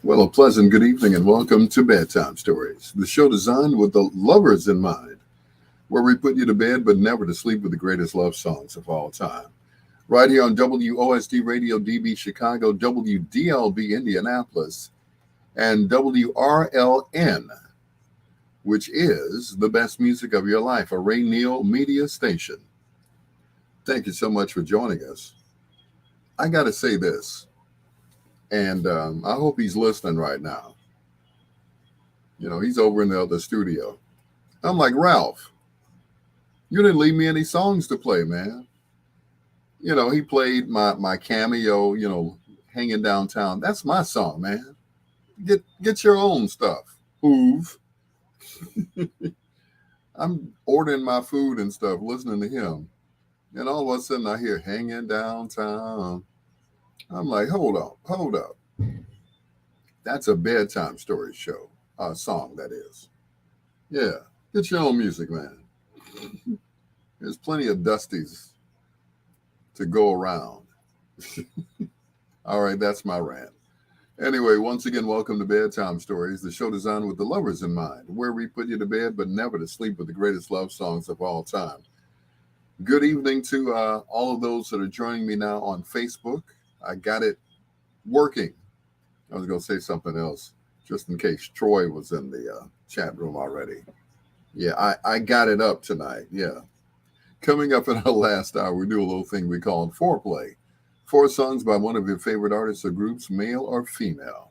Well, a pleasant good evening and welcome to Bedtime Stories, the show designed with the lovers in mind, where we put you to bed but never to sleep with the greatest love songs of all time. Right here on WOSD Radio DB Chicago, WDLB Indianapolis, and WRLN, which is the best music of your life, a Ray Neal media station. Thank you so much for joining us. I got to say this, and I hope he's listening right now. You know, he's over in the other studio. I'm like, Ralph, you didn't leave me any songs to play, man. You know, he played my cameo, hanging downtown. That's my song, man. Get your own stuff. Hoove. I'm ordering my food and stuff, listening to him. And all of a sudden I hear hanging downtown. I'm like, hold up. That's a bedtime story show. Song, that is. Yeah. Get your own music, man. There's plenty of Dusties to go around. All right, that's my rant. Anyway, once again, welcome to Bedtime Stories, the show designed with the lovers in mind, where we put you to bed but never to sleep with the greatest love songs of all time. Good evening to all of those that are joining me now on Facebook. I got it working. I was going to say something else, just in case Troy was in the chat room already. Yeah, I got it up tonight. Yeah. Coming up in our last hour, we do a little thing we call Foreplay. 4 songs by one of your favorite artists or groups, male or female.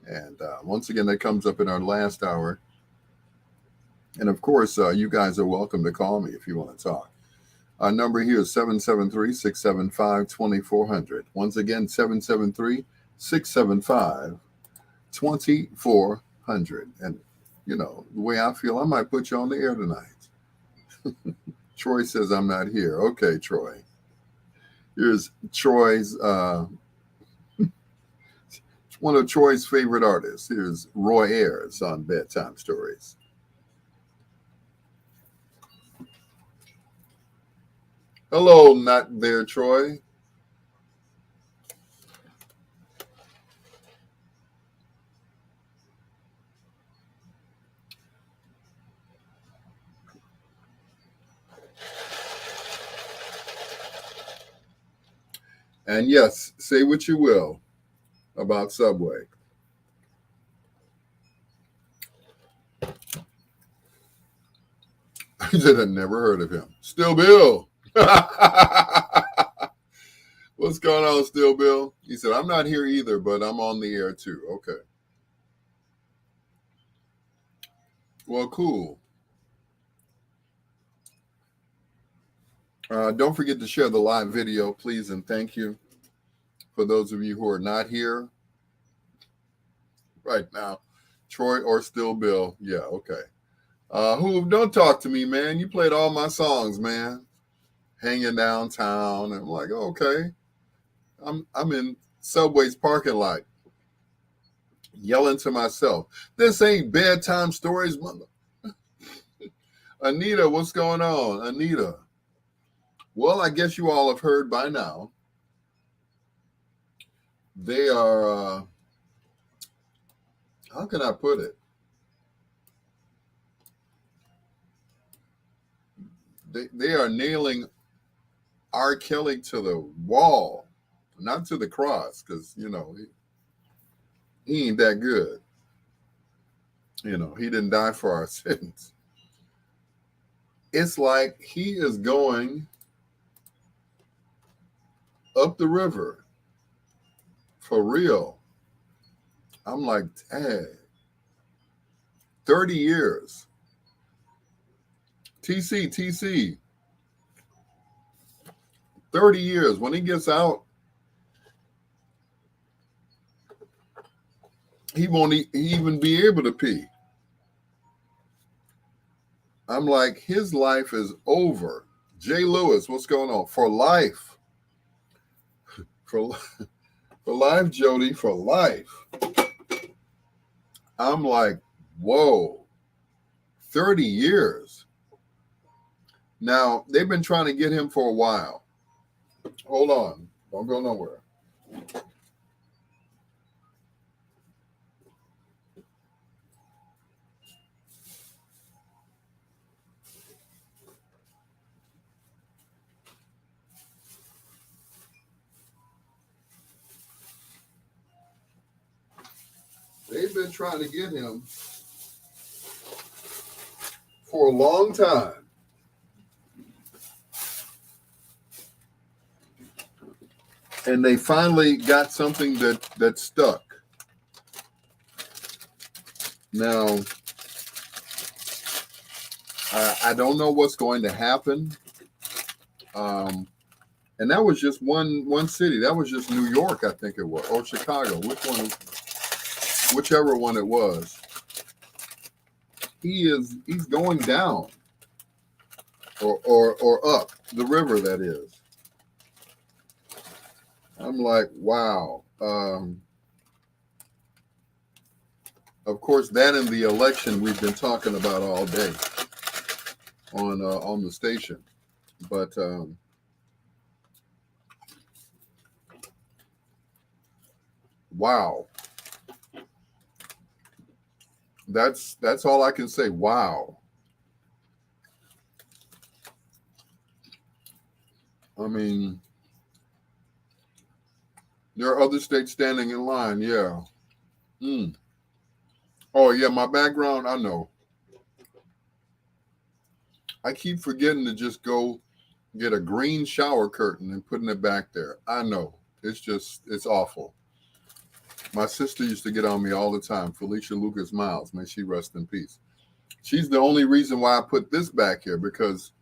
And once again, that comes up in our last hour. And of course, you guys are welcome to call me if you want to talk. Our number here is 773-675-2400. Once again, 773-675-2400. And, you know, the way I feel, I might put you on the air tonight. Troy says I'm not here. Okay, Troy. Here's Troy's, one of Troy's favorite artists. Here's Roy Ayers on Bedtime Stories. Hello, not there, Troy. And yes, say what you will about Subway. He said, I never heard of him. Still Bill. What's going on, Still Bill? He said, I'm not here either, but I'm on the air too. Okay. Well, cool. Don't forget to share the live video, please, and thank you. For those of you who are not here right now, Troy or Still Bill. Yeah, okay. Who don't talk to me, man. You played all my songs, man. Hanging downtown. And I'm like, okay. I'm in Subway's parking lot, yelling to myself. This ain't bedtime stories, mother. Anita, what's going on? Anita. Well, I guess you all have heard by now. They are, how can I put it? They are nailing R. Kelly to the wall, not to the cross, because, you know, he ain't that good. You know, he didn't die for our sins. It's like he is going up the river for real. I'm like, dang, 30 years. TC, 30 years. When he gets out, he won't even be able to pee. I'm like, his life is over. Jay Lewis, what's going on? For life. For life, Jody, for life. I'm like, whoa, 30 years. Now, they've been trying to get him for a while. Hold on. Don't go nowhere. They've been trying to get him for a long time. And they finally got something that stuck. Now, I don't know what's going to happen. And that was just one city. That was just New York, I think it was, or Chicago. Whichever one it was. He's going down, or up the river. That is. I'm like, wow. Of course, that and the election we've been talking about all day on the station, but wow. That's all I can say. Wow. I mean, there are other states standing in line. Yeah. Oh, yeah, my background, I know. I keep forgetting to just go get a green shower curtain and putting it back there. I know. It's awful. My sister used to get on me all the time, Felicia Lucas Miles. May she rest in peace. She's the only reason why I put this back here, because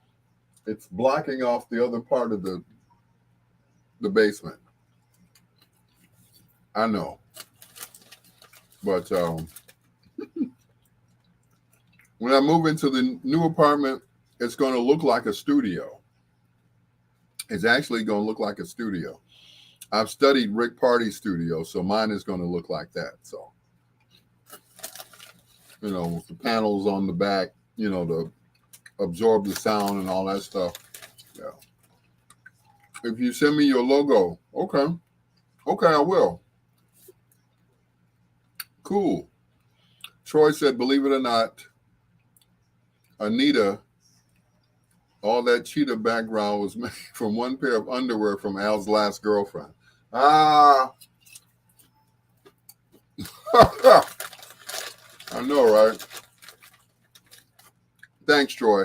it's blocking off the other part of the basement. I know. But when I move into the new apartment, it's going to look like a studio. It's actually going to look like a studio. I've studied Rick Party's studio, so mine is going to look like that. So, you know, with the panels on the back, you know, to absorb the sound and all that stuff. Yeah. If you send me your logo, okay. Okay, I will. Cool. Troy said, believe it or not, Anita, all that cheetah background was made from one pair of underwear from Al's last girlfriend. Ah, I know, right? Thanks, Troy.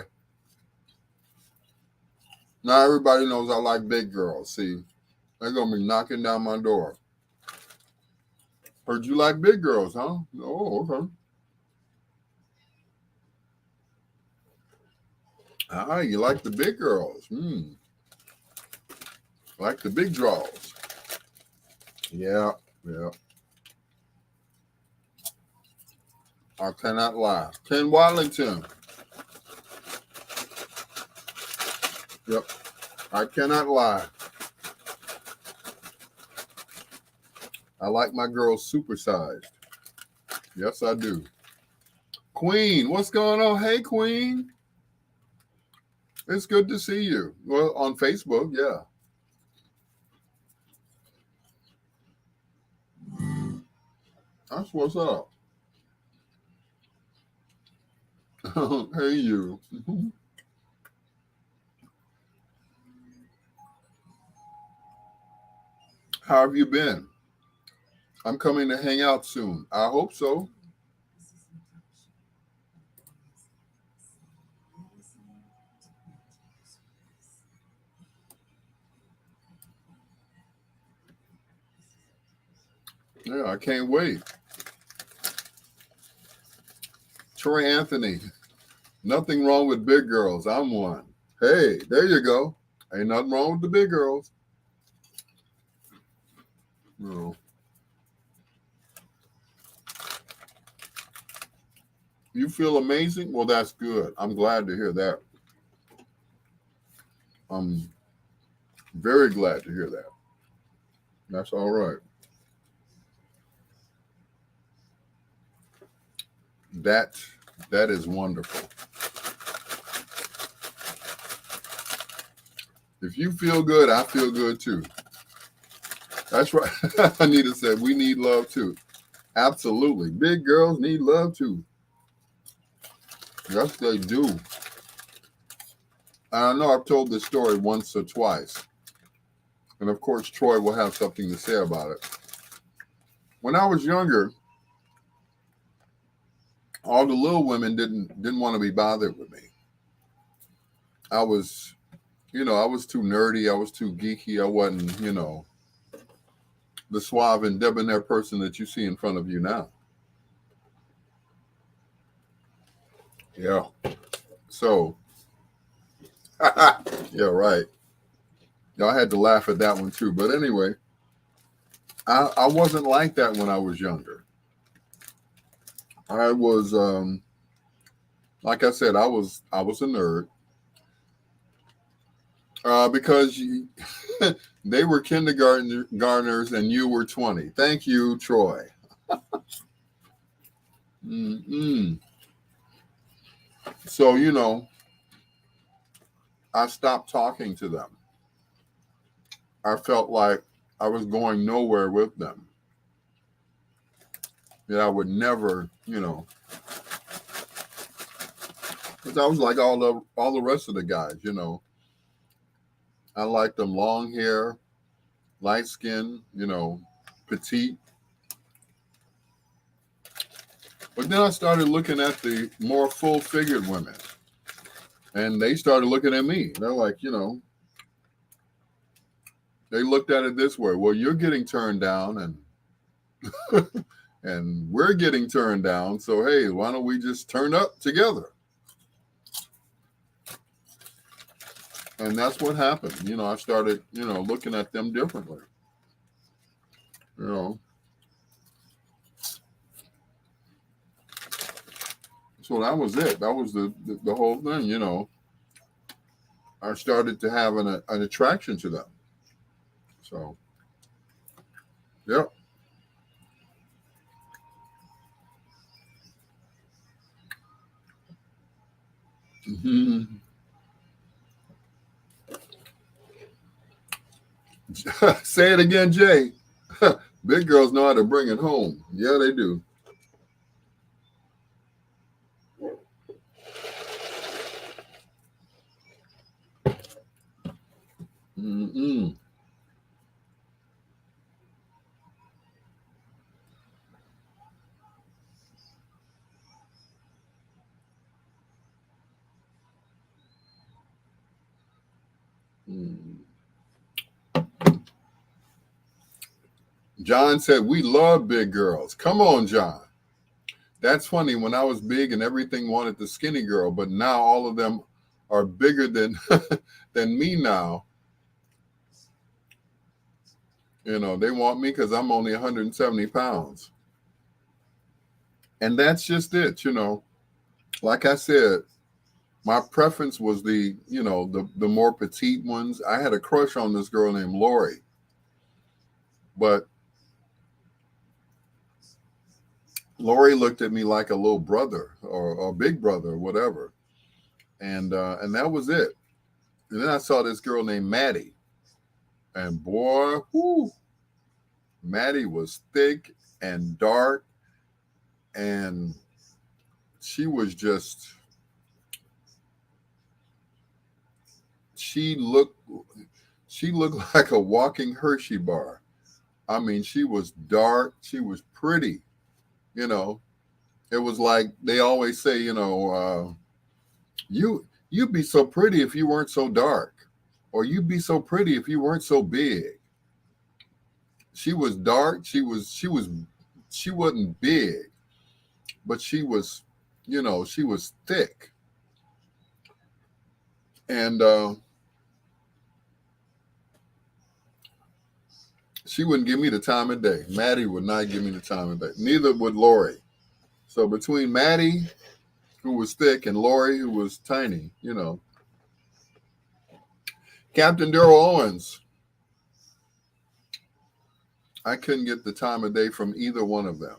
Now everybody knows I like big girls. See, they're gonna be knocking down my door. Heard you like big girls, huh? Oh, okay. Ah, you like the big girls. Like the big draws. Yeah, yeah. I cannot lie. Ken Wallington. Yep. I cannot lie. I like my girls supersized. Yes, I do. Queen, what's going on? Hey, Queen. It's good to see you. Well, on Facebook, yeah. That's what's up. Hey, you. How have you been? I'm coming to hang out soon. I hope so. Yeah, I can't wait. Troy Anthony. Nothing wrong with big girls. I'm one. Hey, there you go. Ain't nothing wrong with the big girls. No. You feel amazing? Well, that's good. I'm glad to hear that. I'm very glad to hear that. That's all right. That that is wonderful. If you feel good, I feel good too. That's right. Anita said we need love too. Absolutely. Big girls need love too. Yes, they do. I know I've told this story once or twice. And of course, Troy will have something to say about it. When I was younger, all the little women didn't want to be bothered with me. I was, I was too nerdy. I was too geeky. I wasn't, the suave and debonair person that you see in front of you now. Yeah. So, yeah, right. Y'all had to laugh at that one too. But anyway, I wasn't like that when I was younger. I was, like I said, I was a nerd because they were kindergartners and you were 20. Thank you, Troy. Mm-mm. So I stopped talking to them. I felt like I was going nowhere with them. That I would never, because I was like all the rest of the guys. I liked them long hair, light skin, petite. But then I started looking at the more full figured women, and they started looking at me. They're like, they looked at it this way: well, you're getting turned down, and we're getting turned down. So hey, why don't we just turn up together? And that's what happened. I started, looking at them differently. You know, so that was it. That was the whole thing. I started to have an attraction to them. So, yeah. Say it again, Jay. Big girls know how to bring it home. Yeah, they do. Mm-mm. John said, we love big girls. Come on, John. That's funny. When I was big and everything wanted the skinny girl, but now all of them are bigger than than me now. You know, they want me because I'm only 170 pounds. And that's just it, you know. Like I said, my preference was the more petite ones. I had a crush on this girl named Lori. But Lori looked at me like a little brother or big brother or whatever. And that was it. And then I saw this girl named Maddie. And boy, whoo, Maddie was thick and dark. And she was just, she looked like a walking Hershey bar. I mean, she was dark. She was pretty. You know, it was like they always say, you'd be so pretty if you weren't so dark, or you'd be so pretty if you weren't so big. She was dark. She wasn't big, but she was, she was thick. And she wouldn't give me the time of day. Maddie would not give me the time of day. Neither would Lori. So between Maddie, who was thick, and Lori, who was tiny, Captain Daryl Owens, I couldn't get the time of day from either one of them.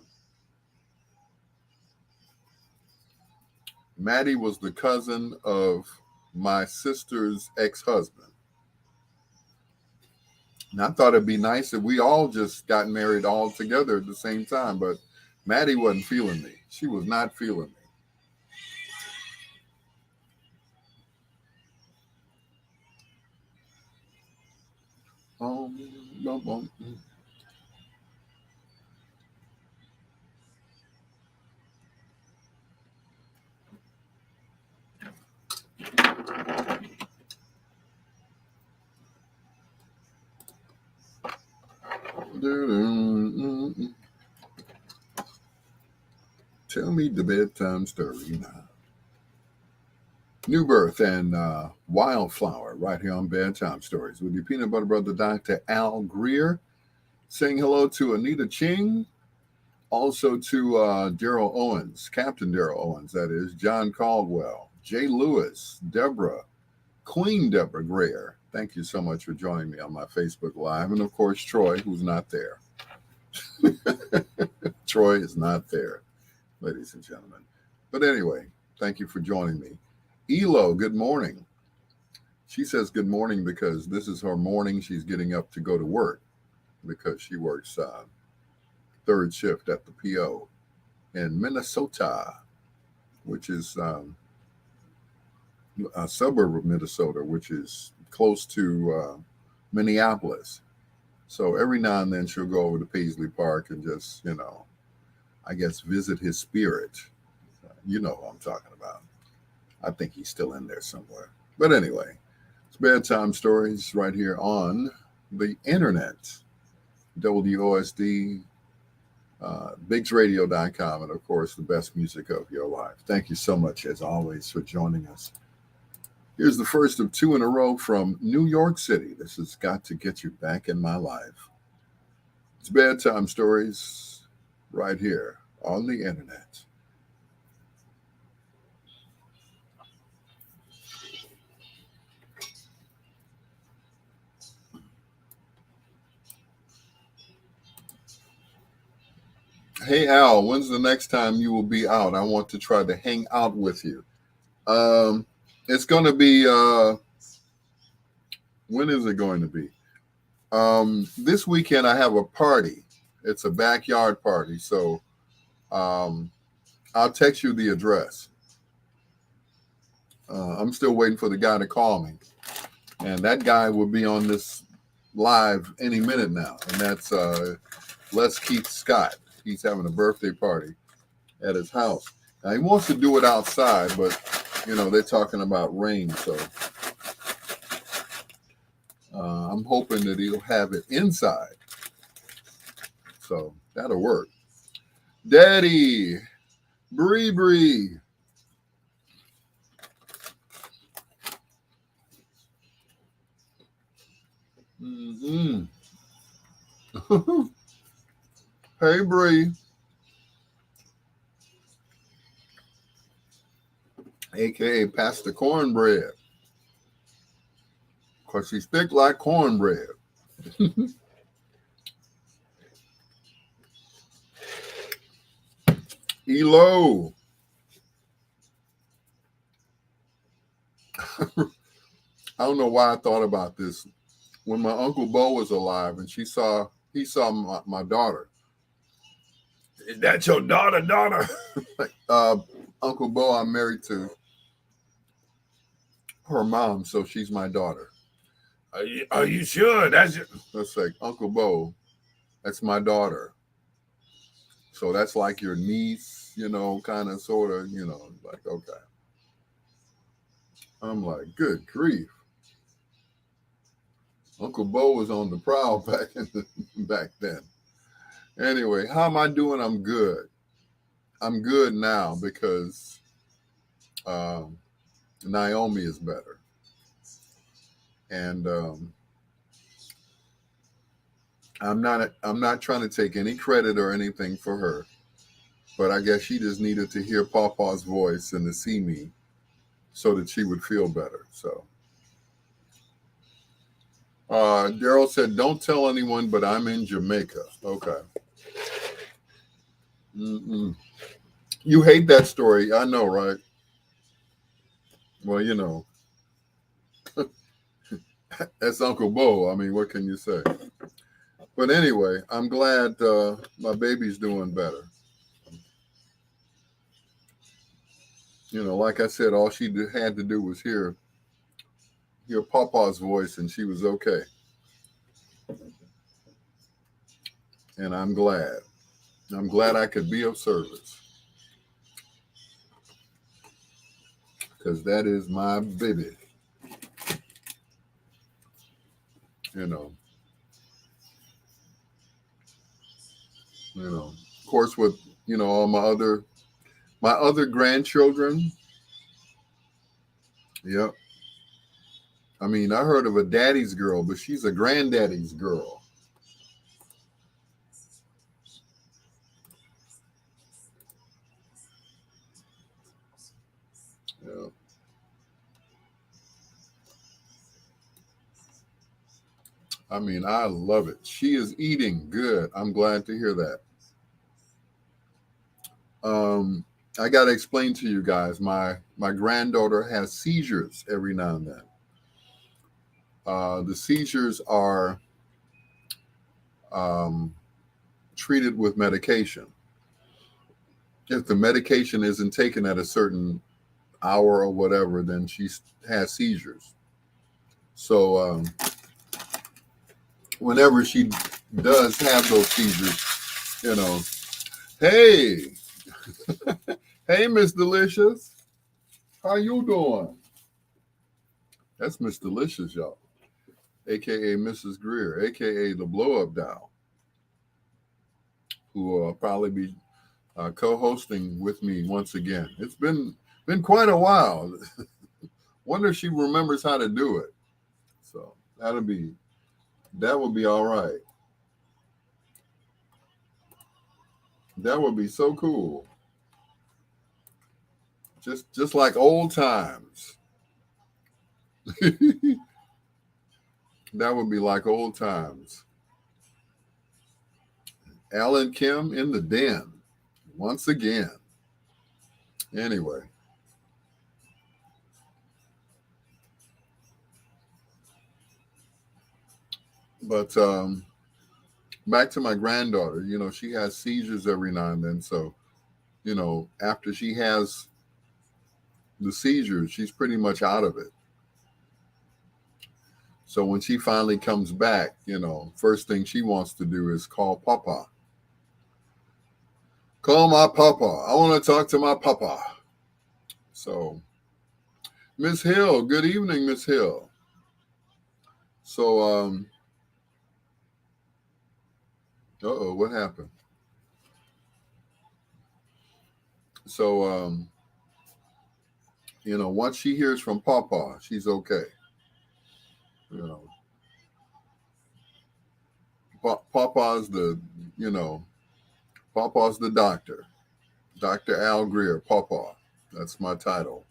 Maddie was the cousin of my sister's ex-husband. And I thought it'd be nice if we all just got married all together at the same time, but Maddie wasn't feeling me. She was not feeling me. Tell me the bedtime story now. New Birth and Wildflower right here on Bedtime Stories with your peanut butter brother, Dr. Al Greer. Saying hello to Anita Ching, also to Daryl Owens, Captain Daryl Owens, that is, John Caldwell, Jay Lewis, Deborah, Queen Deborah Greer. Thank you so much for joining me on my Facebook Live. And of course, Troy, who's not there. Troy is not there, ladies and gentlemen. But anyway, thank you for joining me. Elo, good morning. She says good morning because this is her morning. She's getting up to go to work because she works third shift at the PO in Minnesota, which is a suburb of Minnesota, which is close to Minneapolis. So every now and then she'll go over to Paisley Park and just, I guess visit his spirit. You know who I'm talking about. I think he's still in there somewhere. But anyway, it's Bedtime Stories right here on the internet. WOSD, BiggsRadio.com, and of course, the best music of your life. Thank you so much, as always, for joining us. Here's the first of two in a row from New York City. This has got to get you back in my life. It's Bedtime Stories right here on the internet. Hey, Al, when's the next time you will be out? I want to try to hang out with you. It's going to be, when is it going to be? This weekend I have a party. It's a backyard party. So I'll text you the address. I'm still waiting for the guy to call me. And that guy will be on this live any minute now. And that's Les Keith Scott. He's having a birthday party at his house. Now, he wants to do it outside, but, they're talking about rain. So I'm hoping that he'll have it inside. So that'll work. Daddy, Bree Bree. Mm-hmm. Hey, Bree, aka Pastor Cornbread, because she's thick like cornbread. Elo. I don't know why I thought about this. When my Uncle Bo was alive and he saw my daughter. Is that your daughter? uh, Uncle Bo, I'm married to her mom, so she's my daughter. Are you sure? Let's say, Uncle Bo, that's my daughter. So that's like your niece, kind of, sort of, like, okay. I'm like, good grief. Uncle Bo was on the prowl back then. Anyway, how am I doing? I'm good. I'm good now because Naomi is better. And I'm not trying to take any credit or anything for her, but I guess she just needed to hear Papa's voice and to see me so that she would feel better. So Daryl said, don't tell anyone, but I'm in Jamaica. Okay. Mm-mm. You hate that story. I know, right? Well, that's Uncle Bo. I mean, what can you say? But anyway, I'm glad my baby's doing better. Like I said, all she had to do was hear Papa's voice, and she was okay. And I'm glad. I'm glad I could be of service. Because that is my baby. Of course, with all my other grandchildren. Yep. I mean, I heard of a daddy's girl, but she's a granddaddy's girl. Yeah. I mean, I love it. She is eating good. I'm glad to hear that. I got to explain to you guys. My granddaughter has seizures every now and then. The seizures are treated with medication. If the medication isn't taken at a certain hour or whatever, then she has seizures. So whenever she does have those seizures, hey, hey, Miss Delicious, how you doing? That's Miss Delicious, y'all, aka Mrs. Greer, aka the Blow Up Doll, who will probably be co-hosting with me once again. It's been quite a while. Wonder if she remembers how to do it. So that would be all right. That would be so cool. Just like old times. That would be like old times. Alan Kim in the den once again. Anyway. But back to my granddaughter, she has seizures every now and then. So, after she has the seizures, she's pretty much out of it. So when she finally comes back, first thing she wants to do is call Papa. Call my Papa. I want to talk to my Papa. So, Miss Hill, good evening, Miss Hill. So, uh-oh, what happened? So, once she hears from Papa, she's okay. You know, Papa's you know, Papa's the doctor. Dr. Al Greer, Papa. That's my title.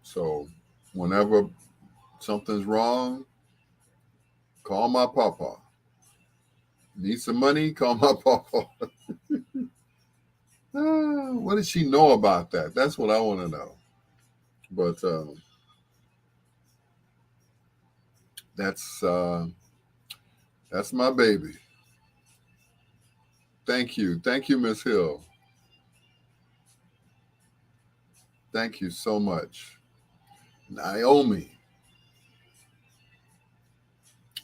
So, whenever something's wrong, call my Papa. Need some money? Call my Papa. What does she know about that? That's what I want to know. But that's my baby. Thank you, Miss Hill. Thank you so much, Naomi.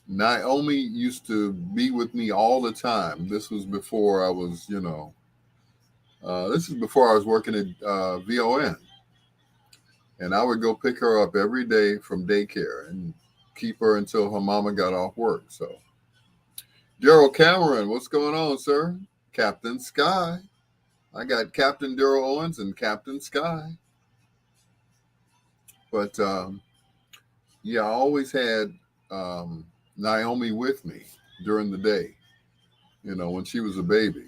Naomi used to be with me all the time. This was before I was, this is before I was working at VON, and I would go pick her up every day from daycare and keep her until her mama got off work. So, Daryl Cameron, what's going on, sir? Captain Sky. I got Captain Daryl Owens and Captain Sky. But yeah, I always had Naomi with me during the day, when she was a baby.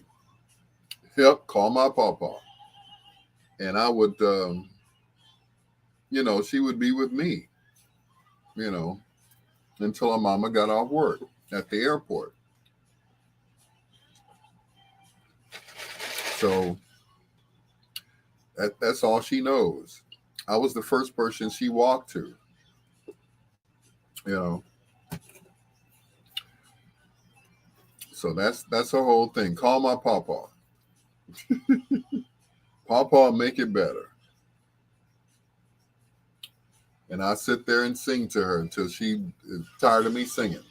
Yep, call my papa. And I would, she would be with me, until her mama got off work at the airport. So that's all she knows. I was the first person she walked to, you know. So that's the whole thing. Call my papa. Papa, make it better. And I sit there and sing to her until she is tired of me singing.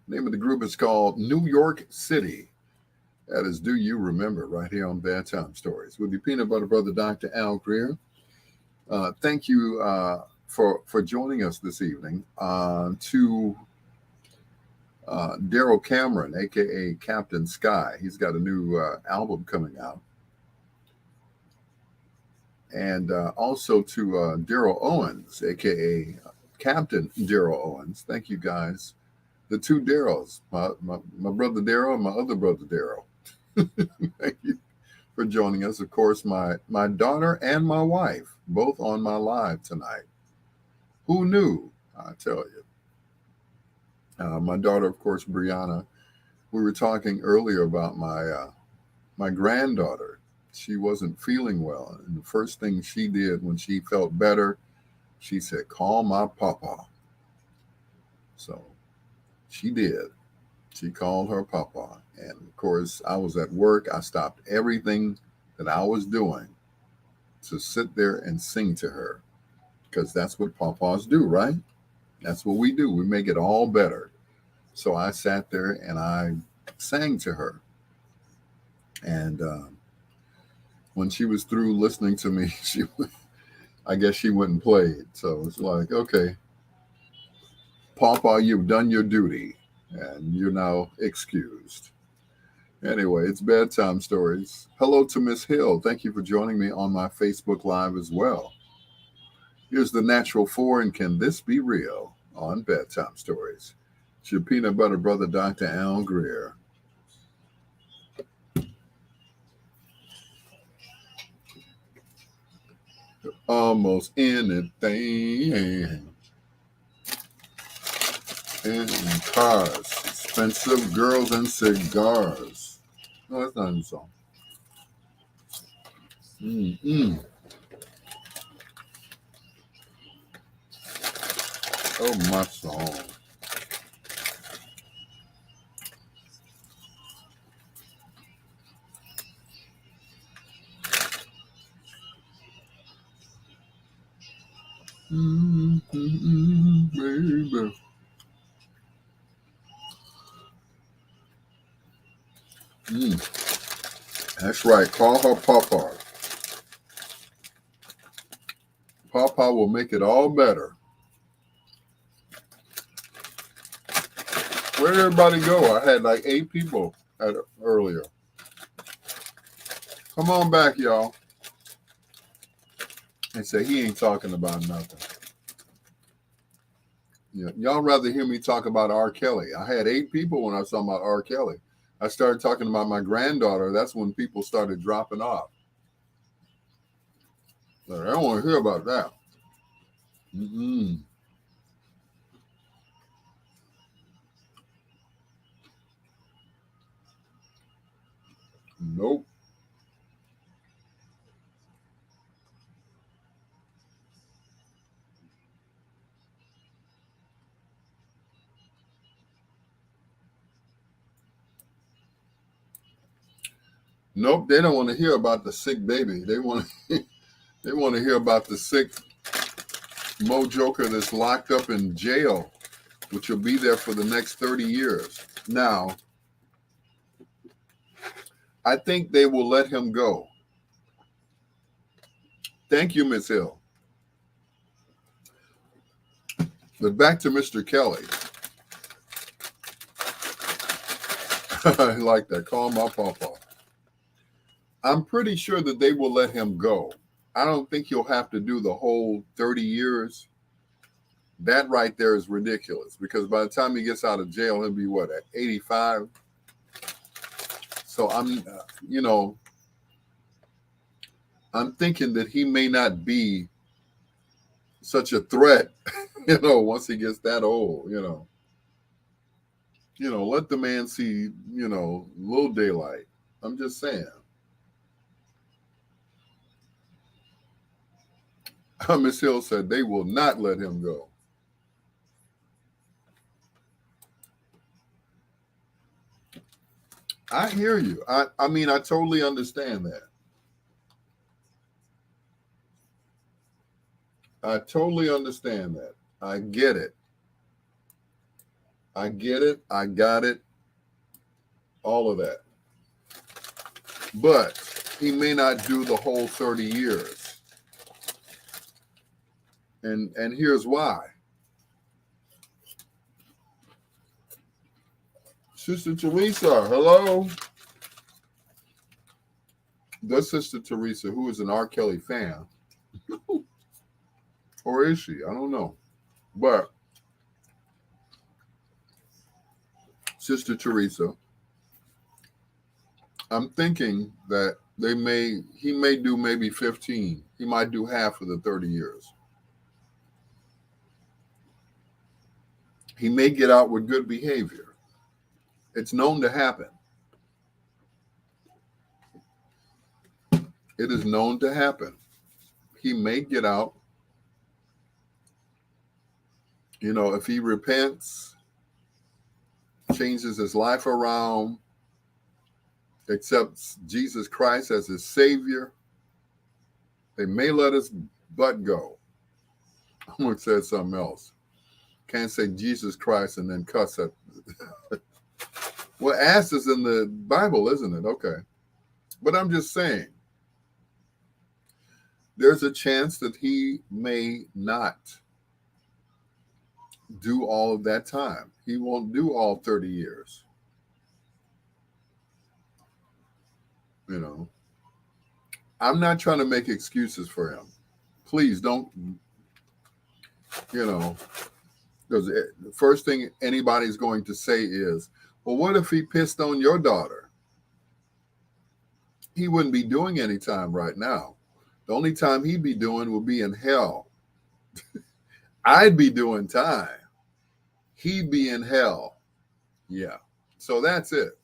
Name of the group is called New York City. That is Do You Remember, right here on Bedtime Stories with your peanut butter brother, Dr. Al Greer. Thank you for joining us this evening. To Daryl Cameron, a.k.a. Captain Sky. He's got a new album coming out. And also to Daryl Owens, a.k.a. Captain Daryl Owens. Thank you, guys. The two Daryls, my brother Daryl and my other brother Daryl. Thank you for joining us. Of course, my daughter and my wife, both on my live tonight. Who knew? I tell you. My daughter, of course, Brianna. We were talking earlier about my granddaughter. She wasn't feeling well, and the first thing she did when she felt better, she said, "Call my papa." So she did. She called her papa. And of course, I was at work. I stopped everything that I was doing to sit there and sing to her, because that's what papas do, right? That's what we do. We make it all better. So I sat there and I sang to her. And when she was through listening to me, I guess she went and played. So it's like, okay, Papa, you've done your duty and you're now excused. Anyway, it's Bedtime Stories. Hello to Miss Hill. Thank you for joining me on my Facebook Live as well. Here's the Natural 4 and Can This Be Real on Bedtime Stories. It's your peanut butter brother, Dr. Al Greer. Almost anything. And cars, expensive girls and cigars. No, that's not in the song. Oh, my song. Baby. That's right. Call her Papa. Papa will make it all better. Where did everybody go? I had like 8 people earlier. Come on back, y'all. And say he ain't talking about nothing. Y'all rather hear me talk about R. Kelly. I had 8 people when I was talking about R. Kelly. I started talking about my granddaughter. That's when people started dropping off. I don't want to hear about that. Nope. Nope. They don't want to hear about the sick baby. They want to. They want to hear about the sick Mo Joker that's locked up in jail, which will be there for the next 30 years. Now, I think they will let him go. Thank you, Miss Hill. But back to Mr. Kelly. I like that. Call my papa. I'm pretty sure that they will let him go. I don't think he'll have to do the whole 30 years. That right there is ridiculous because by the time he gets out of jail, he'll be what, at 85? So I'm thinking that he may not be such a threat, once he gets that old, let the man see, little daylight. I'm just saying. Miss Hill said they will not let him go. I hear you. I mean, I totally understand that. I totally understand that. I get it. I get it. I got it. All of that. But he may not do the whole 30 years. And here's why. Sister Teresa, hello. That's Sister Teresa, who is an R. Kelly fan. Or is she? I don't know. But Sister Teresa, I'm thinking that he may do maybe 15. He might do half of the 30 years. He may get out with good behavior. It's known to happen. It is known to happen. He may get out. If he repents, changes his life around, accepts Jesus Christ as his Savior, they may let his butt go. I'm going to say something else. Can't say Jesus Christ and then cuss at. Well, ass is in the Bible, isn't it? Okay. But I'm just saying, there's a chance that he may not do all of that time. He won't do all 30 years. I'm not trying to make excuses for him. Please don't, because the first thing anybody's going to say is, well, what if he pissed on your daughter? He wouldn't be doing any time right now. The only time he'd be doing would be in hell. I'd be doing time. He'd be in hell. Yeah. So that's it.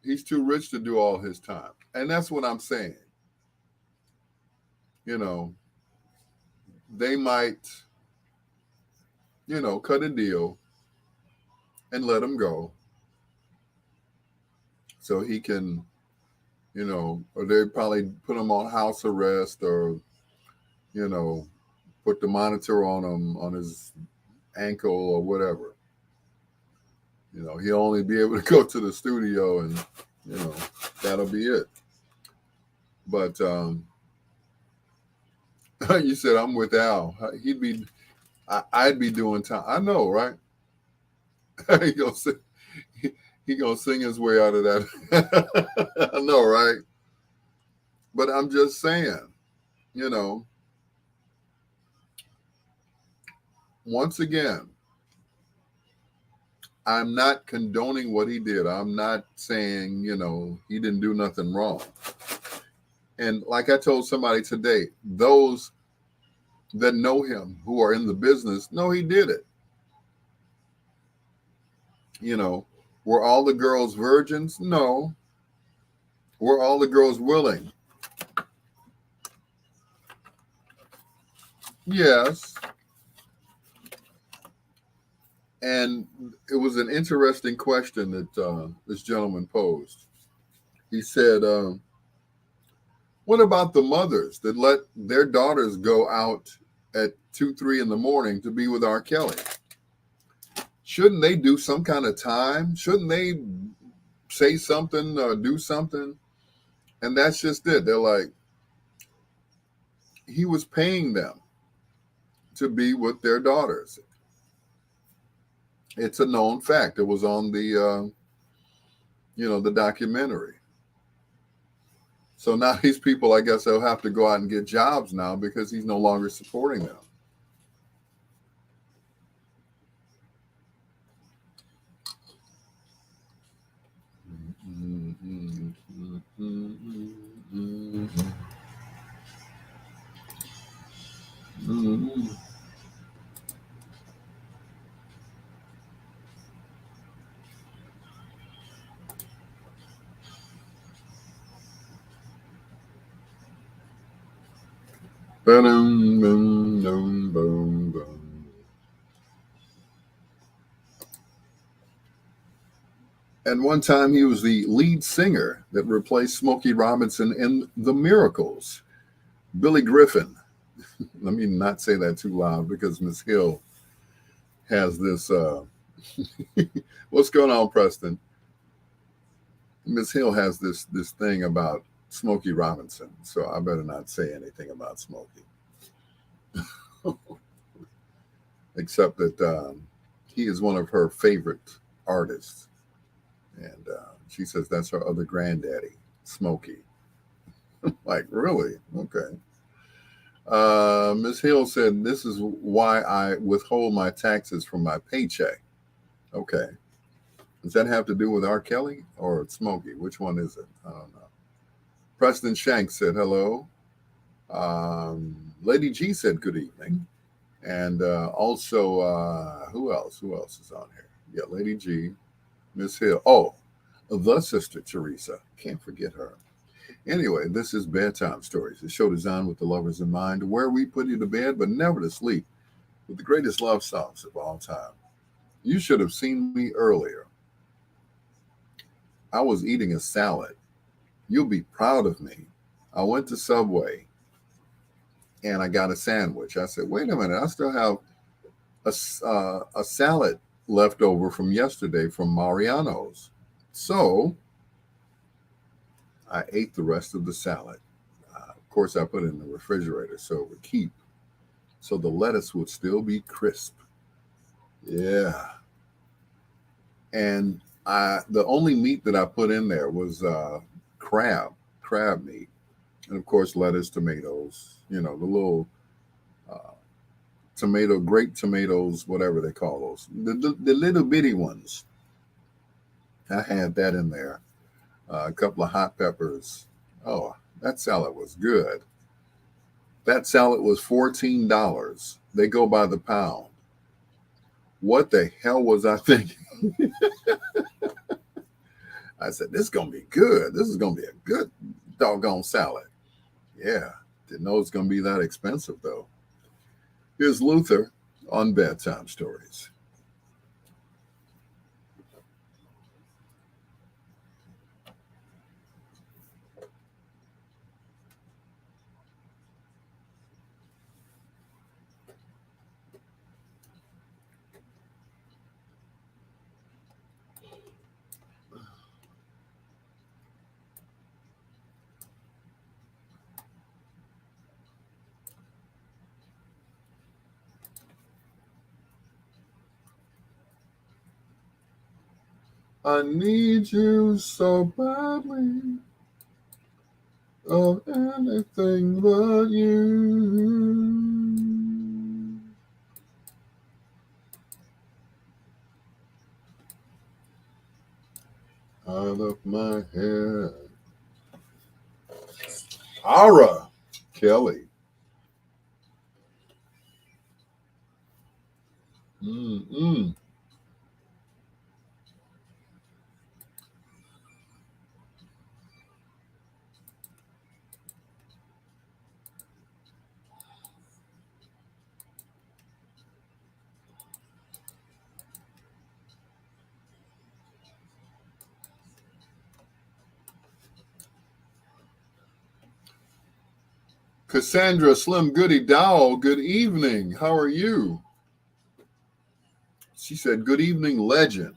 He's too rich to do all his time. And that's what I'm saying. They might, cut a deal and let him go so he can, or they probably put him on house arrest or, put the monitor on him on his ankle or whatever. He'll only be able to go to the studio and You know, that'll be it. But you said I'm with Al. I'd be doing time. I know, right? he gonna sing, he gonna sing his way out of that. I know, right? But I'm just saying, you know, once again, I'm not condoning what he did. I'm not saying, he didn't do nothing wrong. And like I told somebody today, those that know him who are in the business know he did it. You know, were all the girls virgins? No. Were all the girls willing? Yes. And it was an interesting question that this gentleman posed. He said, what about the mothers that let their daughters go out at 2, 3 in the morning to be with R. Kelly? Shouldn't they do some kind of time? Shouldn't they say something or do something? And that's just it. They're like, he was paying them to be with their daughters. It's a known fact. It was on the documentary. So now these people, I guess they'll have to go out and get jobs now because he's no longer supporting them. And one time he was the lead singer that replaced Smokey Robinson in The Miracles. Billy Griffin. Let me not say that too loud because Miss Hill has this. What's going on, Preston? Miss Hill has this thing about Smokey Robinson, so I better not say anything about Smokey, except that he is one of her favorite artists, and she says that's her other granddaddy, Smokey. Like, really? Okay. Ms. Hill said, this is why I withhold my taxes from my paycheck. Okay. Does that have to do with R. Kelly or Smokey? Which one is it? I don't know. Preston Shanks said hello. Lady G said good evening. And also, who else? Who else is on here? Yeah, Lady G, Miss Hill. Oh, the Sister Teresa. Can't forget her. Anyway, this is Bedtime Stories, a show designed with the lovers in mind, where we put you to bed but never to sleep with the greatest love songs of all time. You should have seen me earlier. I was eating a salad. You'll be proud of me. I went to Subway and I got a sandwich. I said, wait a minute, I still have a salad left over from yesterday from Mariano's. So I ate the rest of the salad. Of course, I put it in the refrigerator so it would keep, so the lettuce would still be crisp. Yeah. And the only meat that I put in there was crab meat, and of course lettuce, tomatoes. The little uh, grape tomatoes, whatever they call those, the little bitty ones. I had that in there. A couple of hot peppers. Oh, that salad was good. That salad was $14. They go by the pound. What the hell was I thinking? I said, this is going to be good. This is going to be a good doggone salad. Yeah. Didn't know it's going to be that expensive, though. Here's Luther on Bedtime Stories. I need you so badly. Of anything but you. Out of my head. Ara Kelly. Mm-mm. Cassandra Slim Goody Dowell, good evening. How are you? She said, good evening, legend.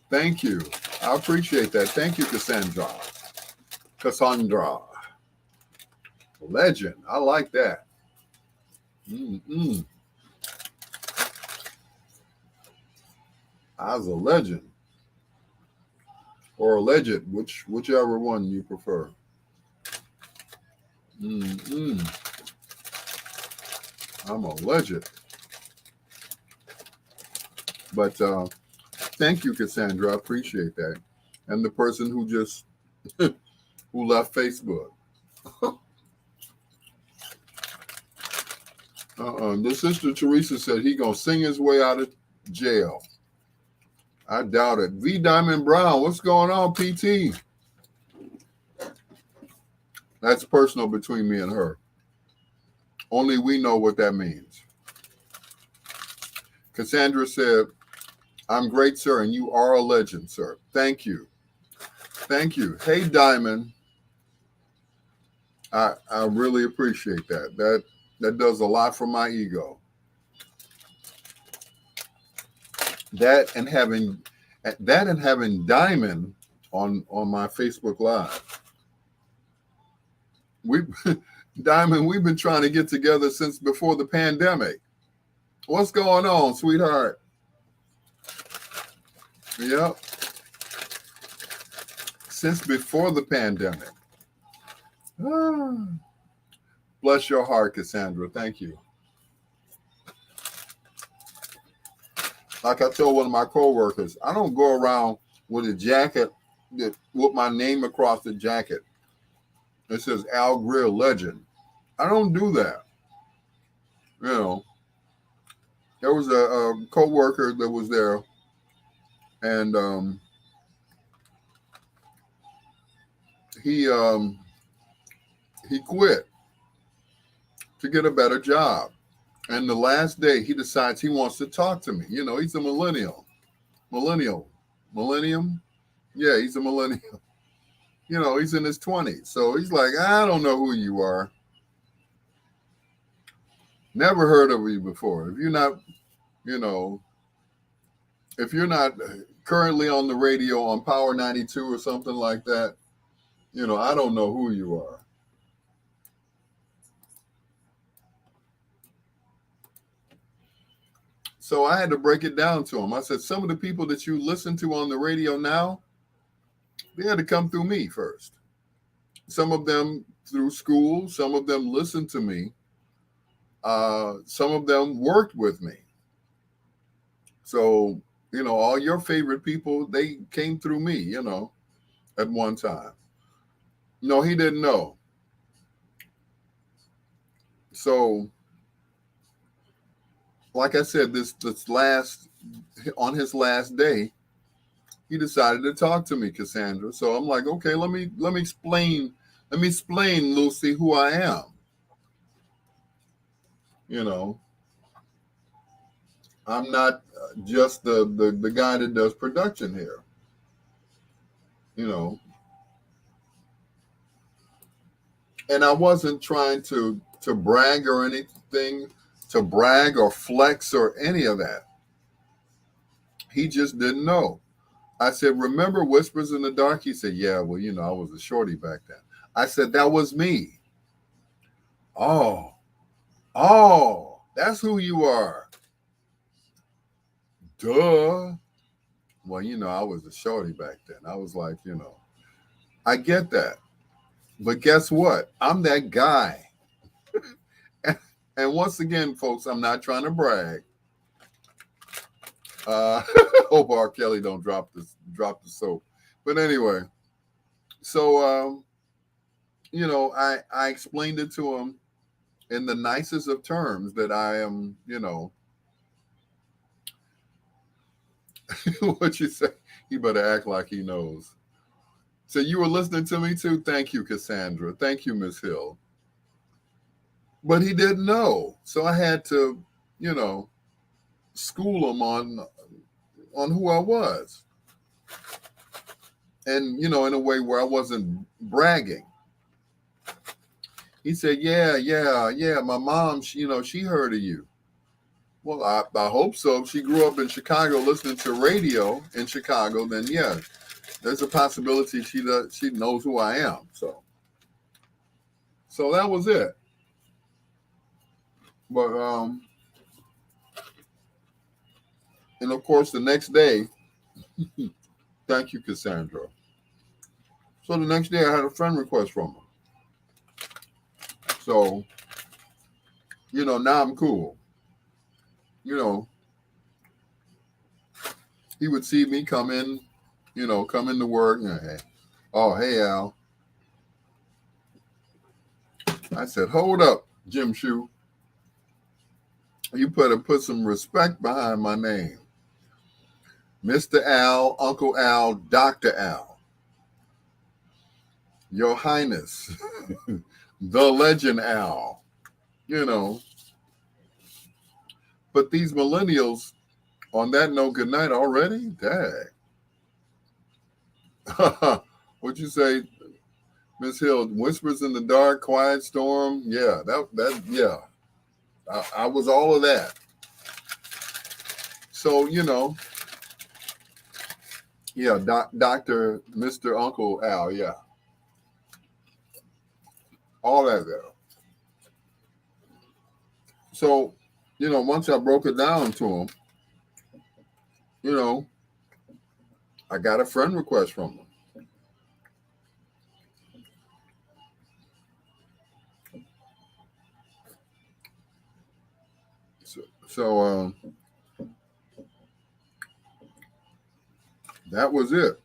Thank you. I appreciate that. Thank you, Cassandra. Cassandra. Legend. I like that. Mm-mm. I was a legend. Or a legend, whichever one you prefer. Mm-mm. I'm a legend. But thank you, Cassandra. I appreciate that. And the person who just who left Facebook. The sister Teresa said he gonna sing his way out of jail. I doubt it. V Diamond Brown, what's going on, PT? That's personal between me and her. Only we know what that means. Cassandra said, I'm great, sir, and you are a legend, sir. Thank you. Thank you. Hey, Diamond. I really appreciate that. That does a lot for my ego. That and having Diamond on my Facebook Live. Diamond, we've been trying to get together since before the pandemic. What's going on, sweetheart? Yep. Since before the pandemic. Bless your heart, Cassandra. Thank you. Like I told one of my coworkers, I don't go around with a jacket with my name across the jacket. It says Al Greer Legend. I don't do that. You know, there was a coworker that was there, and he quit to get a better job. And the last day, he decides he wants to talk to me. You know, he's a millennium. Yeah, he's a millennial. You know, he's in his 20s. So he's like, I don't know who you are. Never heard of you before. If you're not, you know, if you're not currently on the radio on Power 92 or something like that, you know, I don't know who you are. So I had to break it down to him. I said, some of the people that you listen to on the radio now, they had to come through me first. Some of them through school, some of them listened to me. Some of them worked with me. So, you know, all your favorite people, they came through me, you know, at one time. No, he didn't know. So, like I said, on his last day, he decided to talk to me, Cassandra. So I'm like, okay, let me explain, Lucy, who I am. You know, I'm not just the guy that does production here. You know, and I wasn't trying to brag or anything, to brag or flex or any of that. He just didn't know. I said, remember Whispers in the Dark? He said, yeah, well, you know, I was a shorty back then. I said, that was me. Oh, that's who you are. Duh. Well, I was a shorty back then. I was like, I get that. But guess what? I'm that guy. And once again, folks, I'm not trying to brag. Uh, hope R. Kelly don't drop the soap. But anyway, so I explained it to him in the nicest of terms that I am, what you say? He better act like he knows. So you were listening to me too? Thank you, Cassandra. Thank you, Miss Hill. But he didn't know. So I had to, school him on who I was. And, in a way where I wasn't bragging. He said, yeah, my mom, she heard of you. Well, I hope so. If she grew up in Chicago listening to radio in Chicago, then yeah, there's a possibility she knows who I am. So that was it. But and of course the next day, thank you, Cassandra. So the next day I had a friend request from him. So, now I'm cool. He would see me come in, come into work. Hey, oh, hey, Al. I said, hold up, Jim Shoe. You better put some respect behind my name. Mr. Al, Uncle Al, Dr. Al. Your Highness, the legend Al. But these millennials, on that note, good night already? Dang. What'd you say, Miss Hill? Whispers in the dark, quiet storm. Yeah, yeah. I was all of that. So, yeah, Dr. Mr. Uncle Al, yeah. All that there. So, once I broke it down to him, I got a friend request from him. So that was it.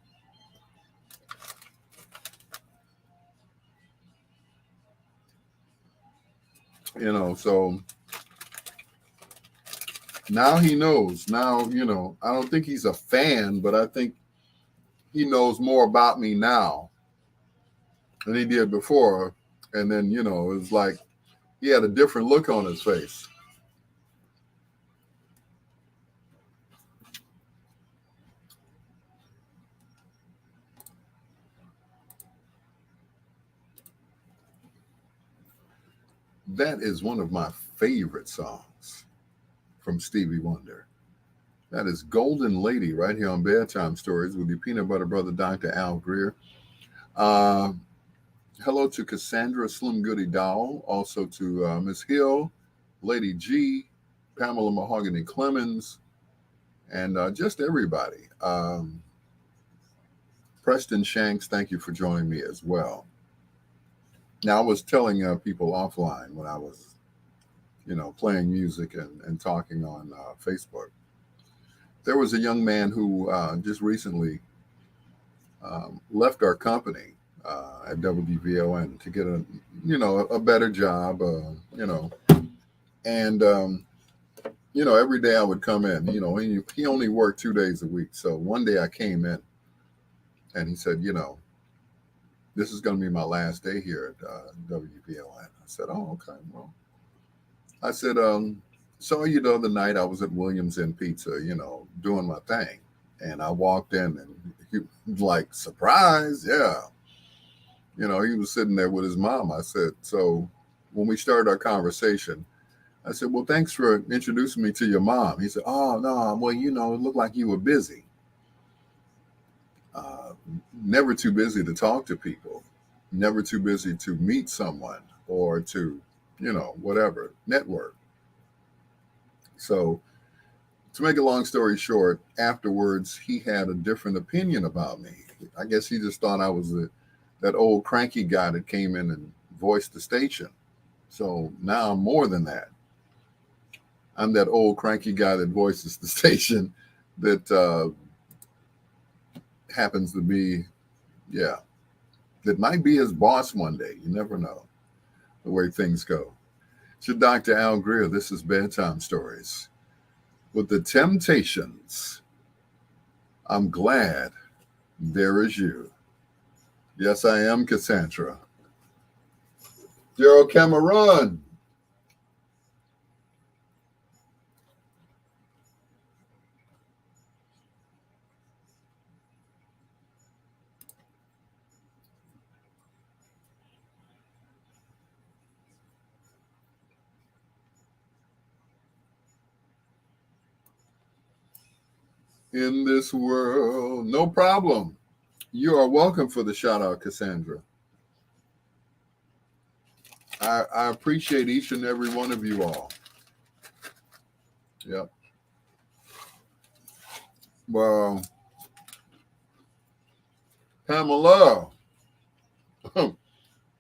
So now he knows. Now, I don't think he's a fan, but I think he knows more about me now than he did before. And then, it was like he had a different look on his face. That is one of my favorite songs from Stevie Wonder. That is Golden Lady right here on Bedtime Stories with your peanut butter brother, Dr. Al Greer. Hello to Cassandra Slim Goody Dowell, also to Miss Hill, Lady G, Pamela Mahogany Clemens, and just everybody. Preston Shanks, thank you for joining me as well. Now, I was telling people offline when I was, playing music and talking on Facebook. There was a young man who just recently left our company at WVON to get a better job, and every day I would come in. He only worked 2 days a week. So one day I came in, and he said, this is going to be my last day here at WVON. I said, oh, okay. Well, I said, saw you the other night. I was at Williams Inn Pizza, doing my thing. And I walked in and he was like, surprise. Yeah. He was sitting there with his mom. I said, so when we started our conversation, I said, well, thanks for introducing me to your mom. He said, oh, no, well, it looked like you were busy. Never too busy to talk to people, never too busy to meet someone or to, whatever, network. So To make a long story short, afterwards, he had a different opinion about me. I guess he just thought I was that old cranky guy that came in and voiced the station. So now I'm more than that. I'm that old cranky guy that voices the station that happens to be, yeah, that might be his boss one day. You never know the way things go. To Dr. Al Greer, this is Bedtime Stories. With the Temptations, I'm glad there is you. Yes, I am Cassandra. Gerald Cameron. In this world, no problem. You are welcome for the shout out, Cassandra. I appreciate each and every one of you all. Yep. Well, Pamela, my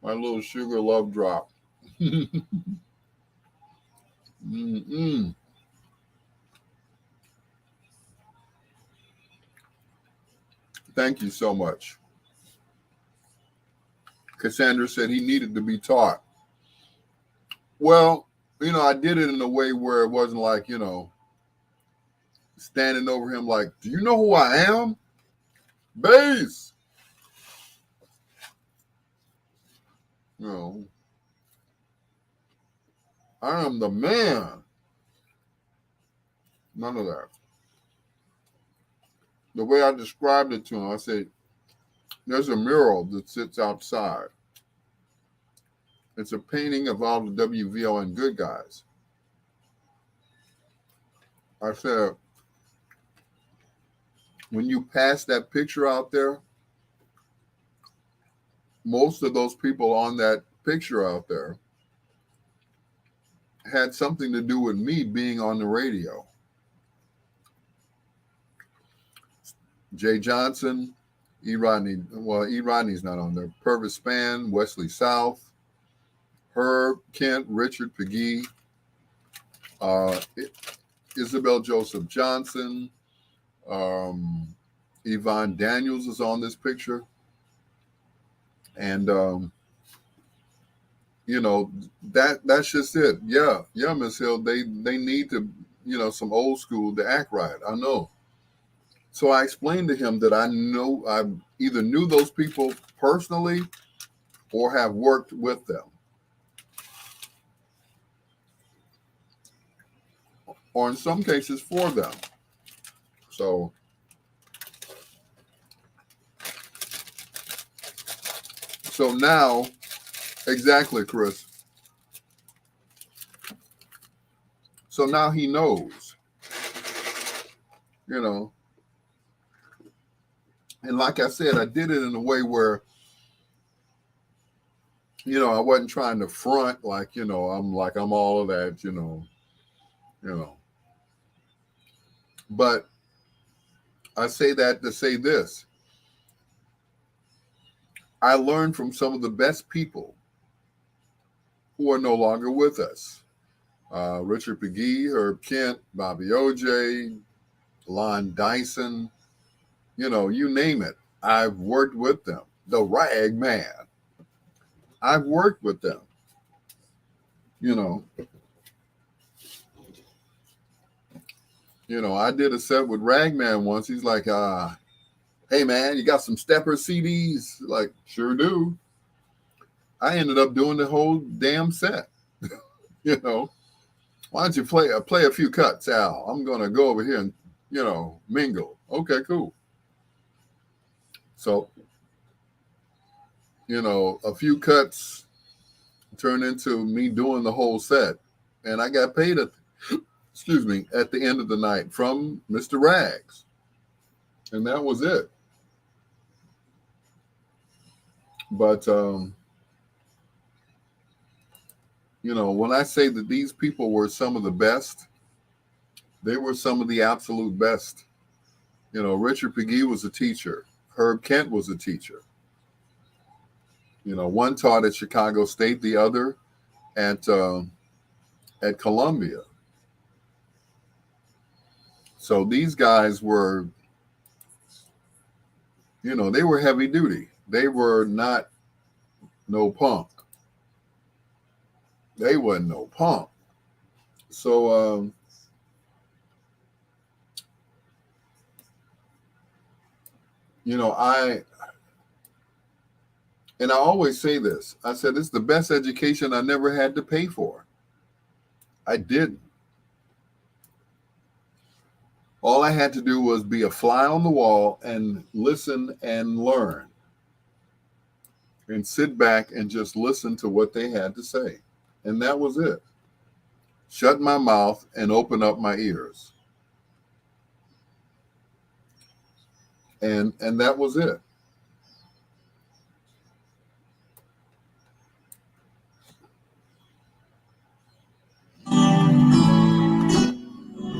little sugar love drop. Mm-mm. Thank you so much. Cassandra said he needed to be taught. Well, I did it in a way where it wasn't like, standing over him like, do you know who I am? Bass. I am the man. None of that. The way I described it to him, I said, there's a mural that sits outside. It's a painting of all the WVON good guys. I said, when you pass that picture out there, most of those people on that picture out there had something to do with me being on the radio. Jay Johnson, E. Rodney, well, E. Rodney's not on there. Purvis Spann, Wesley South, Herb, Kent, Richard Pegee, Isabel Joseph Johnson, Yvonne Daniels is on this picture. And, that's just it. Yeah, Miss Hill, they need to, some old school to act right. I know. So I explained to him that I either knew those people personally or have worked with them. Or in some cases for them. So now, exactly, Chris. So now he knows, And like I said, I did it in a way where, I wasn't trying to front like, I'm all of that, But I say that to say this. I learned from some of the best people who are no longer with us. Richard Pegee, Herb Kent, Bobby O.J., Lon Dyson, you name it. I've worked with them. The Rag Man. I've worked with them. I did a set with Ragman once. He's like, hey man, you got some Stepper CDs? Like, sure do. I ended up doing the whole damn set. Why don't you play a few cuts, Al? I'm gonna go over here and, mingle. Okay, cool. So, a few cuts turned into me doing the whole set. And I got paid at the end of the night from Mr. Rags. And that was it. But, when I say that these people were some of the best, They were some of the absolute best. Richard Pegee was a teacher. Herb Kent was a teacher. One taught at Chicago State, the other at Columbia. So these guys were, they were heavy duty. They were not no punk. They wasn't no punk. So, I always say this. I said, it's the best education I never had to pay for. I didn't. All I had to do was be a fly on the wall and listen and learn and sit back and just listen to what they had to say. And that was it. Shut my mouth and open up my ears. And that was it.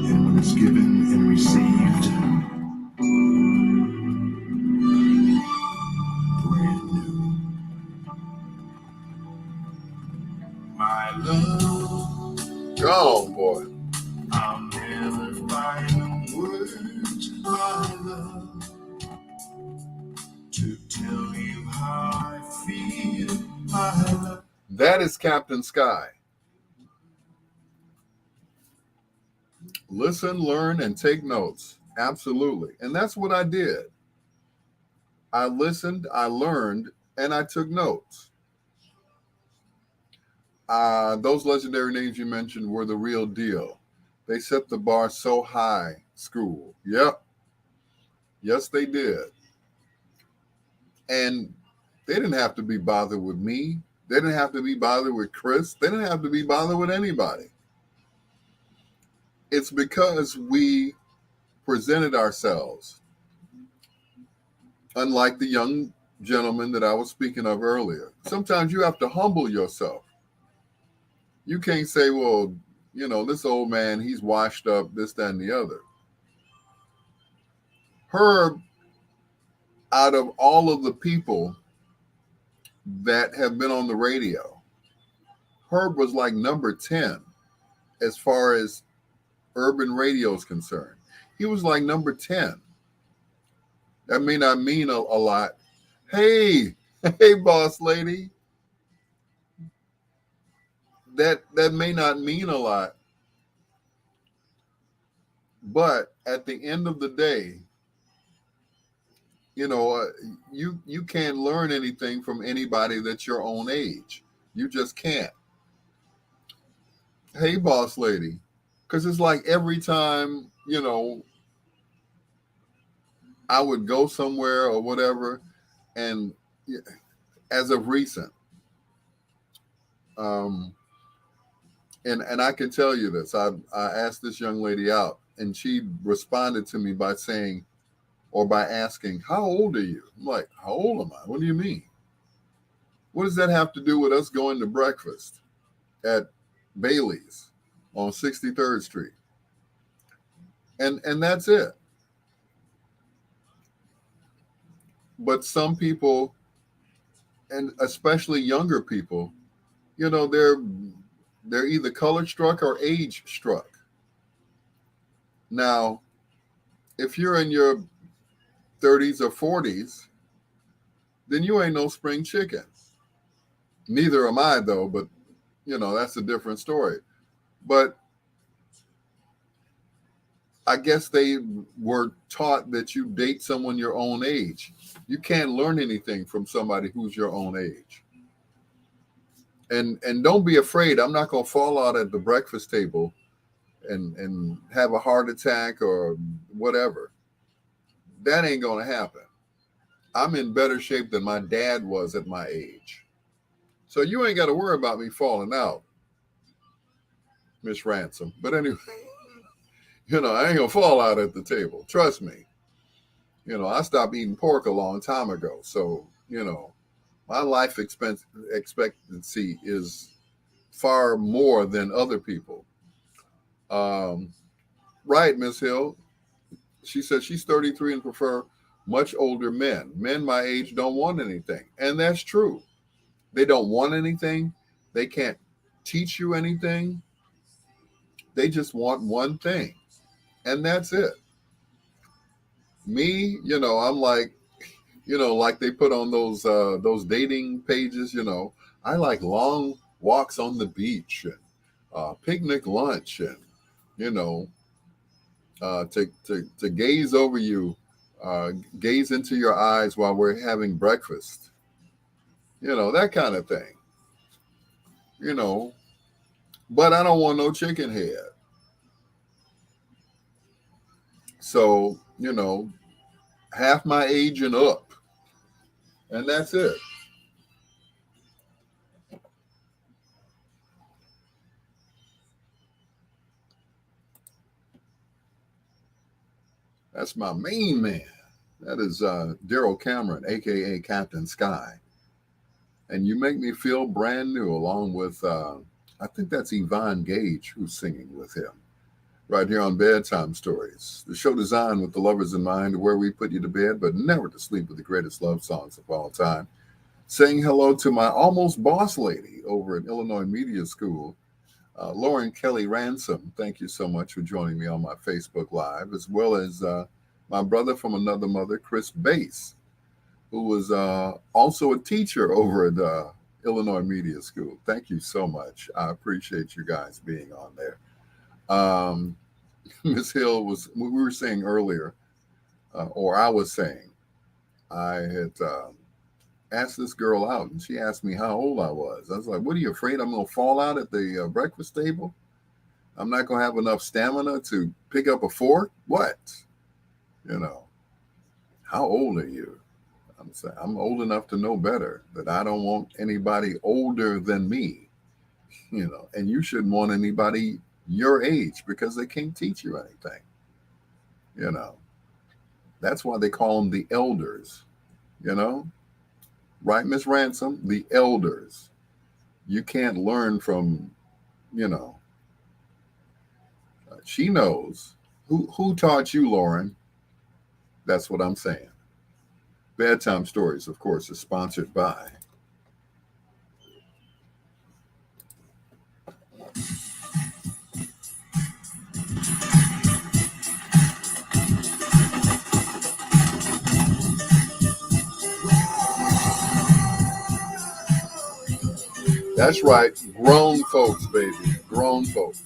And when it's given and received, brand new. My love. Go on, boy. I'll never find words, my love, to tell you how I feel, my love. That is Captain Sky. Listen, learn, and take notes. Absolutely. And that's what I did. I listened, I learned, and I took notes. Those legendary names you mentioned were the real deal. They set the bar so high, school. Yep. Yes, they did. And they didn't have to be bothered with me. They didn't have to be bothered with Chris. They didn't have to be bothered with anybody. It's because we presented ourselves. Unlike the young gentleman that I was speaking of earlier. Sometimes you have to humble yourself. You can't say, well, this old man, he's washed up, this, that, and the other. Herb, out of all of the people that have been on the radio, Herb was like number 10 as far as urban radio is concerned. He was like number 10. That may not mean a lot. Hey, boss lady. That may not mean a lot. But at the end of the day, you can't learn anything from anybody that's your own age. You just can't. Hey, boss lady. Because it's like every time, I would go somewhere or whatever, and as of recent, and I can tell you this, I asked this young lady out, and she responded to me by saying, or by asking, how old are you? I'm like, how old am I? What do you mean? What does that have to do with us going to breakfast at Bailey's on 63rd Street? And that's it. But some people, and especially younger people, they're either color struck or age struck. Now, if you're in your 30s or 40s, then you ain't no spring chicken. Neither am I, though, but that's a different story. But I guess they were taught that you date someone your own age. You can't learn anything from somebody who's your own age. And don't be afraid. I'm not going to fall out at the breakfast table and have a heart attack or whatever. That ain't going to happen. I'm in better shape than my dad was at my age. So you ain't got to worry about me falling out, Miss Ransom. But anyway, I ain't going to fall out at the table. Trust me. I stopped eating pork a long time ago. So, my life expectancy is far more than other people. Right, Miss Hill. She said she's 33 and prefer much older men. Men my age don't want anything. And that's true. They don't want anything. They can't teach you anything. They just want one thing. And that's it. Me, I'm like, like they put on those dating pages, I like long walks on the beach and picnic lunch and you know to gaze over you, gaze into your eyes while we're having breakfast, that kind of thing, you know. But I don't want no chicken head. So, half my age and up, and that's it. That's my main man. That is Daryl Cameron, aka Captain Sky. And you make me feel brand new, along with I think that's Yvonne Gage who's singing with him right here on Bedtime Stories, the show designed with the lovers in mind, where we put you to bed, but never to sleep, with the greatest love songs of all time. Saying hello to my almost boss lady over at Illinois Media School, Lauren Kelly Ransom. Thank you so much for joining me on my Facebook Live, as well as my brother from another mother, Chris Bass, who was also a teacher over at Illinois Media School. Thank you so much. I appreciate you guys being on there. Miss Hill we were saying earlier, or I was saying, I had asked this girl out, and she asked me how old I was. I was like, "What, are you afraid I'm going to fall out at the breakfast table? I'm not going to have enough stamina to pick up a fork? What? You know, how old are you?" I'm saying, I'm old enough to know better, that I don't want anybody older than me, and you shouldn't want anybody your age, because they can't teach you anything. You know, that's why they call them the elders, you know, right, Miss Ransom? The elders. You can't learn from, you know, she knows. Who taught you, Lauren? That's what I'm saying. Bedtime Stories, of course, is sponsored by. That's right, grown folks, baby, grown folks.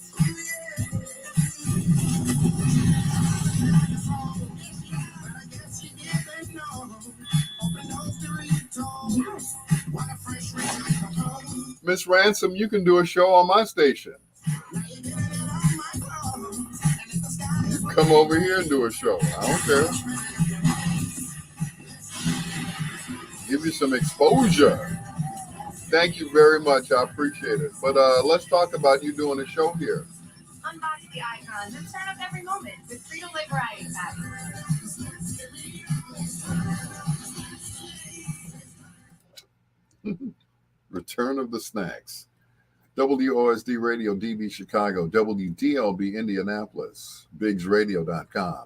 Miss Ransom, you can do a show on my station. You come over here and do a show. I don't care. Give you some exposure. Thank you very much. I appreciate it. But let's talk about you doing a show here. Unbox the icons and turn up every moment with Frito-Lay variety packs. Return of the Snacks. WOSD Radio DB Chicago, WDLB Indianapolis, BiggsRadio.com,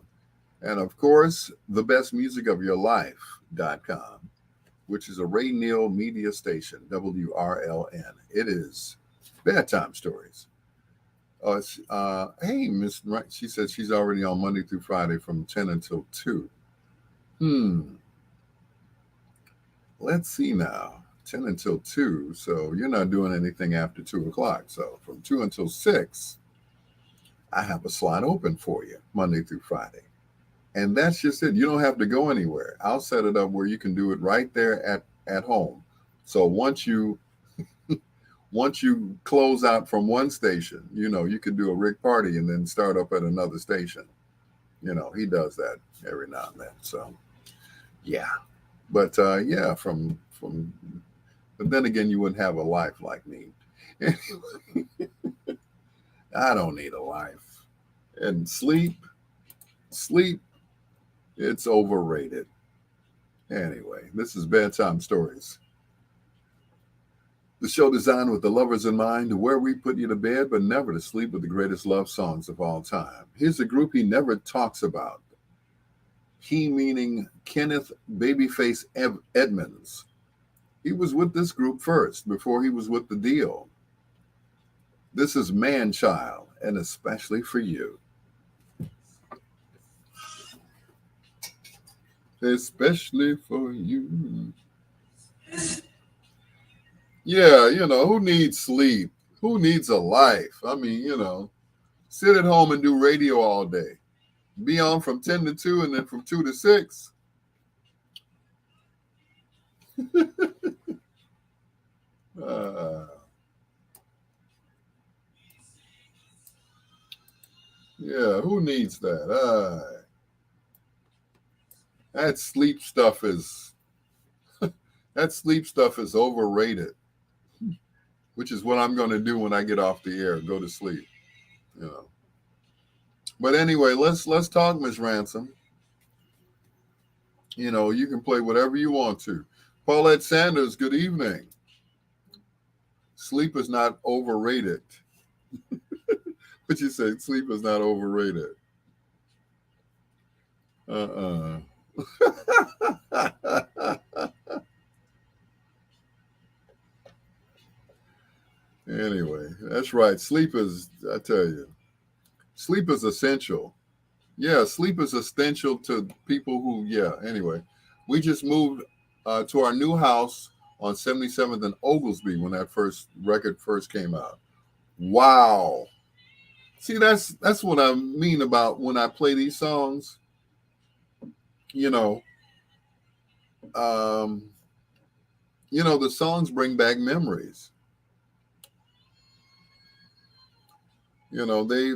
and of course, the best music of your life.com, which is a Ray Neal media station, WRLN. It is Bedtime Stories. Hey, Miss, she said she's already on Monday through Friday from 10 until 2. Let's see now. 10 until 2. So you're not doing anything after 2 o'clock. So from 2 until 6, I have a slot open for you Monday through Friday. And that's just it. You don't have to go anywhere. I'll set it up where you can do it right there at home. So once you close out from one station, you could do a Rick Party and then start up at another station. He does that every now and then. So yeah. But yeah, but then again, you wouldn't have a life like me. I don't need a life. And sleep, it's overrated. Anyway, this is Bedtime Stories. The show designed with the lovers in mind, where we put you to bed, but never to sleep with the greatest love songs of all time. Here's a group he never talks about. He meaning Kenneth Babyface Edmonds. He was with this group first before he was with the Deal. This is Man Child, and especially for you. Especially for you. Yeah, who needs sleep? Who needs a life? I mean, sit at home and do radio all day. Be on from 10 to 2 and then from 2 to 6. Yeah, who needs that? That sleep stuff is overrated, which is what I'm going to do when I get off the air, go to sleep, But anyway, let's talk, Miss Ransom. You can play whatever you want to. Paulette Sanders, good evening. Sleep is not overrated. What you say? Sleep is not overrated. Anyway, that's right. Sleep is, I tell you, sleep is essential. Yeah, sleep is essential to people who, anyway. We just moved to our new house on 77th and Oglesby when that record first came out. Wow. See, that's what I mean about when I play these songs. The songs bring back memories. They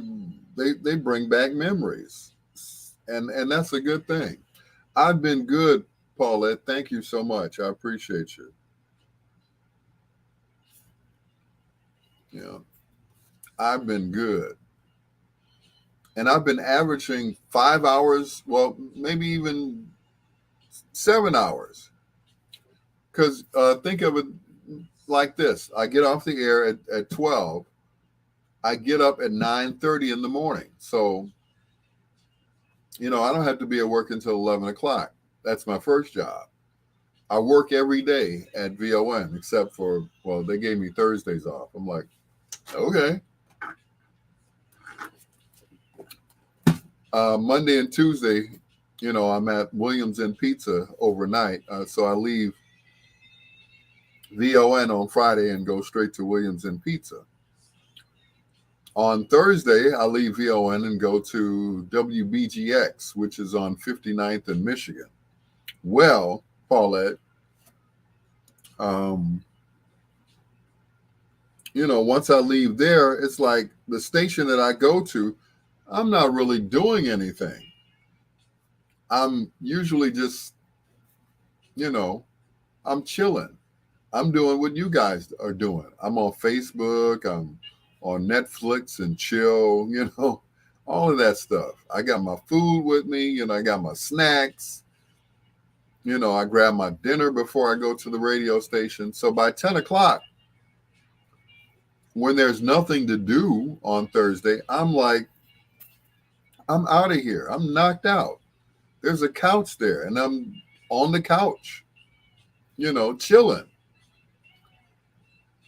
bring back memories, and that's a good thing. I've been good, Paulette. Thank you so much. I appreciate you. I've been good. And I've been averaging 5 hours, well, maybe even 7 hours. Because think of it like this. I get off the air at 12. I get up at 9:30 in the morning. So, I don't have to be at work until 11 o'clock. That's my first job. I work every day at VON, except for, they gave me Thursdays off. I'm like, okay. Monday and Tuesday, I'm at Williams and Pizza overnight. So I leave VON on Friday and go straight to Williams and Pizza. On Thursday, I leave VON and go to WBGX, which is on 59th in Michigan. Well, Paulette, once I leave there, it's like the station that I go to, I'm not really doing anything. I'm usually just, I'm chilling. I'm doing what you guys are doing. I'm on Facebook. I'm on Netflix and chill, all of that stuff. I got my food with me. I got my snacks. I grab my dinner before I go to the radio station. So by 10 o'clock, when there's nothing to do on Thursday, I'm like, I'm out of here. I'm knocked out. There's a couch there, and I'm on the couch, chilling.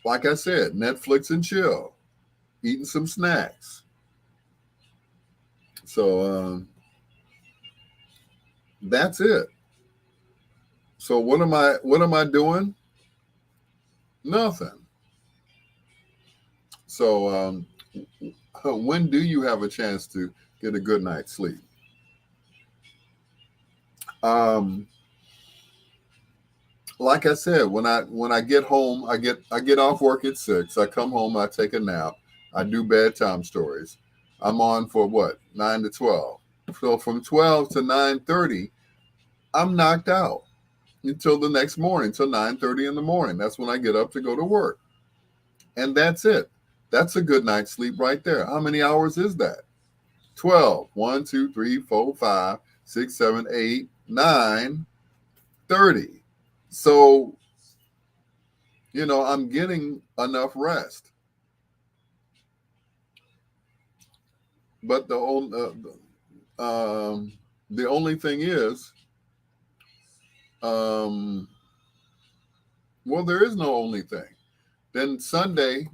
Like I said, Netflix and chill, eating some snacks. So that's it. So what am I doing? Nothing. So when do you have a chance to get a good night's sleep? Like I said, when I get home, I get off work at 6. I come home, I take a nap, I do bedtime stories. I'm on for 9 to 12. So from 12 to 9:30, I'm knocked out until the next morning, till 9:30 in the morning. That's when I get up to go to work. And that's it. That's a good night's sleep right there. How many hours is that? 12. 1, 2, 3, 4, 5, 6, 7, 8, 9, 30. So I'm getting enough rest. But the only thing is, um, well, there is no only thing. Then Sunday,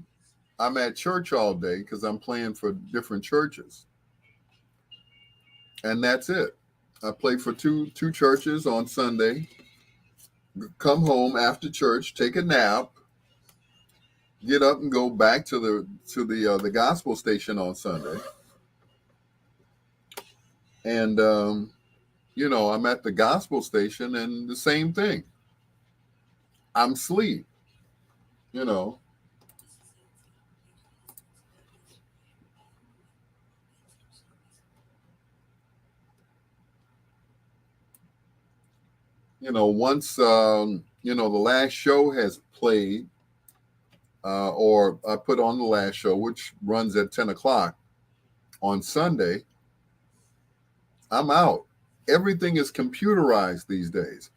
I'm at church all day because I'm playing for different churches, and that's it. I play for two churches on Sunday. Come home after church, take a nap, get up and go back to the gospel station on Sunday, and I'm at the gospel station, and the same thing. I'm asleep. You know, once the last show has played, or I put on the last show, which runs at 10 o'clock on Sunday, I'm out. Everything is computerized these days.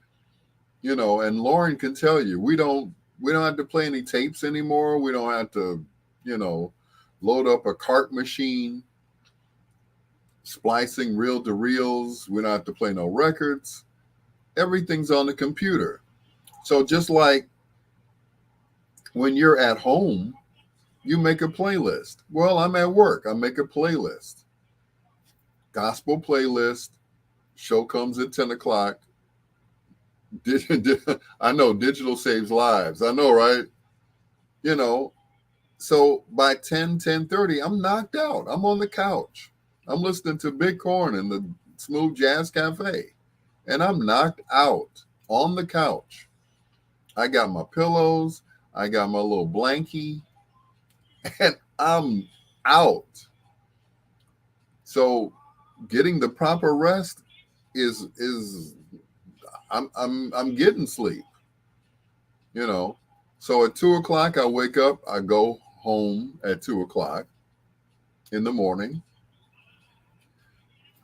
And Lauren can tell you, we don't have to play any tapes anymore. We don't have to, you know, load up a cart machine, splicing reel to reels. We don't have to play no records. Everything's on the computer. So just like when you're at home, you make a playlist. Well, I'm at work. I make a playlist. Gospel playlist. Show comes at 10 o'clock. I know digital saves lives. I know, right? You know, so by 10:30, I'm knocked out. I'm on the couch. I'm listening to Big Corn in the Smooth Jazz Cafe. And I'm knocked out on the couch. I got my pillows. I got my little blankie. And I'm out. So getting the proper rest is I'm getting sleep, you know. So at 2 o'clock I wake up, I go home at 2 o'clock in the morning,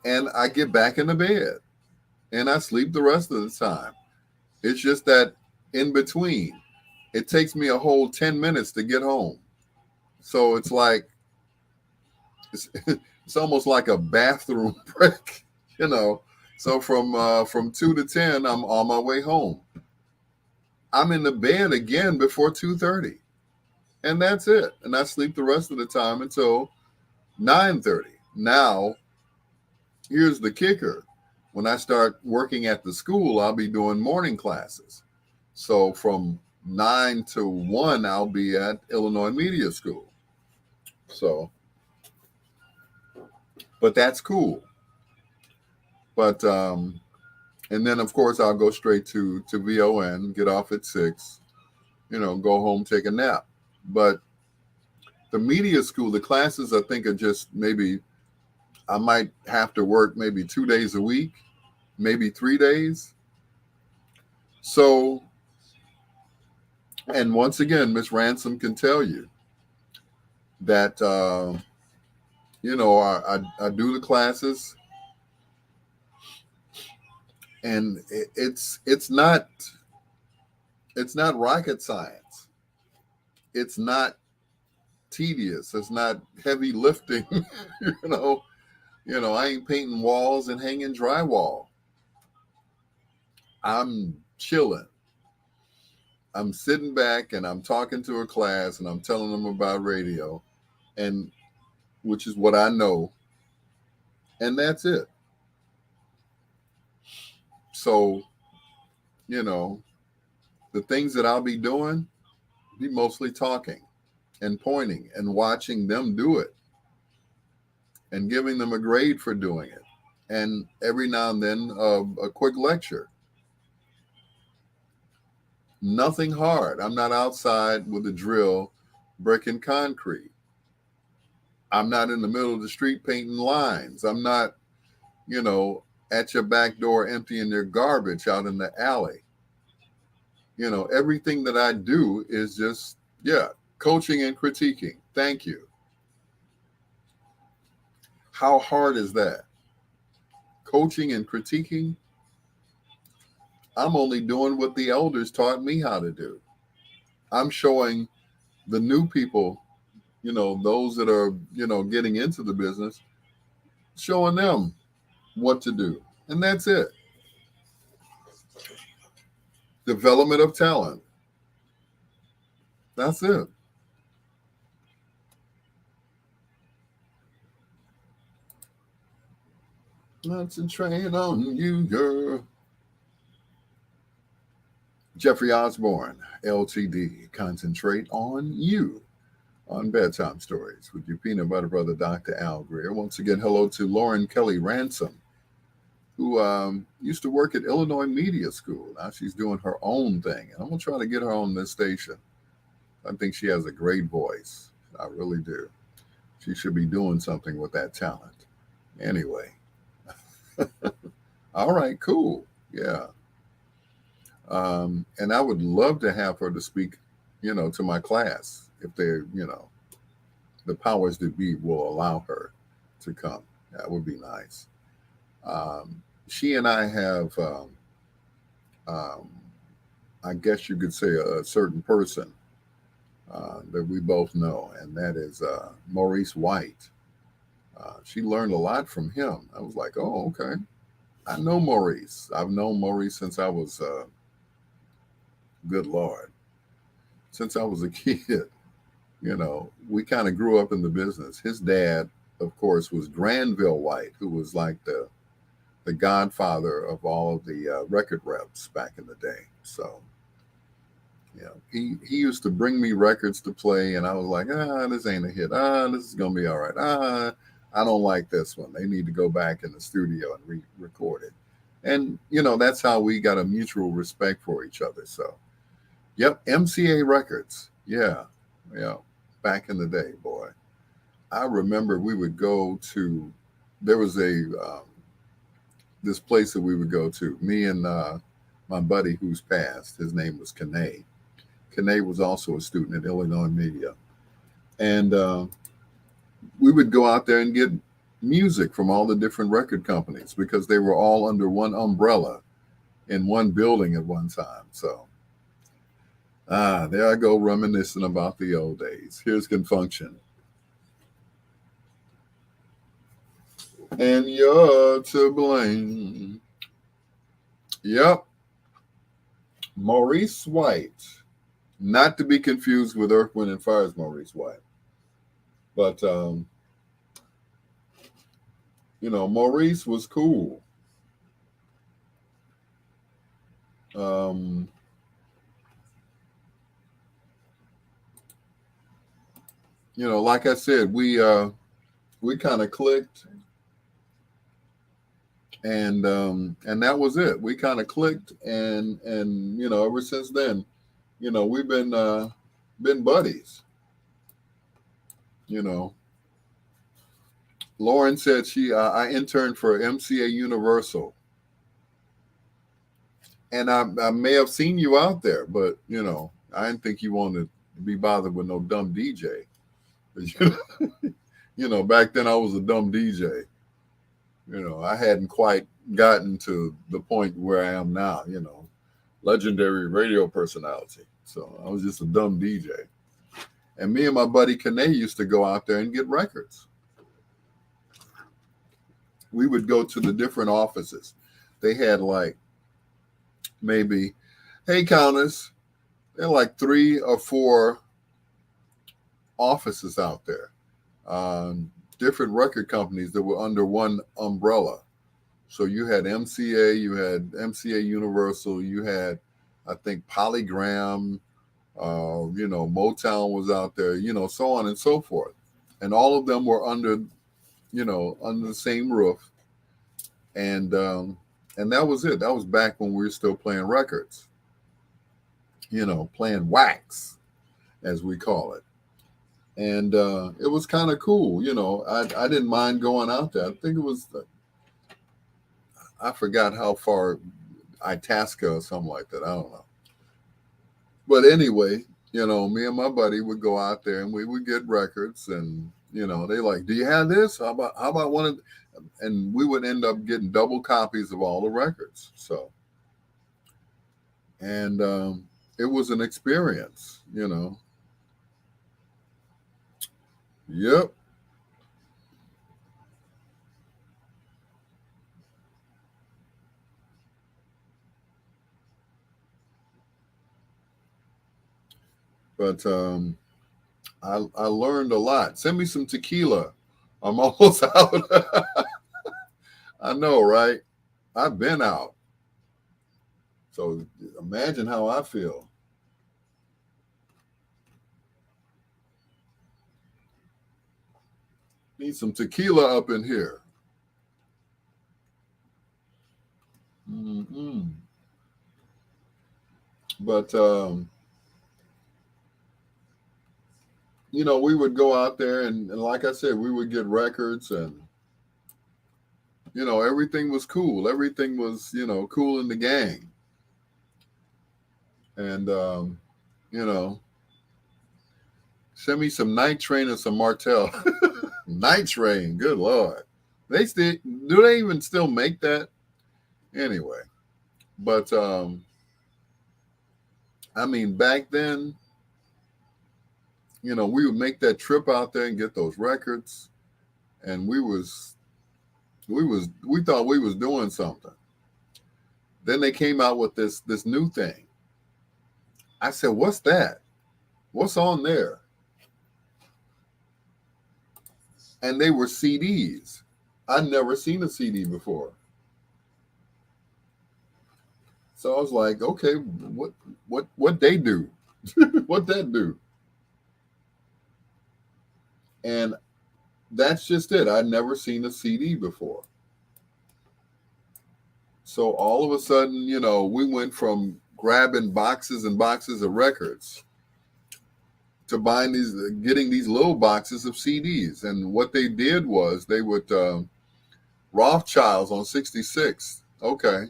and I get back in the bed and I sleep the rest of the time. It's just that in between, it takes me a whole 10 minutes to get home. So it's like it's almost like a bathroom break, you know. So from 2 to 10, I'm on my way home. I'm in the bed again before 2:30, and that's it. And I sleep the rest of the time until 9:30. Now, here's the kicker: when I start working at the school, I'll be doing morning classes. So from 9 to 1, I'll be at Illinois Media School. So, but that's cool. But and then of course I'll go straight to VON, get off at 6, go home, take a nap. But the media school, the classes I think are just maybe I might have to work maybe 2 days a week, maybe 3 days. So, and once again, Miss Ransom can tell you that I do the classes, and it's not rocket science. It's not tedious. It's not heavy lifting. you know, I ain't painting walls and hanging drywall. I'm chilling. I'm sitting back and I'm talking to a class and I'm telling them about radio, and which is what I know, and that's it. So, you know, the things that I'll be doing, be mostly talking and pointing and watching them do it and giving them a grade for doing it. And every now and then a quick lecture. Nothing hard. I'm not outside with a drill, brick and concrete. I'm not in the middle of the street painting lines. I'm not, at your back door emptying your garbage out in the alley. Everything that I do is just, yeah, coaching and critiquing. Thank you. How hard is that? Coaching and critiquing? I'm only doing what the elders taught me how to do. I'm showing the new people, those that are, getting into the business, showing them what to do. And that's it. Development of talent. That's it. Concentrate on you, girl. Jeffrey Osborne, LTD. Concentrate on you. On Bedtime Stories with your peanut butter brother, Dr. Al Greer. Once again, hello to Lauren Kelly Ransom, who used to work at Illinois Media School. Now she's doing her own thing. And I'm going to try to get her on this station. I think she has a great voice. I really do. She should be doing something with that talent. Anyway. All right, cool. Yeah. And I would love to have her to speak, to my class if they're, the powers that be will allow her to come. That would be nice. She and I have, um, I guess you could say, a certain person that we both know, and that is Maurice White. She learned a lot from him. I was like, oh, okay. I know Maurice. I've known Maurice since I was, good Lord, since I was a kid. We kind of grew up in the business. His dad, of course, was Granville White, who was like the godfather of all of the record reps back in the day. So, he used to bring me records to play, and I was like, this ain't a hit. This is gonna be all right. I don't like this one. They need to go back in the studio and record it. And that's how we got a mutual respect for each other. So, yep, MCA Records. Yeah. Back in the day, boy. I remember we would go to, there was this place that we would go to, me and my buddy who's passed. His name was Kane. Kane was also a student at Illinois Media. And we would go out there and get music from all the different record companies because they were all under one umbrella in one building at one time. So, there I go reminiscing about the old days. Here's Confunction. And you're to blame. Yep. Maurice White. Not to be confused with Earth, Wind, and Fire's Maurice White. But, Maurice was cool. Like I said, we kind of clicked, and that was it. We kind of clicked, and ever since then, we've been buddies. Lauren said I interned for MCA Universal, and I may have seen you out there, but I didn't think you wanted to be bothered with no dumb DJ. Back then I was a dumb DJ. I hadn't quite gotten to the point where I am now, legendary radio personality. So I was just a dumb DJ. And me and my buddy Kane used to go out there and get records. We would go to the different offices. They had like maybe, hey, counters, there are like 3 or 4 offices out there. Different record companies that were under one umbrella. So you had MCA, you had MCA Universal, you had, I think, Polygram, Motown was out there, so on and so forth. And all of them were under the same roof. And that was it. That was back when we were still playing records, playing wax, as we call it. And it was kind of cool. I didn't mind going out there. I think it was, I forgot how far, Itasca or something like that. I don't know. But anyway, me and my buddy would go out there and we would get records, and, they like, do you have this? How about one of, and we would end up getting double copies of all the records. So, and it was an experience, you know. Yep. But I learned a lot. Send me some tequila. I'm almost out. I know, right? I've been out. So imagine how I feel. Need some tequila up in here. Mm-mm. But you know, we would go out there and like I said, we would get records and you know, everything was cool. Everything was, you know, cool in the gang. And you know, send me some Night Train and some Martell. Night Train, good lord. They still do they even still make that? Anyway. But I mean back then, you know, we would make that trip out there and get those records and we thought we was doing something. Then they came out with this new thing. I said, "What's that? What's on there?" And they were CDs. I'd never seen a CD before. So I was like, "Okay, what they do? What that do?" And that's just it. I'd never seen a CD before. So all of a sudden, you know, we went from grabbing boxes and boxes of records to buying these, getting these little boxes of CDs. And what they did was they would Rothschilds on 66. Okay,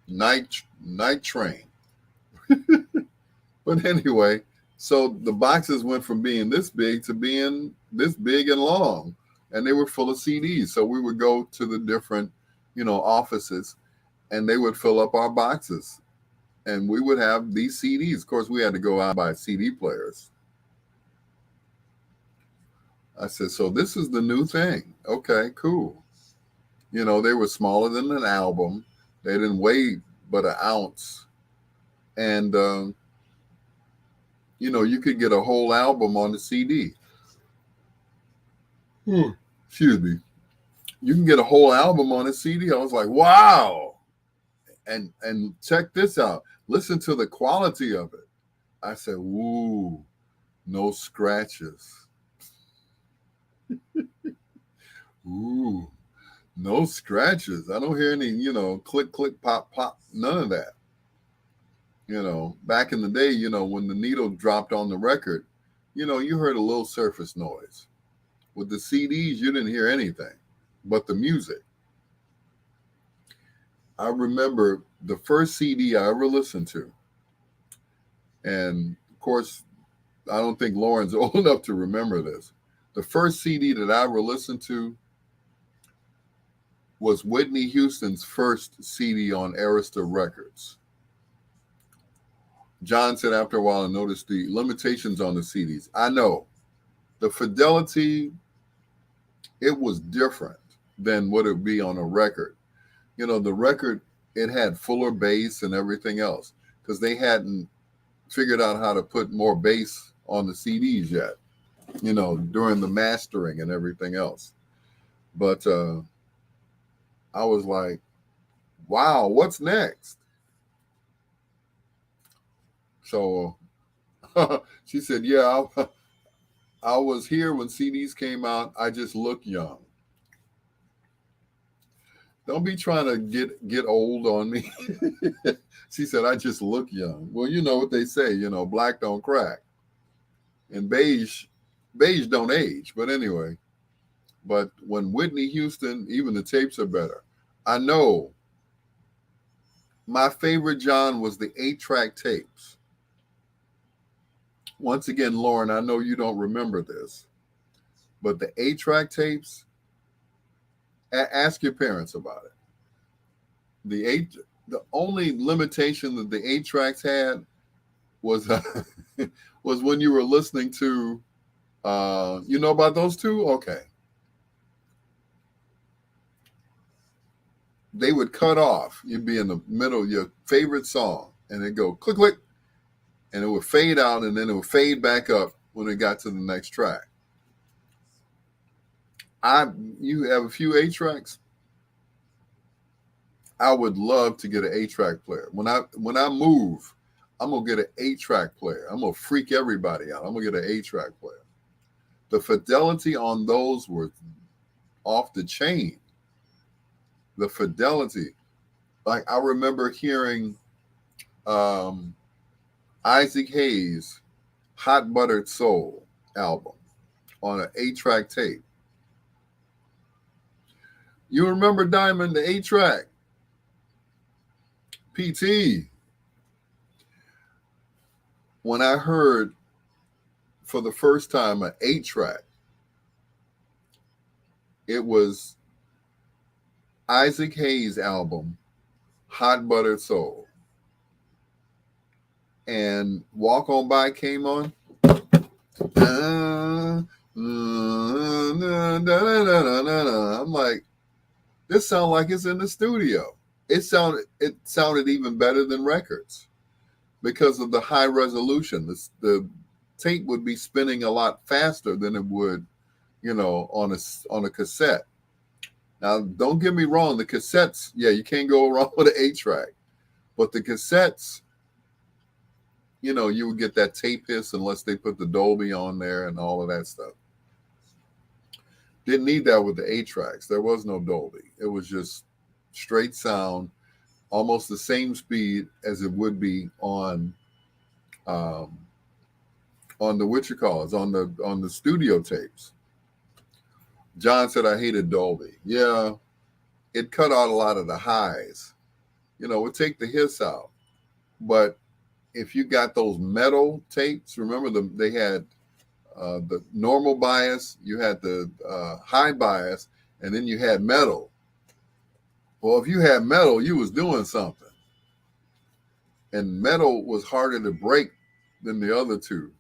Night Train. But anyway, so the boxes went from being this big to being this big and long, and they were full of CDs. So we would go to the different, you know, offices, and they would fill up our boxes, and we would have these CDs. Of course, we had to go out and buy CD players. I said, so this is the new thing. Okay, cool. You know, they were smaller than an album. They didn't weigh but an ounce, and you know, you could get a whole album on the CD. Excuse me. You can get a whole album on a CD. I was like, wow. And check this out. Listen to the quality of it. I said, ooh, no scratches. Ooh, no scratches. I don't hear any, you know, click, click, pop, pop. None of that. You know, back in the day, you know, when the needle dropped on the record, you know, you heard a little surface noise. With the CDs, you didn't hear anything but the music. I remember the first CD I ever listened to. And of course, I don't think Lauren's old enough to remember this. The first CD that I ever listened to was Whitney Houston's first CD on Arista Records. John said after a while I noticed the limitations on the CDs. I know the fidelity, it was different than what it would be on a record. You know, the record, it had fuller bass and everything else because they hadn't figured out how to put more bass on the CDs yet, you know, during the mastering and everything else. But I was like, wow, what's next? So she said, yeah, I was here when CDs came out. I just look young. Don't be trying to get old on me. She said, I just look young. Well, you know what they say, you know, black don't crack. And beige don't age. But anyway, but when Whitney Houston, even the tapes are better. I know my favorite John was the 8-track tapes. Once again, Lauren, I know you don't remember this, but the 8-track tapes, ask your parents about it. The only limitation that the 8 tracks had, was was when you were listening to you know about those two? Okay. They would cut off. You'd be in the middle of your favorite song and it'd go click click and it would fade out and then it would fade back up when it got to the next track. You have a few 8 tracks. I would love to get an 8-track player. When I move, I'm gonna get an 8-track player. I'm gonna freak everybody out. I'm gonna get an 8-track player. The fidelity on those were off the chain. The fidelity, like I remember hearing Isaac Hayes' "Hot Buttered Soul" album on an 8-track tape. You remember Diamond, the 8-track? PT. When I heard for the first time an 8-track, it was Isaac Hayes' album, "Hot Buttered Soul." And "Walk On By" came on. I'm like, this sounds like it's in the studio. It sounded even better than records because of the high resolution. The tape would be spinning a lot faster than it would, on a cassette. Now, don't get me wrong, the cassettes, yeah, you can't go wrong with an 8-track. But the cassettes, you would get that tape hiss unless they put the Dolby on there and all of that stuff. Didn't need that with the 8-tracks. There was no Dolby. It was just straight sound, almost the same speed as it would be on the on the studio tapes. John said I hated Dolby. Yeah, it cut out a lot of the highs. It would take the hiss out. But if you got those metal tapes, remember they had the normal bias, you had the high bias, and then you had metal. Well, if you had metal, you was doing something. And metal was harder to break than the other two.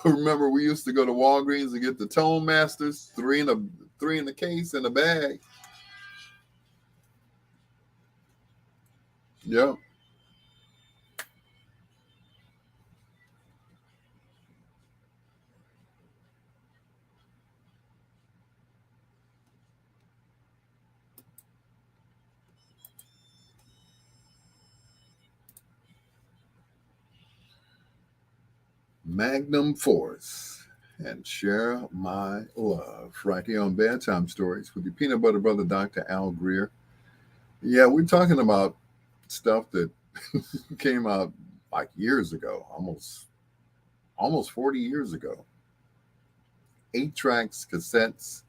Remember, we used to go to Walgreens and get the Tone Masters, three in the case in a bag. Yep. Magnum Force and Share My Love right here on Bedtime Stories with your peanut butter brother, Dr. Al Greer. Yeah, we're talking about stuff that came out like years ago, almost 40 years ago. 8-tracks, cassettes,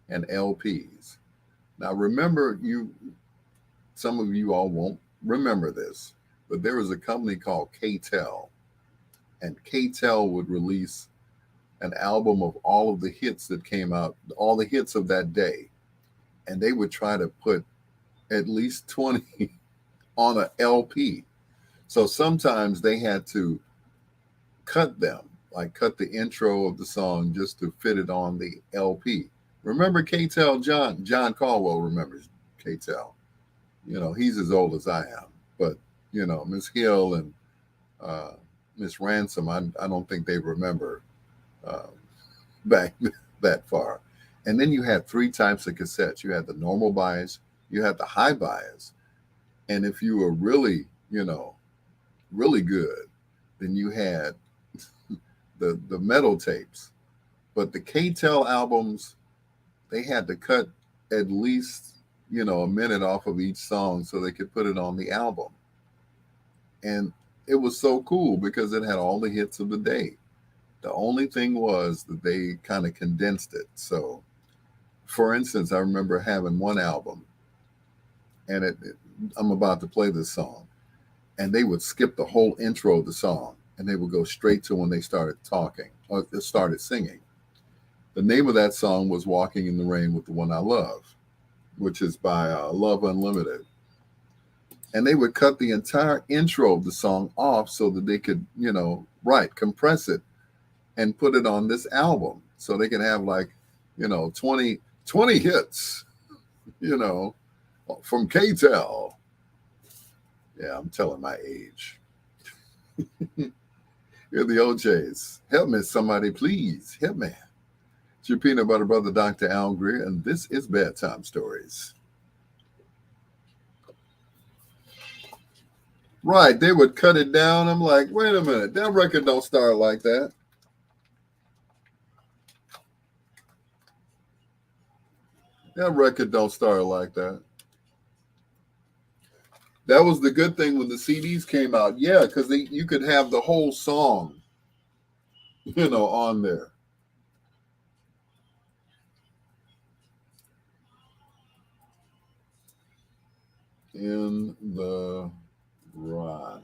and LPs. Now remember, some of you all won't remember this, but there was a company called K-Tel. And K-Tel would release an album of all of the hits that came out, all the hits of that day. And they would try to put at least 20 on an LP. So sometimes they had to cut them, like cut the intro of the song just to fit it on the LP. Remember K-Tel? John Caldwell remembers K-Tel. He's as old as I am. But, Miss Hill and Miss Ransom, I don't think they remember back that far. And then you had 3 types of cassettes. You had the normal bias, you had the high bias, and if you were really, really good, then you had the metal tapes. But the K-Tel albums, they had to cut at least, a minute off of each song so they could put it on the album. And it was so cool because it had all the hits of the day. The only thing was that they kind of condensed it. So, for instance, I remember having one album, and I'm about to play this song, and they would skip the whole intro of the song, and they would go straight to when they started talking or started singing. The name of that song was "Walking in the Rain with the One I Love," which is by Love Unlimited. and they would cut the entire intro of the song off so that they could, compress it and put it on this album so they can have like, 20 hits, you know, from KTEL. Yeah, I'm telling my age. You're the OJs. Help me, somebody, please. Help me. It's your peanut butter brother, Dr. Al Greer, and this is Bedtime Stories. Right, they would cut it down. I'm like, wait a minute, that record don't start like that. That record don't start like that. That was the good thing when the CDs came out. Yeah, because you could have the whole song, on there. In the run.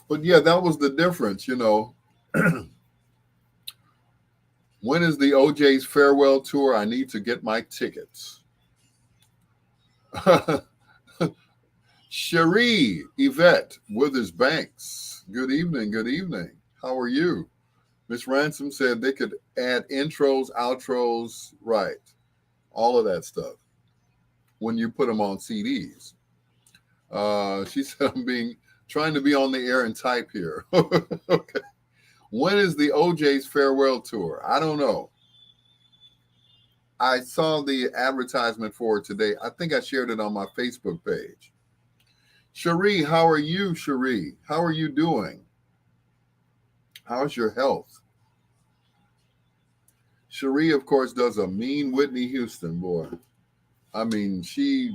But yeah, that was the difference, When is the OJ's farewell tour? I need to get my tickets. Cherie Yvette Withers Banks. Good evening. Good evening. How are you? Miss Ransom said they could add intros, outros, right. All of that stuff when you put them on CDs. She said I'm trying to be on the air and type here. Okay. When is the OJ's farewell tour? I don't know. I saw the advertisement for it today. I think I shared it on my Facebook page. Cherie, how are you, Cherie? How are you doing? How's your health? Cherie, of course, does a mean Whitney Houston, boy. I mean, she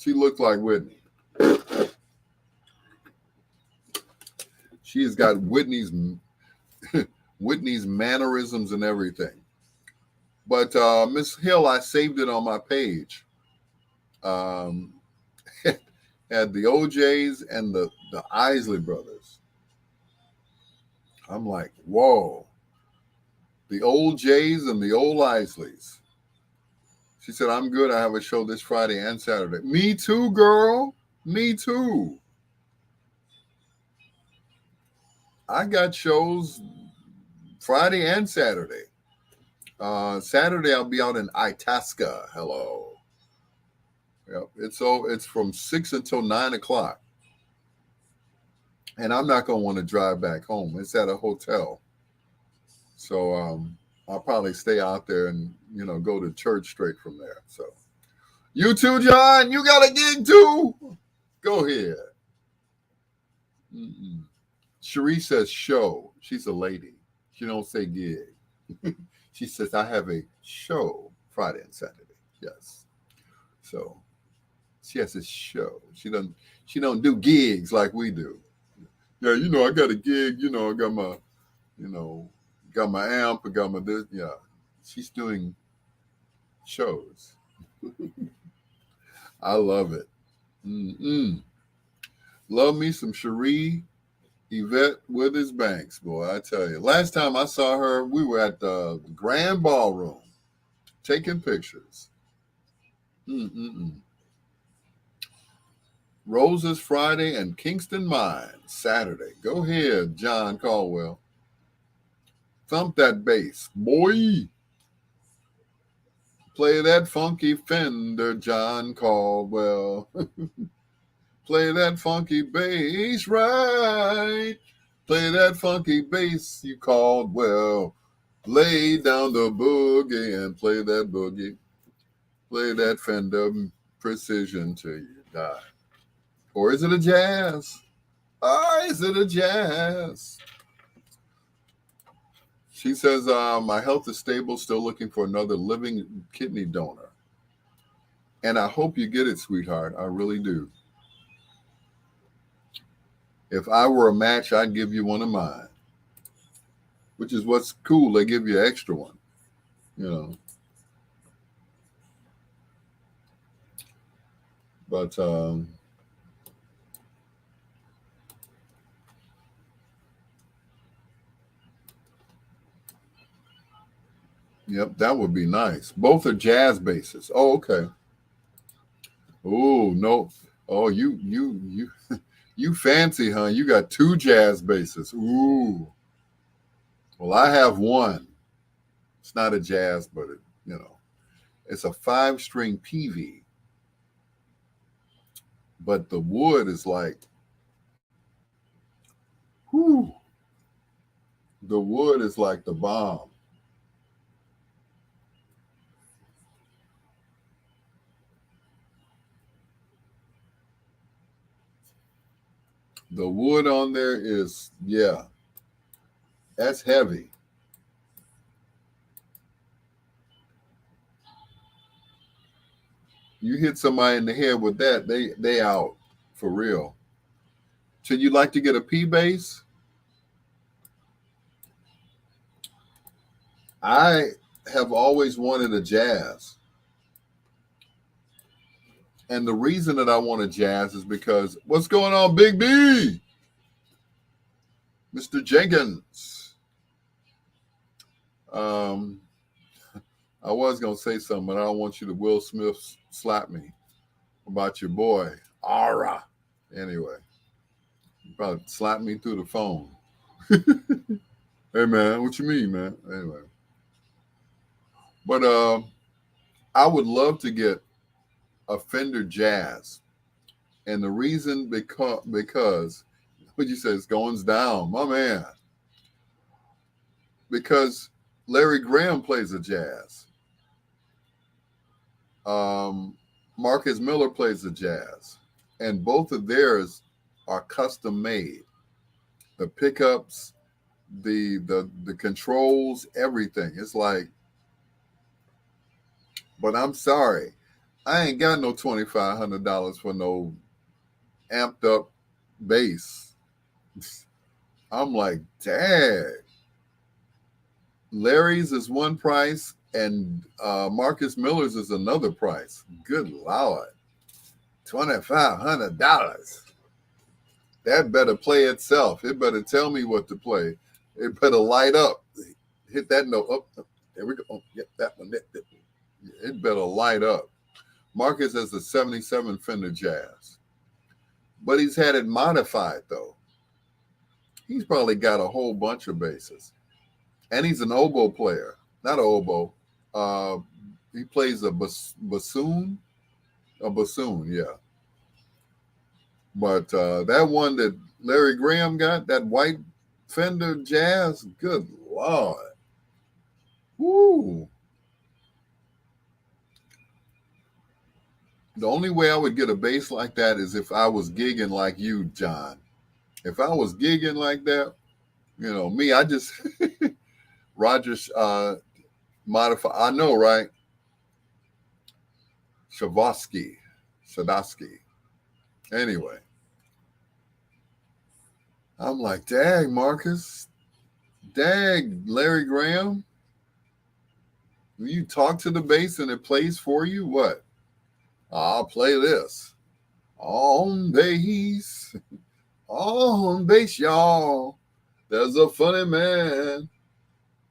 looked like Whitney. She's got Whitney's mannerisms and everything. But Miss Hill, I saved it on my page. Had the OJs and the Isley brothers. I'm like, whoa. The old Jays and the old Isleys. She said, I'm good. I have a show this Friday and Saturday. Me too, girl. Me too. I got shows Friday and Saturday. Saturday I'll be out in Itasca. Hello. Yep. It's from 6 until 9 o'clock. And I'm not gonna want to drive back home. It's at a hotel. So I'll probably stay out there and go to church straight from there. So you too, John, you got a gig too? Go ahead. Mm-mm. Cherie says show. She's a lady. She don't say gig. She says I have a show Friday and Saturday. Yes. So she has a show. She don't do gigs like we do. Yeah, I got a gig. I got my, got my amp. I got my this. Yeah, she's doing shows. I love it. Mm-mm. Love me some Cherie Yvette Withers Banks, boy. I tell you. Last time I saw her, we were at the Grand Ballroom taking pictures. Mm-mm-mm. Roses Friday and Kingston Mines Saturday. Go ahead, John Caldwell. Thump that bass, boy. Play that funky Fender, John Caldwell. Play that funky bass right. Play that funky bass you Caldwell. Lay down the boogie and play that boogie. Play that Fender Precision till you die. Or is it a jazz? Is it a jazz? She says, my health is stable, still looking for another living kidney donor. And I hope you get it, sweetheart. I really do. If I were a match, I'd give you one of mine. Which is what's cool. They give you an extra one, But Yep, that would be nice. Both are jazz basses. Oh, okay. Oh no. Oh, you you fancy, huh? You got two jazz basses. Ooh. Well, I have one. It's not a jazz, but it's a 5-string PV. But the wood is like, whew. The wood is like the bomb. The wood on there is, yeah, that's heavy. You hit somebody in the head with that, they out for real. Should you like to get a P bass? I have always wanted a jazz. And the reason that I want a jazz is because what's going on, Big B? Mr. Jenkins. Um, I was gonna say something, but I don't want you to Will Smith slap me about your boy. Ara. Anyway, you probably slap me through the phone. Hey man, what you mean, man? Anyway. But I would love to get a Fender Jazz. And the reason because what you say is going down, my man. Because Larry Graham plays a jazz. Marcus Miller plays the jazz, and both of theirs are custom made. The pickups, the controls, everything. It's like, but I'm sorry, I ain't got no $2,500 for no amped up bass. I'm like, dang. Larry's is one price, and Marcus Miller's is another price. Good Lord. $2,500. That better play itself. It better tell me what to play. It better light up. Hit that note. Oh, there we go. Oh, yep, that one. It better light up. Marcus has a 77 Fender Jazz. But he's had it modified, though. He's probably got a whole bunch of basses. And he's an oboe player. Not an oboe. He plays a bassoon. A bassoon, yeah. But that one that Larry Graham got, that white Fender Jazz, good Lord. Woo. The only way I would get a bass like that is if I was gigging like you, John. If I was gigging like that, me, I just Rogers modify. I know, right? Sadowski. Anyway, I'm like, dang, Marcus, dang, Larry Graham. When you talk to the bass and it plays for you, what? I'll play this. On bass, y'all. There's a funny man.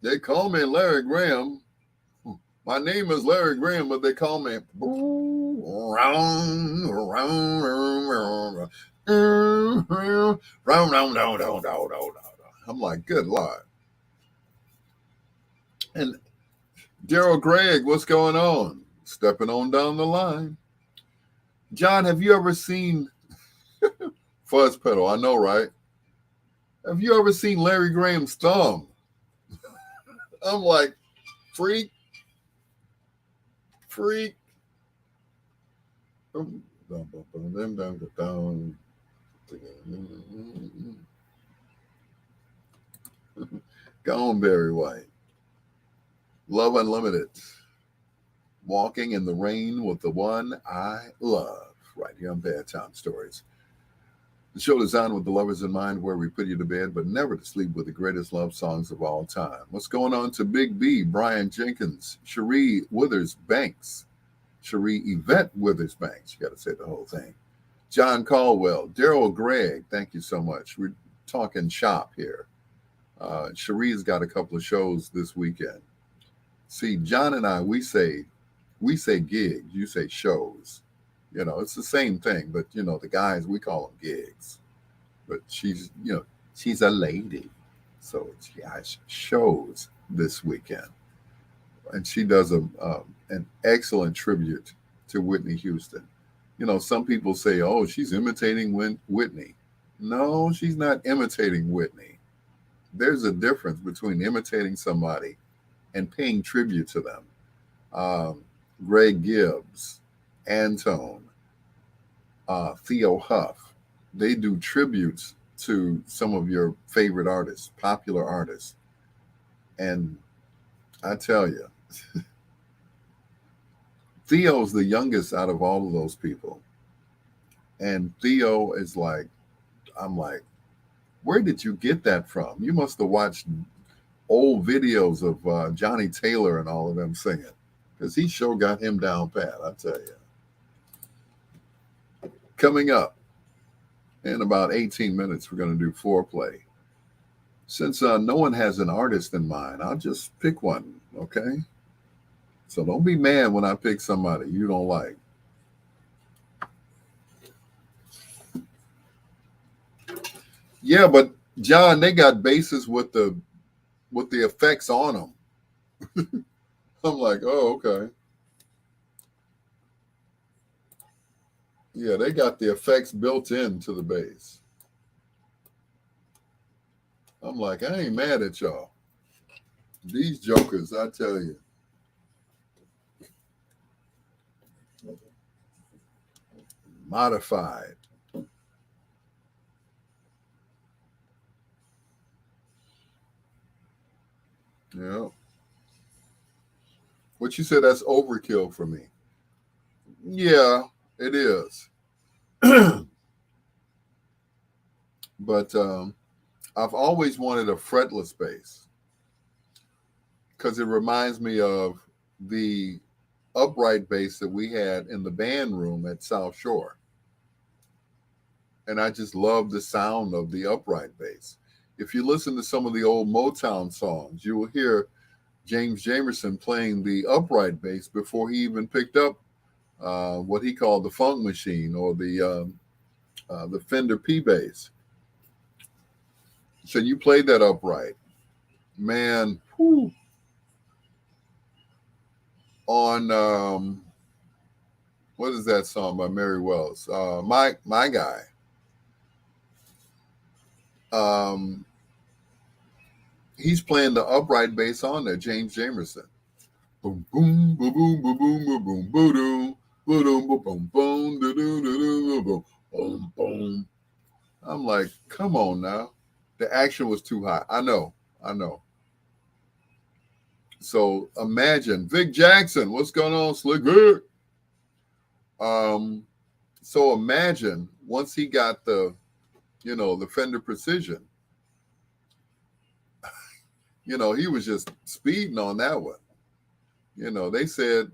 They call me Larry Graham. My name is Larry Graham, but they call me I'm like, good Lord. And Daryl Gregg, what's going on? Stepping on down the line. John, have you ever seen Fuzz Pedal? I know, right? Have you ever seen Larry Graham's thumb? I'm like, freak. Gone Barry White. Love Unlimited. Walking in the Rain with the One I Love. Right here on Bedtime Stories. The show designed with the lovers in mind, where we put you to bed, but never to sleep, with the greatest love songs of all time. What's going on to Big B, Brian Jenkins, Cherie Withers Banks, Cherie Yvette Withers Banks. You got to say the whole thing. John Caldwell, Daryl Gregg, thank you so much. We're talking shop here. Cherie's got a couple of shows this weekend. See, John and I, we say gigs, you say shows. You know, it's the same thing, but you know, the guys we call them gigs. But she's, you know, she's a lady, so she has shows this weekend, and she does an excellent tribute to Whitney Houston. You know, some people say, "Oh, she's imitating Whitney." No, she's not imitating Whitney. There's a difference between imitating somebody and paying tribute to them. Um, Greg Gibbs, Antone, Theo Huff, they do tributes to some of your favorite artists, popular artists. And I tell you, Theo's the youngest out of all of those people. And Theo is like, I'm like, where did you get that from? You must have watched old videos of Johnny Taylor and all of them singing, because he sure got him down pat, I tell you. Coming up in about 18 minutes, we're going to do foreplay. Since no one has an artist in mind, I'll just pick one, okay? So don't be mad when I pick somebody you don't like. Yeah, but John, they got basses with the effects on them. I'm like, oh, okay. Yeah, they got the effects built into the bass. I'm like, I ain't mad at y'all. These jokers, I tell you. Modified. Yeah. What you said, that's overkill for me. Yeah, it is. But I've always wanted a fretless bass because it reminds me of the upright bass that we had in the band room at South Shore. And I just love the sound of the upright bass. If you listen to some of the old Motown songs, you will hear James Jamerson playing the upright bass before he even picked up what he called the funk machine or the Fender P bass. So you played that upright, man. Whew, on what is that song by Mary Wells? My guy. He's playing the upright bass on there, James Jamerson. Boom boom boom boom boom boom boom boom boom boom boom boom boom boom boom. I'm like, come on now. The action was too high. I know. So imagine Vic Jackson. What's going on, Slick Vic? So imagine once he got the Fender Precision, he was just speeding on that one. They said,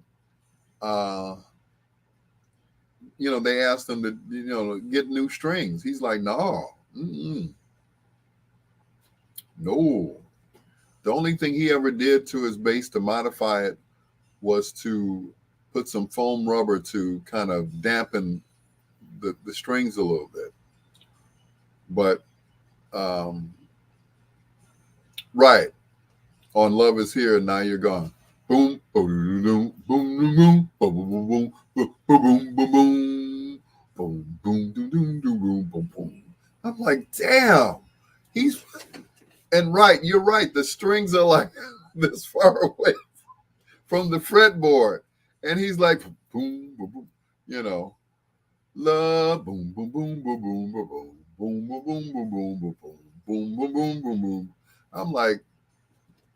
they asked him to, get new strings. He's like, no, no. The only thing he ever did to his bass to modify it was to put some foam rubber to kind of dampen the strings a little bit. But right on Love Is Here and Now You're Gone. Boom, boom, boom, boom, boom, boom, boom, boom, boom, boom, boom, boom, boom, boom, boom, boom. I'm like, damn, he's and right, you're right. The strings are like this far away from the fretboard, and he's like, boom, boom, boom, love, boom, boom, boom, boom, boom, boom, boom, boom, boom, boom, boom, boom, boom, boom, boom, boom, boom, boom. I'm like,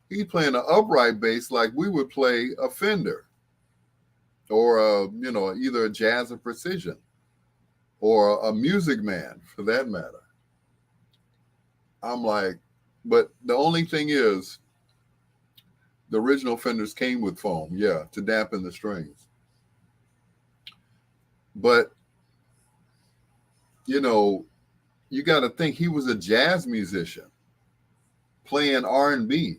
he's playing an upright bass like we would play a Fender or either a Jazz or Precision or a Music Man for that matter. I'm like, but the only thing is, the original Fenders came with foam, yeah, to dampen the strings. But you got to think he was a jazz musician playing R&B.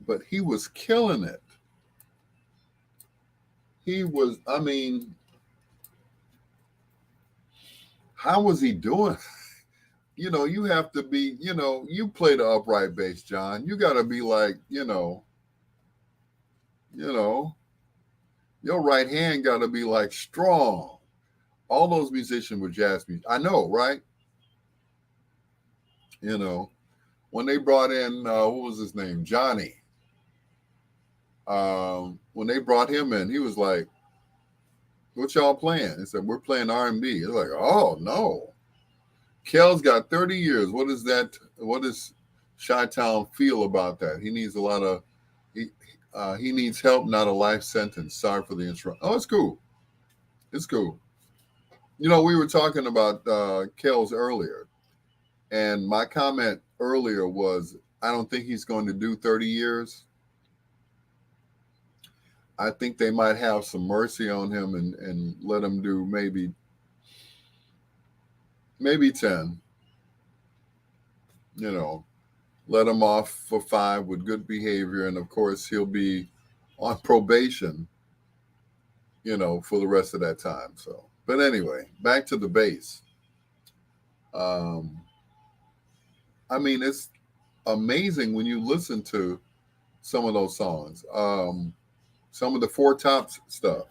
but he was killing it. He was, I mean, how was he doing? You have to be, you play the upright bass, John. You got to be like, you know, your right hand got to be like strong. All those musicians were jazz musicians. I know, right? You know, when they brought in, what was his name? Johnny. When they brought him in, he was like, what y'all playing? He said, we're playing R&B. It's like, oh, no. Kel's got 30 years. What is that? What does Chi-Town feel about that? He needs a lot of, he needs help, not a life sentence. Sorry for the intro. Oh, it's cool. It's cool. We were talking about Kel's earlier, and my comment earlier was, I don't think he's going to do 30 years. I think they might have some mercy on him and let him do maybe 10. Let him off for 5 with good behavior, and of course he'll be on probation, for the rest of that time. So, but anyway, back to the bass. I mean, it's amazing when you listen to some of those songs. Some of the Four Tops stuff.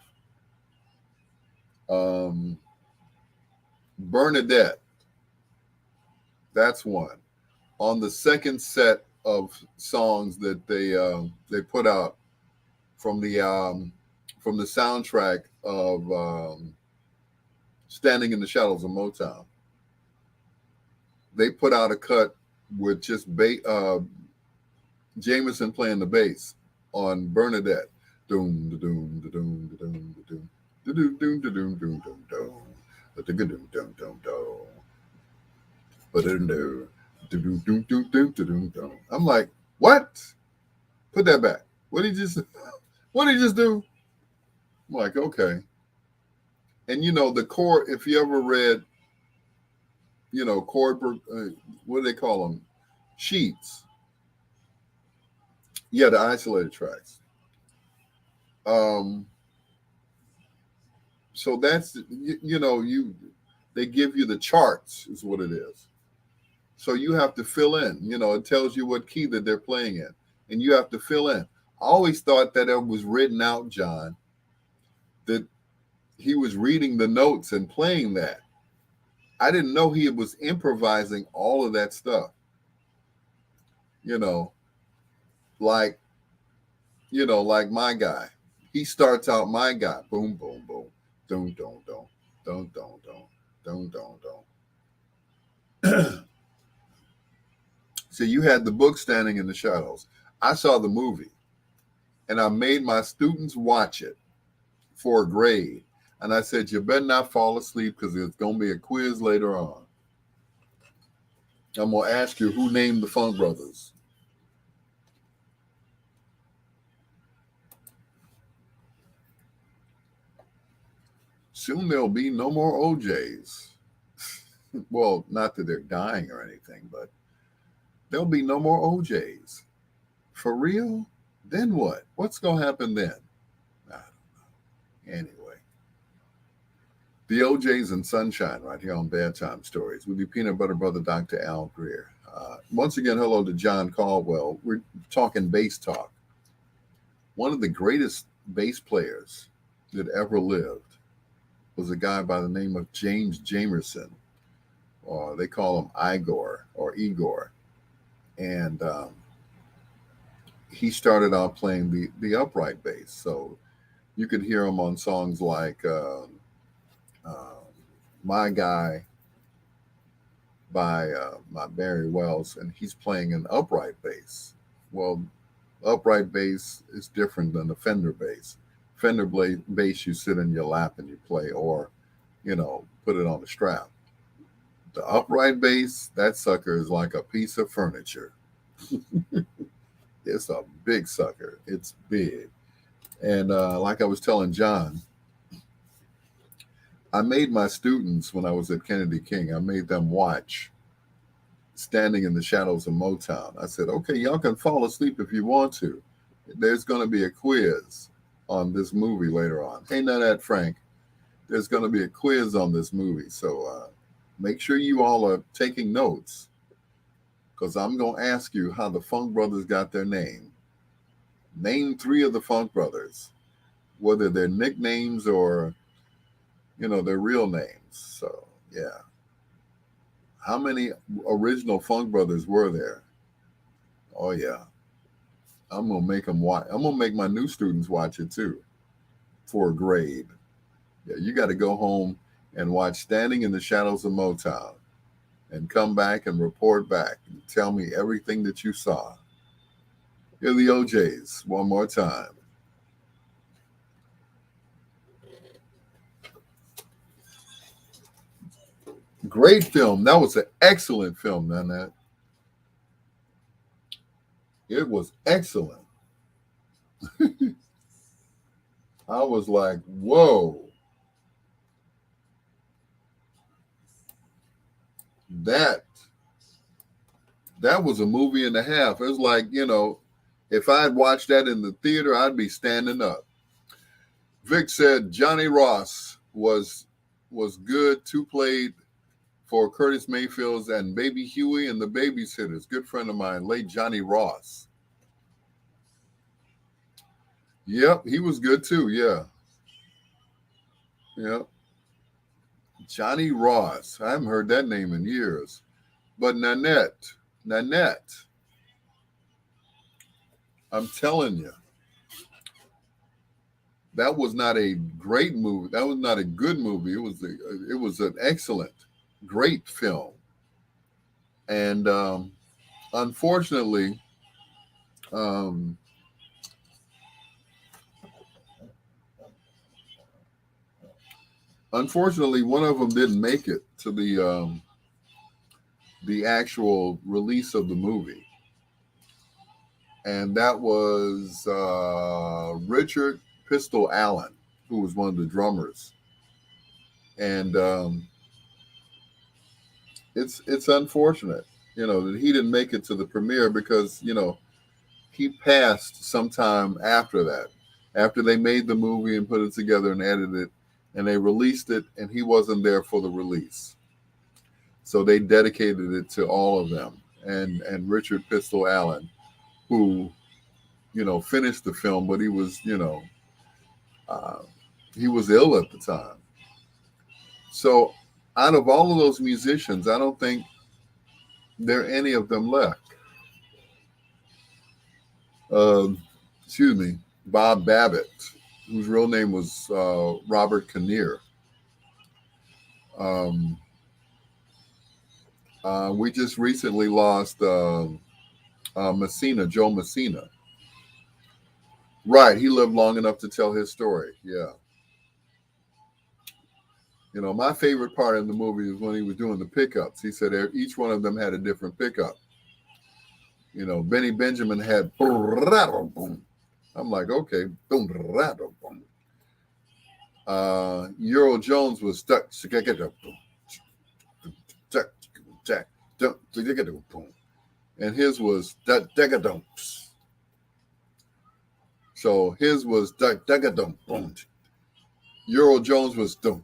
Bernadette. That's one. On the second set of songs that they put out from the soundtrack of Standing in the Shadows of Motown, they put out a cut with just Jameson playing the bass on Bernadette. Doom da doom da doom da doom da doom da doom doom da doom doom doom doom da doom doom doom doom doom. I'm like, what? Put that back. What did he just do? I'm like, okay. And the chord, if you ever read, chord, what do they call them? Sheets. Yeah, the isolated tracks. So that's, they give you the charts is what it is. So you have to fill in, it tells you what key that they're playing in, and you have to fill in. I always thought that it was written out, John, that he was reading the notes and playing that. I didn't know he was improvising all of that stuff. Like my guy. He starts out my guy. Boom, boom, boom. Dun, dun, dun. Dun, dun, dun. Dun, dun, dun. So you had the book Standing in the Shadows. I saw the movie, and I made my students watch it for a grade. And I said, you better not fall asleep because there's going to be a quiz later on. I'm going to ask you who named the Funk Brothers. Soon there'll be no more OJs. Well, not that they're dying or anything, but there'll be no more OJs. For real? Then what? What's going to happen then? I don't know. Anyway. The OJs and Sunshine right here on Bedtime Stories with your peanut butter brother, Dr. Al Greer. Once again, hello to John Caldwell. We're talking bass talk. One of the greatest bass players that ever lived was a guy by the name of James Jamerson, or they call him Igor or Igor. And he started out playing the upright bass. So you could hear him on songs like My Guy by Barry Wells, and he's playing an upright bass. Well, upright bass is different than the Fender bass. Fender bass, you sit in your lap and you play, or, put it on the strap. The upright bass, that sucker is like a piece of furniture. It's a big sucker. It's big. And like I was telling John, I made my students, when I was at Kennedy King, I made them watch Standing in the Shadows of Motown. I said, okay, y'all can fall asleep if you want to. There's going to be a quiz on this movie later on. Ain't that, Frank? There's going to be a quiz on this movie. So make sure you all are taking notes, because I'm going to ask you how the Funk Brothers got their name. Name 3 of the Funk Brothers, whether they're nicknames or, their real names. So, yeah. How many original Funk Brothers were there? Oh, yeah. I'm going to make them watch. I'm going to make my new students watch it, too, for a grade. Yeah, you got to go home and watch Standing in the Shadows of Motown and come back and report back and tell me everything that you saw. Here are the OJs one more time. Great film. That was an excellent film, Nanette. It was excellent. I was like, whoa. That was a movie and a half. It was like, if I'd watched that in the theater, I'd be standing up. Vic said Johnny Ross was good. 2 played for Curtis Mayfield's and Baby Huey and the Babysitters. Good friend of mine, late Johnny Ross. Yep, he was good too. Yeah. Yep. Johnny Ross. I haven't heard that name in years. But Nanette, I'm telling you, that was not a great movie. That was not a good movie. It was an excellent, great film. And unfortunately, one of them didn't make it to the actual release of the movie. And that was Richard Pistol Allen, who was one of the drummers. And it's unfortunate, that he didn't make it to the premiere because, he passed sometime after that, after they made the movie and put it together and edited it, and they released it, and he wasn't there for the release. So they dedicated it to all of them. And Richard Pistol Allen, who, finished the film, but he was, he was ill at the time. So out of all of those musicians, I don't think there are any of them left. Bob Babbitt, whose real name was Robert Kinnear. We just recently lost Joe Messina. Right, he lived long enough to tell his story. Yeah. My favorite part in the movie is when he was doing the pickups. He said each one of them had a different pickup. Benny Benjamin had boom. I'm like, okay, boom. Earl Jones was stuck, and his was so his was Earl Jones was don't.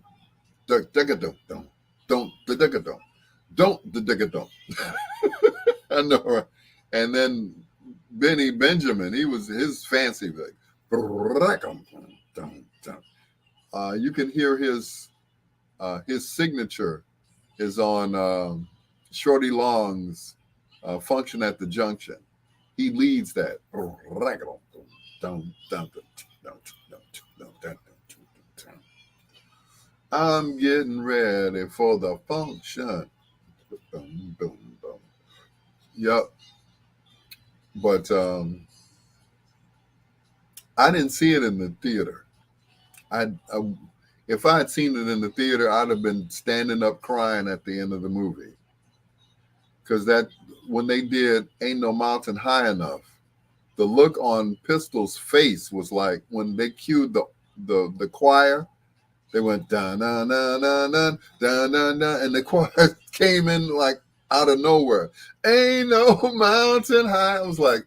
I know, right? And then Benny Benjamin, he was his fancy like, you can hear his signature is on Shorty Long's Function at the Junction. He leads that. I'm getting ready for the function. Boom, boom, boom. Yep. But I didn't see it in the theater. If I had seen it in the theater, I'd have been standing up crying at the end of the movie. Because when they did Ain't No Mountain High Enough, the look on Pistol's face was like when they cued the choir, they went da na na na na da na na, and the choir came in like out of nowhere. Ain't no mountain high. I was like,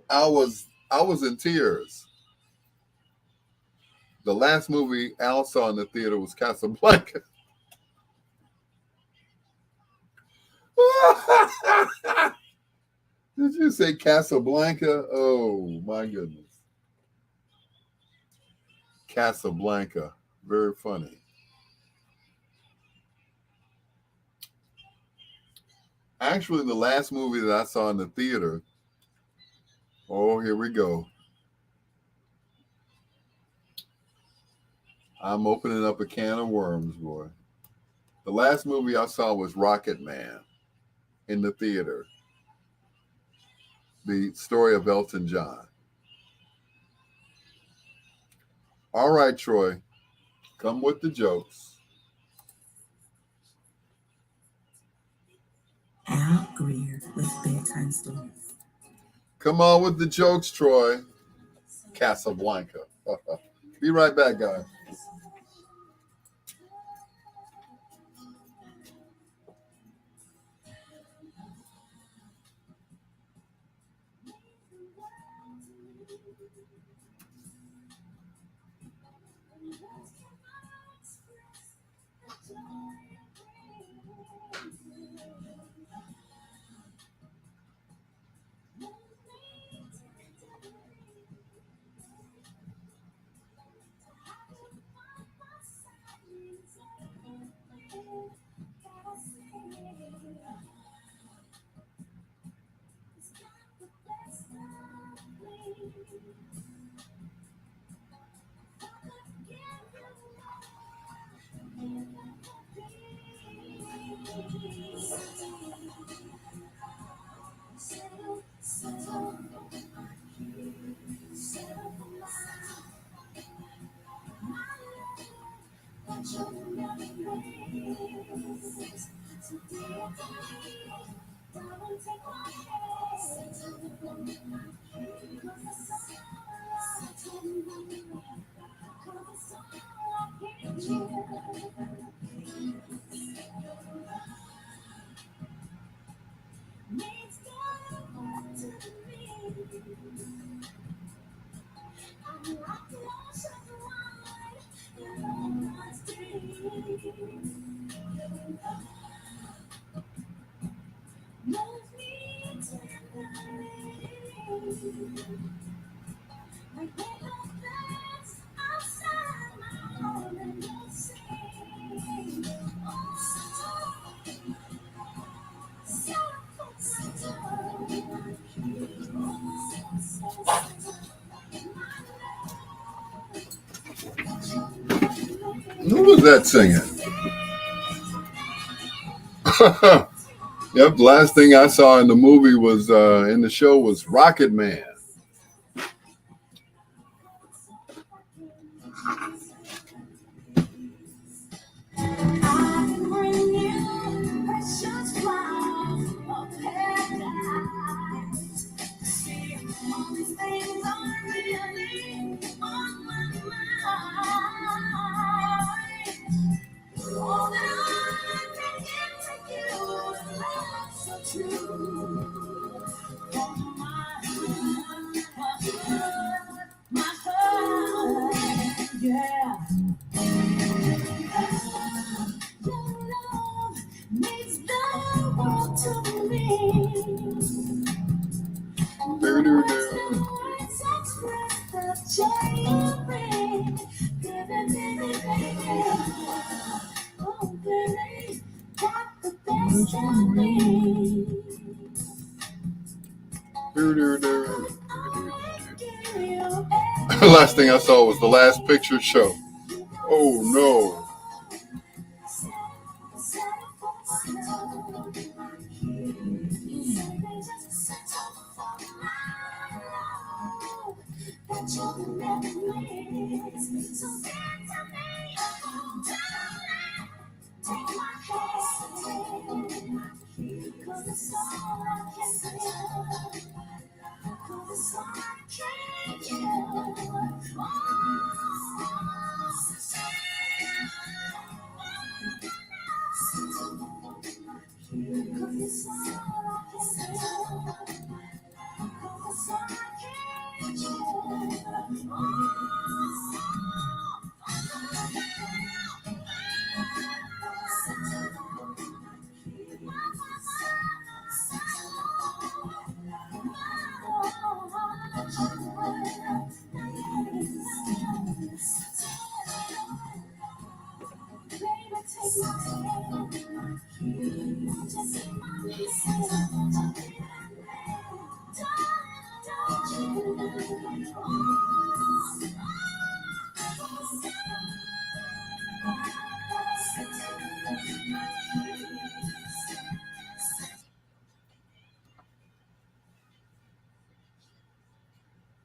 I was in tears. The last movie Al saw in the theater was Casablanca. Did you say Casablanca? Oh my goodness. Casablanca. Very funny. Actually, the last movie that I saw in the theater, oh, here we go. I'm opening up a can of worms, boy. The last movie I saw was Rocket Man in the theater. The story of Elton John. All right, Troy, come with the jokes. Al Greer with bedtime stories. Come on with the jokes, Troy. Casablanca. Be right back, guys. Who was that singing? Yep, the last thing I saw in the movie was in the show was Rocket Man. The last thing I saw was the Last Picture Show. Oh no.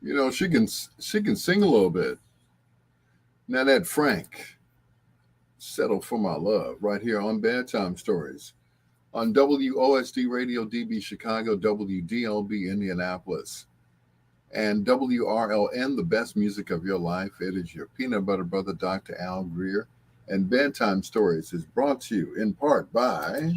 You know, she can sing a little bit. Nanette Frank, Settle for My Love, right here on Bedtime Stories on WOSD Radio DB Chicago, WDLB Indianapolis, and WRLN, the best music of your life. It is your peanut butter brother, Dr. Al Greer. And Bedtime Stories is brought to you in part by...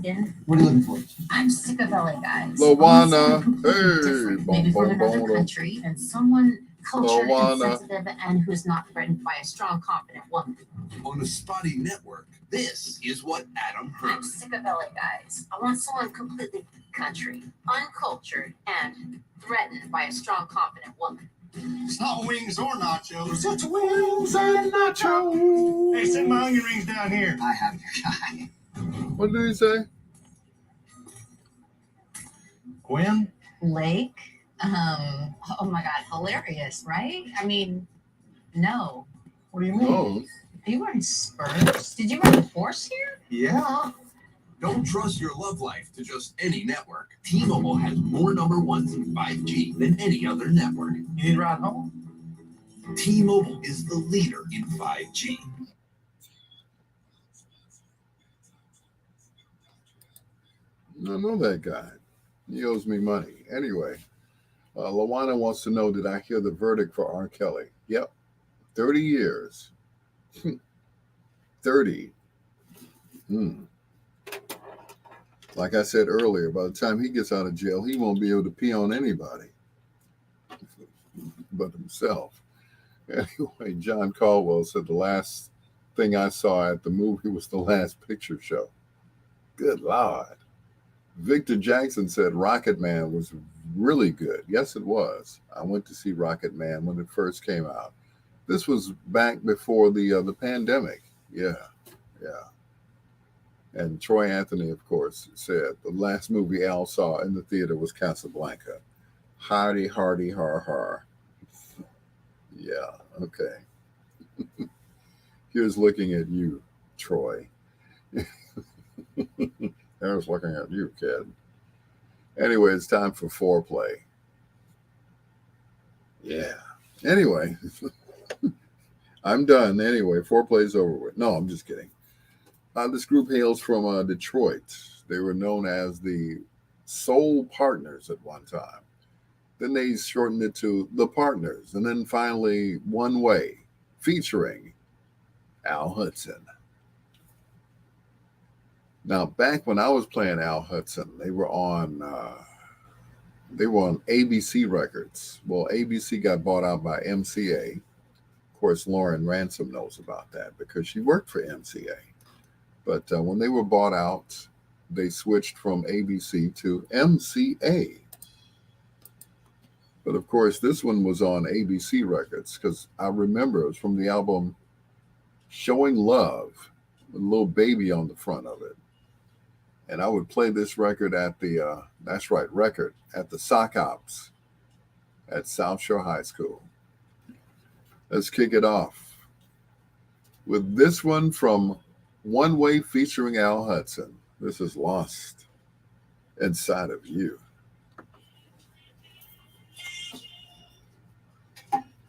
Yeah. What are you looking for? I'm sick of LA guys. Lawana. Hey, maybe from another country and someone cultured and sensitive and who's not threatened by a strong, confident woman. On a spotty network, this is what Adam heard. I'm sick of LA guys. I want someone completely country, uncultured, and threatened by a strong, confident woman. It's not wings or nachos. It's wings and nachos. Hey, send my onion rings down here. I have your guy. What did he say? Gwen? Lake? Oh my God, hilarious, right? I mean, no. What do you mean? Oh, Are you wearing spurs? Did you ride a horse here? Yeah. Don't trust your love life to just any network. T-Mobile has more number ones in 5G than any other network. You need a ride home? T-Mobile is the leader in 5G. I know that guy. He owes me money. Anyway, Lawana wants to know, did I hear the verdict for R. Kelly? Yep. 30 years. 30. Like I said earlier, by the time he gets out of jail, he won't be able to pee on anybody but himself. Anyway, John Caldwell said the last thing I saw at the movie was The Last Picture Show. Good Lord. Victor Jackson said Rocket Man was really good. Yes, it was. I went to see Rocket Man when it first came out. This was back before the pandemic. Yeah. And Troy Anthony, of course, said the last movie Al saw in the theater was Casablanca. Hardy, har, har. Yeah, okay. Here's looking at you, Troy. There's looking at you, kid. Anyway, it's time for foreplay. Yeah. Anyway, I'm done. Anyway, foreplay's over with. No, I'm just kidding. This group hails from Detroit. They were known as the Soul Partners at one time. Then they shortened it to The Partners. And then finally, One Way, featuring Al Hudson. Now, back when I was playing Al Hudson, they were on ABC Records. Well, ABC got bought out by MCA. Of course, Lauren Ransom knows about that because she worked for MCA. But when they were bought out, they switched from ABC to MCA. But of course, this one was on ABC Records because I remember it was from the album Showing Love, with a little baby on the front of it. And I would play this record at the, record at the sock ops at South Shore High School. Let's kick it off with this one from One Way featuring Al Hudson. This is Lost Inside of You.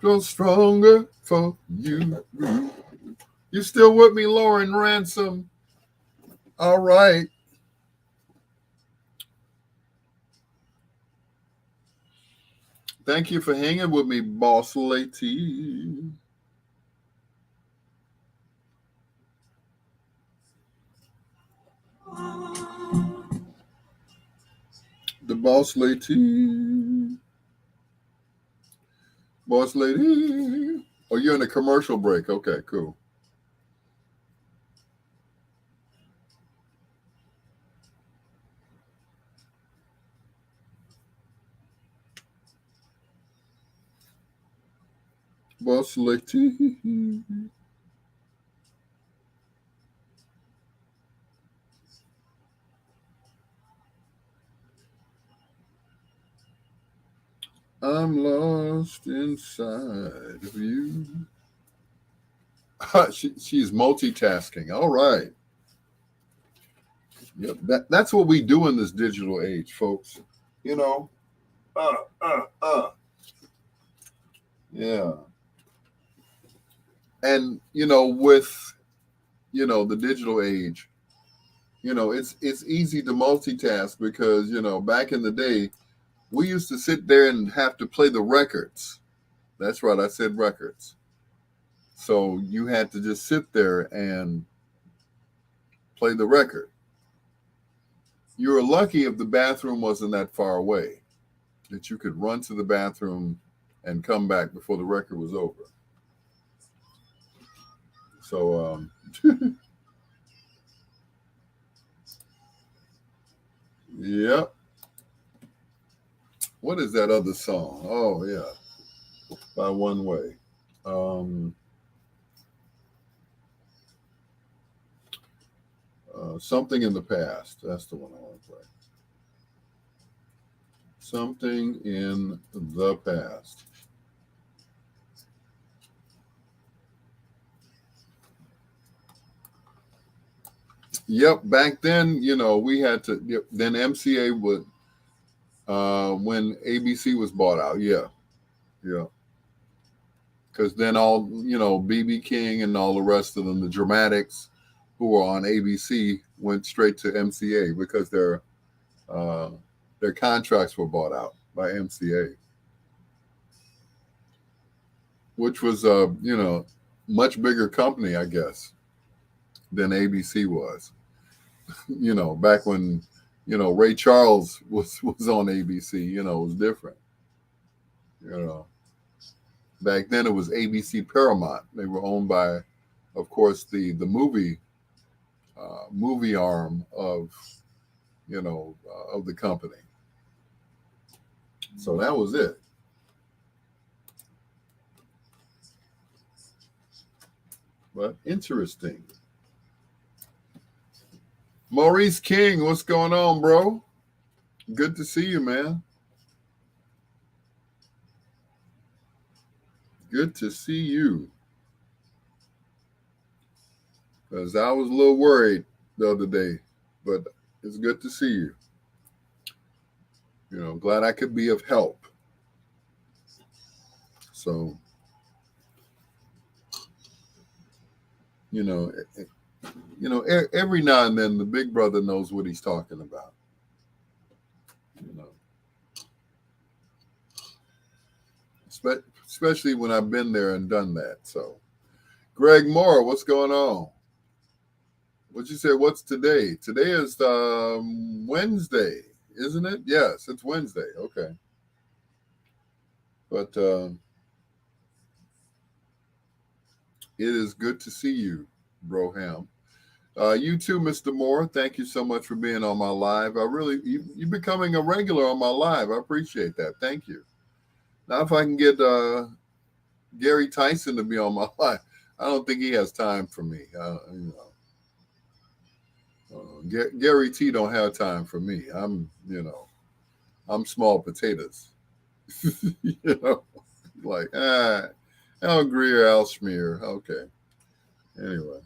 Go stronger for you. You still with me, Lauren Ransom? All right. Thank you for hanging with me, Boss Lady. boss lady. Boss lady. Oh, you're in a commercial break. Okay, cool. Boss lady. I'm lost inside of you. She's multitasking. All right. Yep. That's what we do in this digital age, folks. You know. Yeah. And with the digital age, it's easy to multitask because back in the day we used to sit there and have to play the records. That's right, I said records. So you had to just sit there and play the record. You were lucky if the bathroom wasn't that far away, that you could run to the bathroom and come back before the record was over. So yep. What is that other song? Oh yeah, by One Way. Something in the Past. That's the one I want to play. Something in the Past. Yep. Back then, we had to. Then MCA would, when ABC was bought out. Yeah. Yeah. Because then all, BB King and all the rest of them, the Dramatics, who were on ABC, went straight to MCA because their contracts were bought out by MCA, which was much bigger company, I guess, than ABC was. Back when Ray Charles was on ABC, it was different. Back then it was ABC Paramount. They were owned by, of course, the movie arm of of the company. So that was it. But interesting. Maurice King, what's going on, bro? Good to see you, man. Good to see you. Because I was a little worried the other day, but it's good to see you. Glad I could be of help. So, every now and then the big brother knows what he's talking about. Especially when I've been there and done that. So, Greg Moore, what's going on? What you say? What's today? Today is Wednesday, isn't it? Yes, it's Wednesday. Okay. But it is good to see you, Broham. You too, Mr. Moore. Thank you so much for being on my live. You're becoming a regular on my live. I appreciate that. Thank you. Now, if I can get Gary Tyson to be on my live, I don't think he has time for me. Gary T don't have time for me. I'm I'm small potatoes. Like Al Greer, Al Schmear. Okay. Anyway.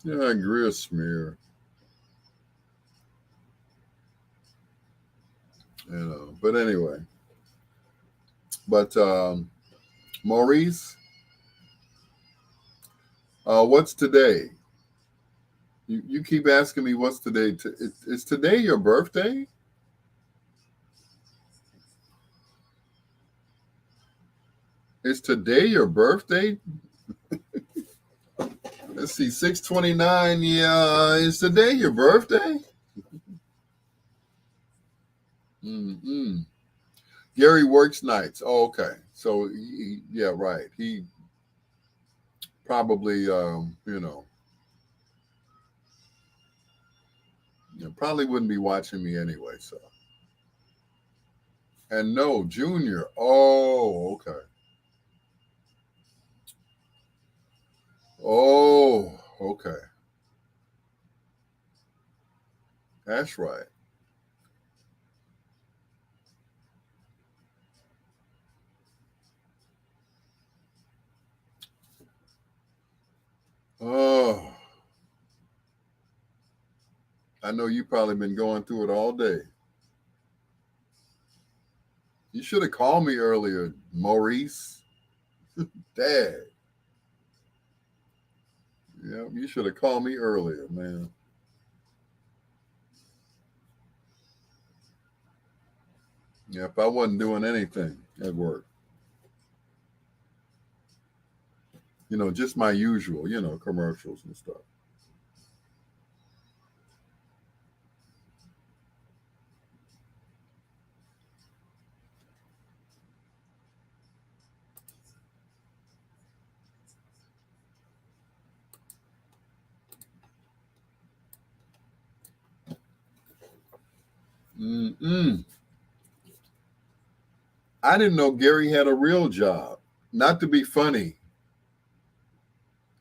Yeah, Greer smear. But anyway. But Maurice, what's today? You keep asking me what's today. Is today your birthday? Is today your birthday? Let's see, 6/29. Yeah, is today your birthday? Mm-mm. Gary works nights. Oh, okay. So, yeah, right. He probably, probably wouldn't be watching me anyway. So, and no, Junior. Oh, okay. Oh, okay. That's right. Oh, I know you probably been going through it all day. You should have called me earlier, Maurice. Dad. Yeah, you should have called me earlier, man. Yeah, if I wasn't doing anything at work, just my usual, commercials and stuff. Mm-mm. I didn't know Gary had a real job. Not to be funny,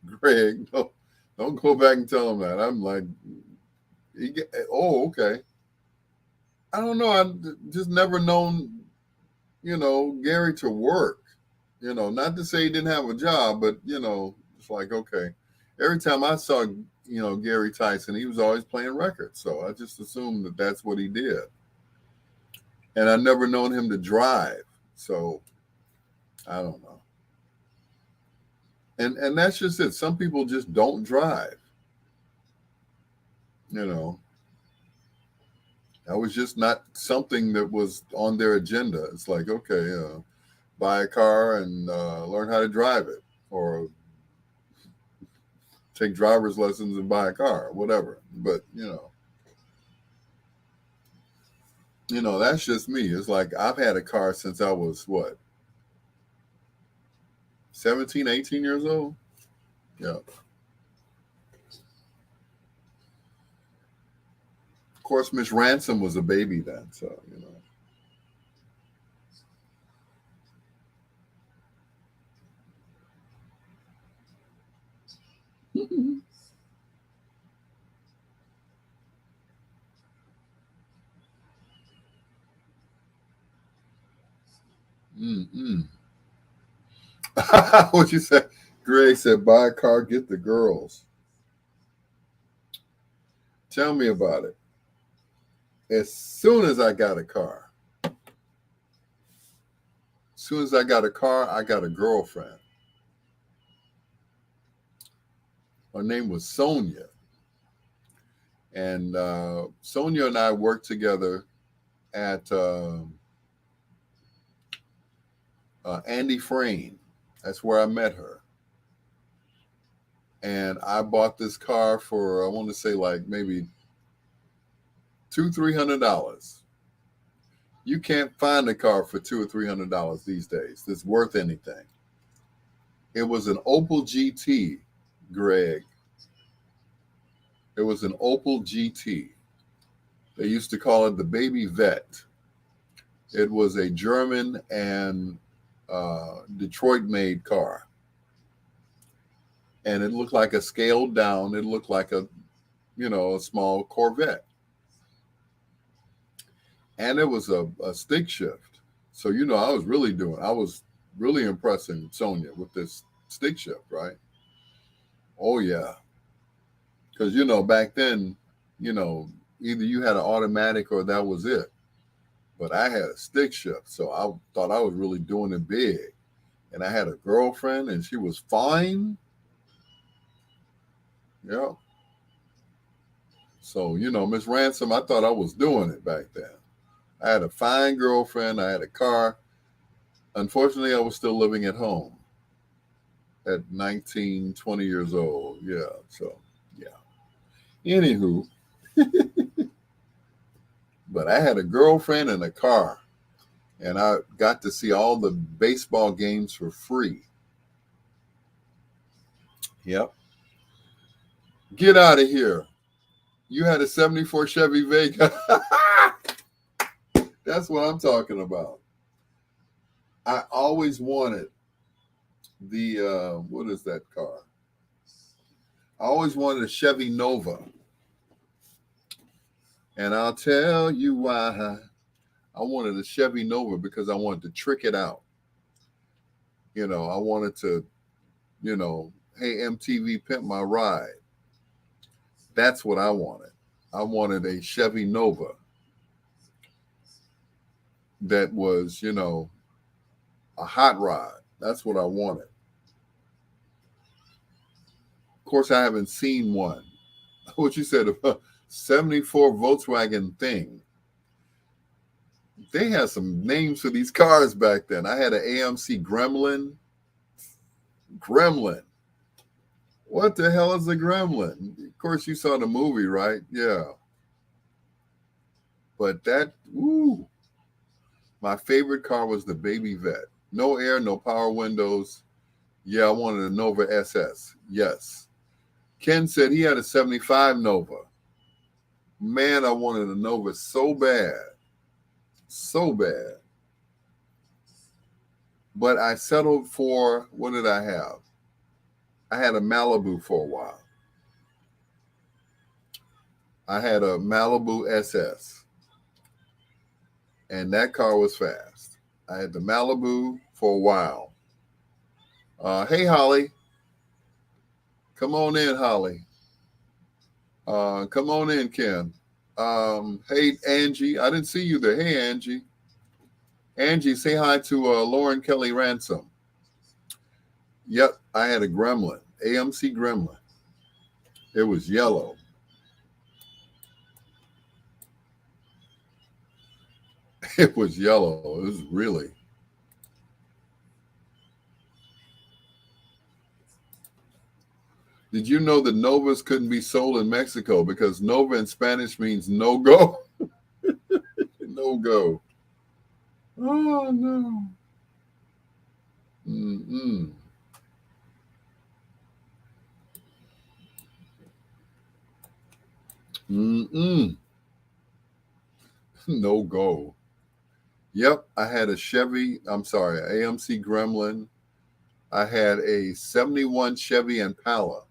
Greg. No, don't go back and tell him that. I'm like, oh, okay. I don't know. I just never known, Gary to work. Not to say he didn't have a job, but it's like okay. Every time I saw, Gary Tyson, he was always playing records. So I just assumed that that's what he did, and I never known him to drive. So I don't know. And that's just it. Some people just don't drive. You know, that was just not something that was on their agenda. It's like okay, buy a car and learn how to drive it, or take driver's lessons and buy a car, whatever. But that's just me. It's like I've had a car since I was what, 17, 18 years old. Yeah. Of course, Miss Ransom was a baby then, so. Mm-mm. What you say? Greg said, "Buy a car, get the girls." Tell me about it. As soon as I got a car, I got a girlfriend. Her name was Sonia, and Sonia and I worked together at Andy Frayne. That's where I met her. And I bought this car for I want to say like maybe $200-300. You can't find a car for $200 or $300 these days that's worth anything. It was an Opel GT, Greg. It was an Opel GT. They used to call it the baby vet. It was a German and Detroit made car. And it looked like a scaled down, it looked like a small Corvette. And it was a stick shift. So, I was really impressing Sonia with this stick shift, right? Oh, yeah. Because, back then, you know, either you had an automatic or that was it. But I had a stick shift. So I thought I was really doing it big. And I had a girlfriend and she was fine. Yeah. So, Miss Ransom, I thought I was doing it back then. I had a fine girlfriend. I had a car. Unfortunately, I was still living at home at 19, 20 years old. Yeah. So, yeah. Anywho, But I had a girlfriend and a car, and I got to see all the baseball games for free. Yep. Get out of here. You had a 74 Chevy Vega. That's what I'm talking about. I always wanted the, what is that car? I always wanted a Chevy Nova. And I'll tell you why. I wanted a Chevy Nova because I wanted to trick it out. You know, I wanted to, you know, hey, MTV, pimp my ride. That's what I wanted. I wanted a Chevy Nova that was, you know, a hot rod. That's what I wanted. Of course, I haven't seen one. What you said, a 74 Volkswagen thing. They had some names for these cars back then. I had an AMC Gremlin. Gremlin. What the hell is a Gremlin? Of course, you saw the movie, right? Yeah. But that, woo. My favorite car was the Baby Vet. No air, no power windows. Yeah, I wanted a Nova SS. Yes. Ken said he had a 75 Nova. Man, I wanted a Nova so bad. So bad. But I settled for, what did I have? I had a Malibu for a while. I had a Malibu SS. And that car was fast. I had the Malibu for a while. Hey, Holly. Come on in, Holly. Come on in, Ken. Hey, Angie. I didn't see you there. Hey, Angie. Angie, say hi to Lauren Kelly Ransom. Yep, I had a Gremlin, AMC Gremlin. It was yellow. It was yellow. It was really. Did you know that Novas couldn't be sold in Mexico because Nova in Spanish means no go? No go. Oh, no. Mm-mm. Mm-mm. No go. Yep, I had a AMC Gremlin. I had a 71 Chevy Impala.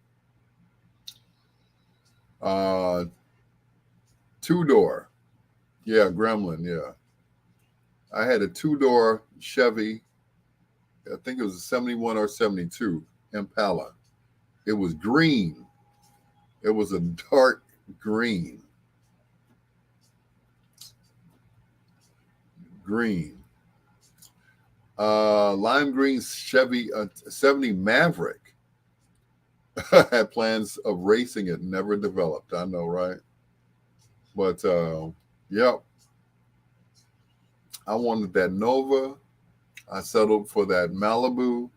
Two-door. Yeah, Gremlin, yeah. I had a two-door Chevy. I think it was a 71 or 72 Impala. It was green. It was a dark green. Green. Lime green Chevy 70 Maverick. I had plans of racing it, never developed. I know, right? But yep. I wanted that Nova. I settled for that Malibu.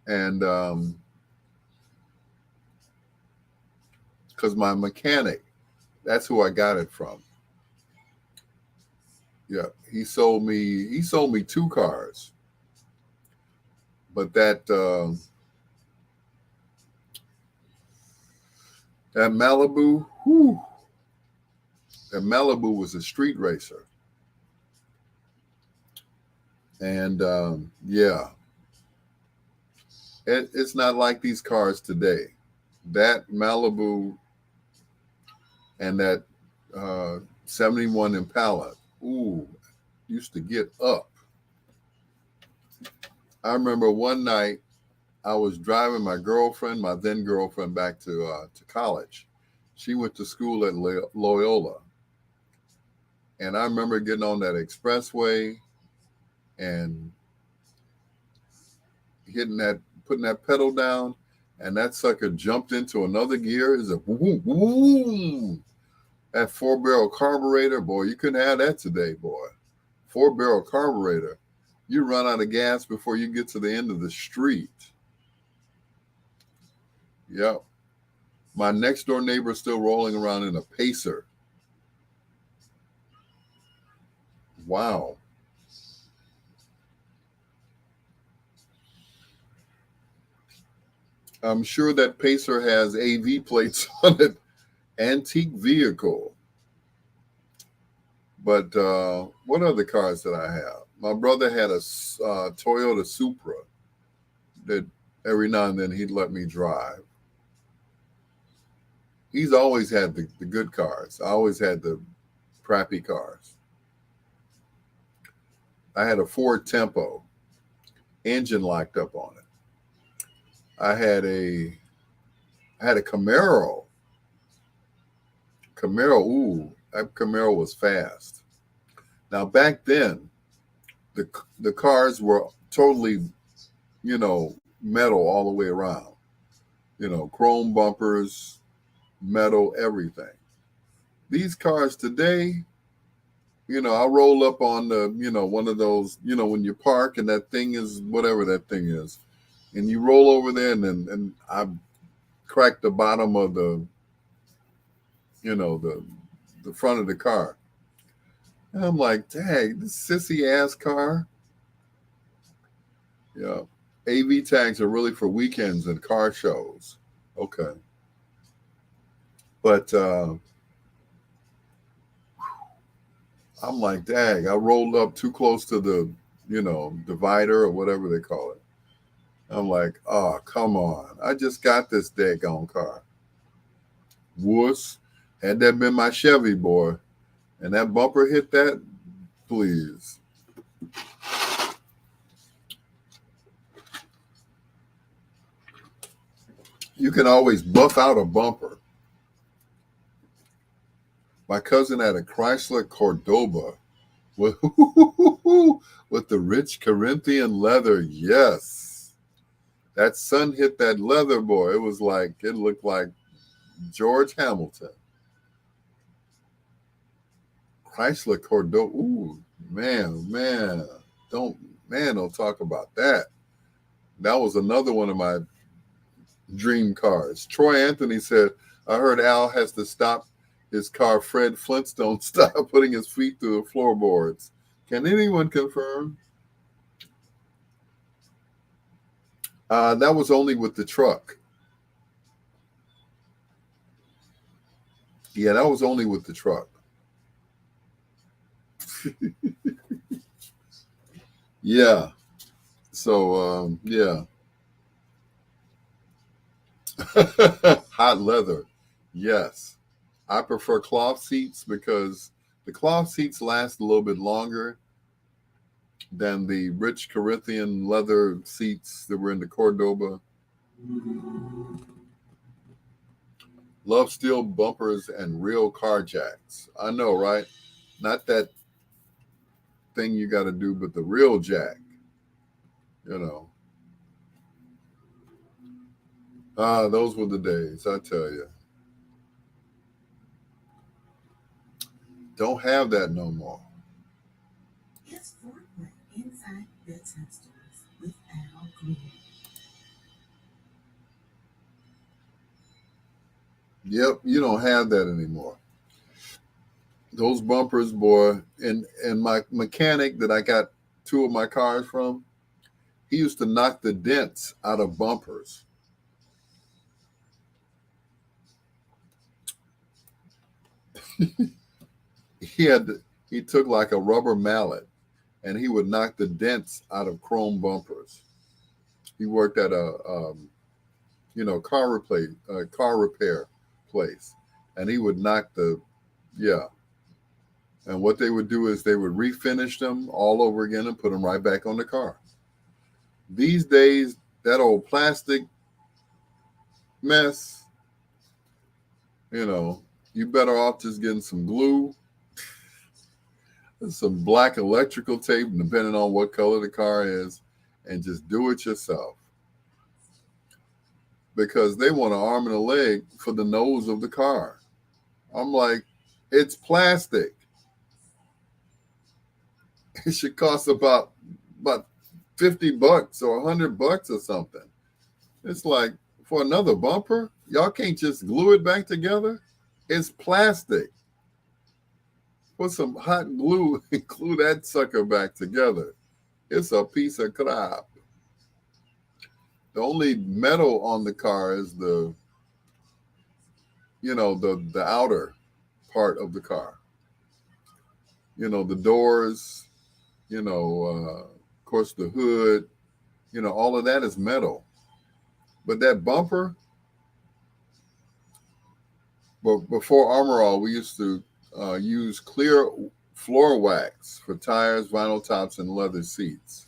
And because my mechanic, that's who I got it from. Yeah, he sold me two cars. But that Malibu, whew, that Malibu was a street racer. And yeah, it's not like these cars today. That Malibu and that 71 Impala, ooh, used to get up. I remember one night I was driving my girlfriend, my then girlfriend, back to college. She went to school at Loyola. And I remember getting on that expressway and putting that pedal down, and that sucker jumped into another gear. It's a boom, boom. That 4-barrel carburetor, boy, you couldn't have that today, boy. 4-barrel carburetor. You run out of gas before you get to the end of the street. Yep. My next door neighbor is still rolling around in a Pacer. Wow. I'm sure that Pacer has AV plates on it. Antique vehicle. But what other cars did I have? My brother had a Toyota Supra that every now and then he'd let me drive. He's always had the good cars. I always had the crappy cars. I had a Ford Tempo, engine locked up on it. I had a Camaro. Ooh, that Camaro was fast. Now back then, the cars were totally, metal all the way around. Chrome bumpers, metal, everything. These cars today, I roll up on the, one of those, when you park and that thing is whatever that thing is, and you roll over there and I cracked the bottom of the, the front of the car. And I'm like, dang, this sissy ass car. Yeah. AV tags are really for weekends and car shows. Okay. But I'm like, dang, I rolled up too close to the, divider or whatever they call it. I'm like, oh, come on. I just got this daggone car. Wuss. Had that been my Chevy, boy, and that bumper hit that, please. You can always buff out a bumper. My cousin had a Chrysler Cordoba with the rich Corinthian leather. Yes. That sun hit that leather, boy. It looked like George Hamilton. Chrysler Cordoba. Ooh, man. Don't talk about that. That was another one of my dream cars. Troy Anthony said, I heard Al has to stop his car Fred Flintstone style, putting his feet through the floorboards. Can anyone confirm? That was only with the truck. Yeah, that was only with the truck. Yeah. So, yeah. Hot leather. Yes. I prefer cloth seats because the cloth seats last a little bit longer than the rich Corinthian leather seats that were in the Cordoba. Love steel bumpers and real car jacks. I know, right? Not that thing you got to do, but the real jack. Those were the days, I tell you. Don't have that no more. It's Fortnite inside Bedtime Stories with Al Greer. Yep, you don't have that anymore. Those bumpers, boy, and my mechanic that I got two of my cars from, he used to knock the dents out of bumpers. He took like a rubber mallet and he would knock the dents out of chrome bumpers. He worked at a car repair place, and he would knock and what they would do is they would refinish them all over again and put them right back on the car. These days, that old plastic mess, you better off just getting some glue, some black electrical tape, depending on what color the car is, and just do it yourself. Because they want an arm and a leg for the nose of the car. I'm like, it's plastic. It should cost about $50 or $100 or something. It's like, for another bumper, y'all can't just glue it back together. It's plastic. Put some hot glue and glue that sucker back together. It's a piece of crap. The only metal on the car is the outer part of the car. The doors, of course the hood, all of that is metal. But that bumper, but before Armor All, we used to use clear floor wax for tires, vinyl tops, and leather seats.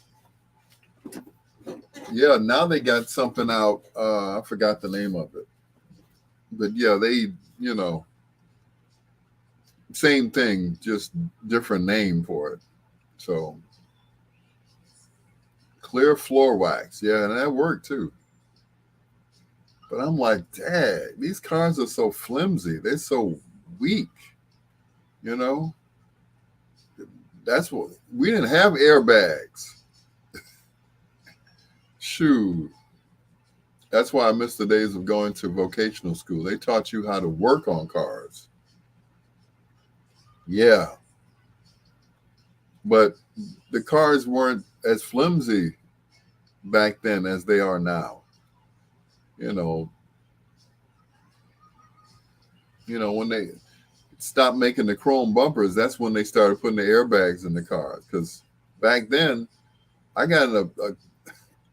Yeah, now they got something out. I forgot the name of it. But yeah, they, same thing, just different name for it. So clear floor wax. Yeah, and that worked too. But I'm like, Dad, these cars are so flimsy. They're so weak. That's what we didn't have airbags. Shoot. That's why I miss the days of going to vocational school. They taught you how to work on cars. Yeah. But the cars weren't as flimsy back then as they are now. When they stopped making the chrome bumpers, that's when they started putting the airbags in the cars. Because back then, I got in a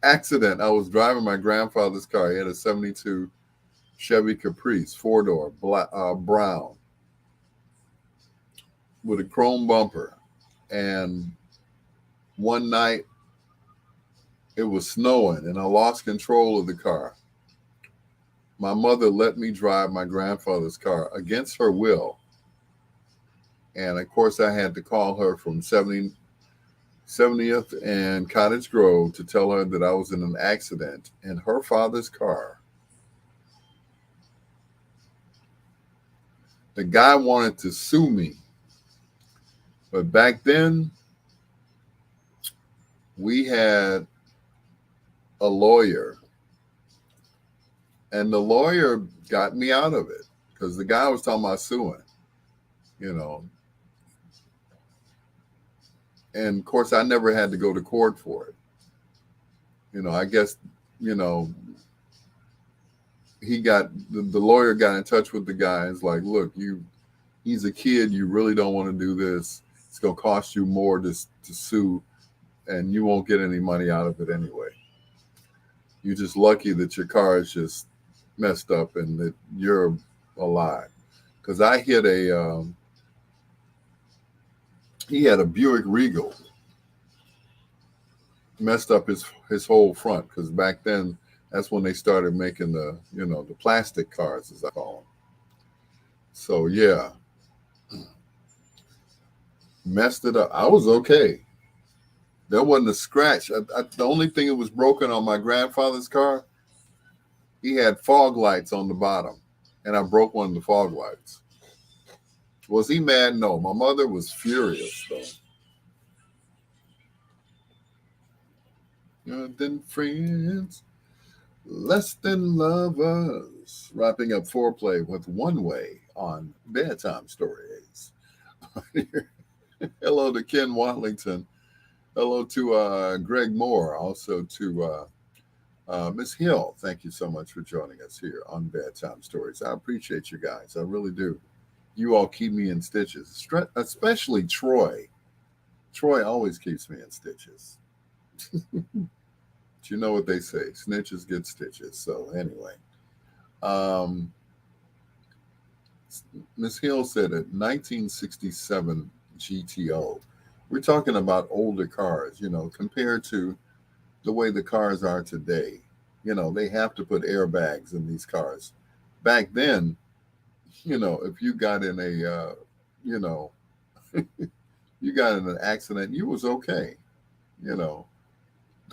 accident. I was driving my grandfather's car. He had a 72 Chevy Caprice, 4-door, brown, with a chrome bumper. And one night, it was snowing, and I lost control of the car. My mother let me drive my grandfather's car against her will. And of course, I had to call her from 70th and Cottage Grove to tell her that I was in an accident in her father's car. The guy wanted to sue me. But back then, we had a lawyer. And the lawyer got me out of it because the guy was talking about suing, And of course, I never had to go to court for it. I guess, he got, the lawyer got in touch with the guy. It's like, look, he's a kid. You really don't want to do this. It's going to cost you more to sue, and you won't get any money out of it anyway. You're just lucky that your car is just messed up and that you're alive. Because I hit he had a Buick Regal, messed up his whole front. Because back then, that's when they started making the plastic cars, as I call them. So yeah, messed it up. I was okay. There wasn't a scratch. The only thing that was broken on my grandfather's car, he had fog lights on the bottom, and I broke one of the fog lights. Was he mad? No. My mother was furious, though. Than friends, less than lovers. Wrapping up foreplay with One Way on Bedtime Stories. Hello to Ken Watlington. Hello to Greg Moore. Also to Miss Hill. Thank you so much for joining us here on Bedtime Stories. I appreciate you guys. I really do. You all keep me in stitches, especially Troy. Troy always keeps me in stitches. But you know what they say, snitches get stitches. So anyway, Ms. Hill said a 1967 GTO. We're talking about older cars, compared to the way the cars are today. They have to put airbags in these cars. Back then, if you got in a, you got in an accident, you was okay. The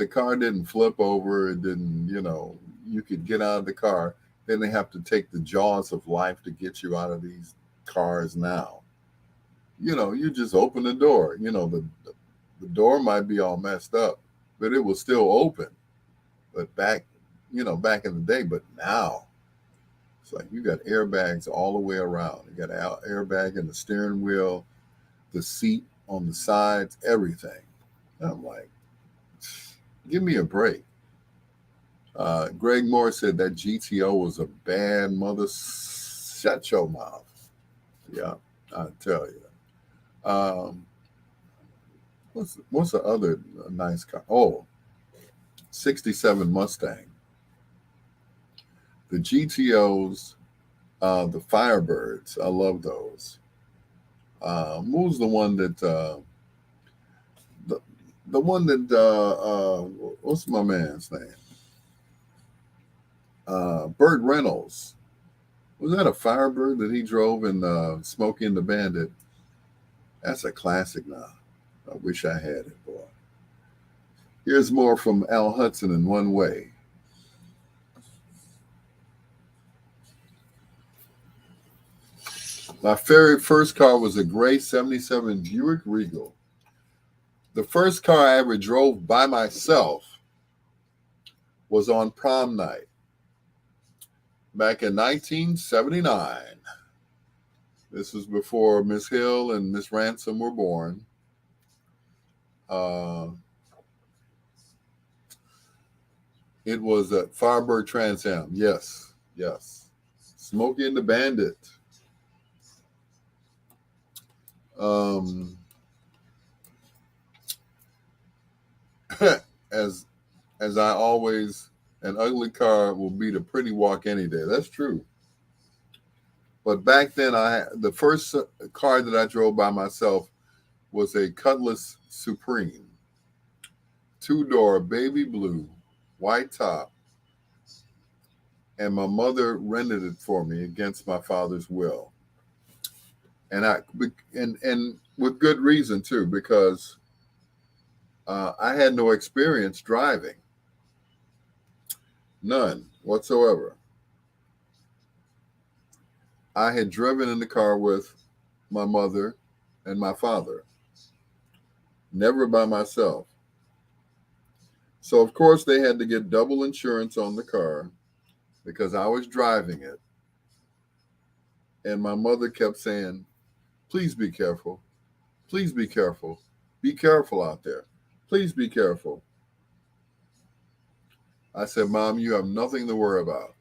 car didn't flip over. It didn't, you could get out of the car. Then they have to take the jaws of life to get you out of these cars now. You just open the door. The door might be all messed up, but it will still open. But back in the day, but now, it's like you got airbags all the way around. You got an airbag in the steering wheel, the seat on the sides, everything. I'm like, give me a break. Greg Moore said that GTO was a bad mother. Shut your mouth. Yeah, I tell you. What's the other nice car? Oh, 67 Mustang. The GTOs, the Firebirds. I love those. What was the one that the one that what's my man's name? Burt Reynolds. Was that a Firebird that he drove in Smokey and the Bandit? That's a classic now. I wish I had it, boy. Here's more from Al Hudson in One Way. My very first car was a gray 77 Buick Regal. The first car I ever drove by myself was on prom night back in 1979. This was before Miss Hill and Miss Ransom were born. It was a Firebird Trans Am. Yes, yes. Smokey and the Bandit. As I always, an ugly car will beat a pretty walk any day. That's true. But back then, the first car that I drove by myself was a Cutlass Supreme, 2-door baby blue, white top, and my mother rented it for me against my father's will. And with good reason too, because I had no experience driving, none whatsoever. I had driven in the car with my mother and my father, never by myself. So of course they had to get double insurance on the car because I was driving it. And my mother kept saying, please be careful. Please be careful. Be careful out there. Please be careful. I said, Mom, you have nothing to worry about.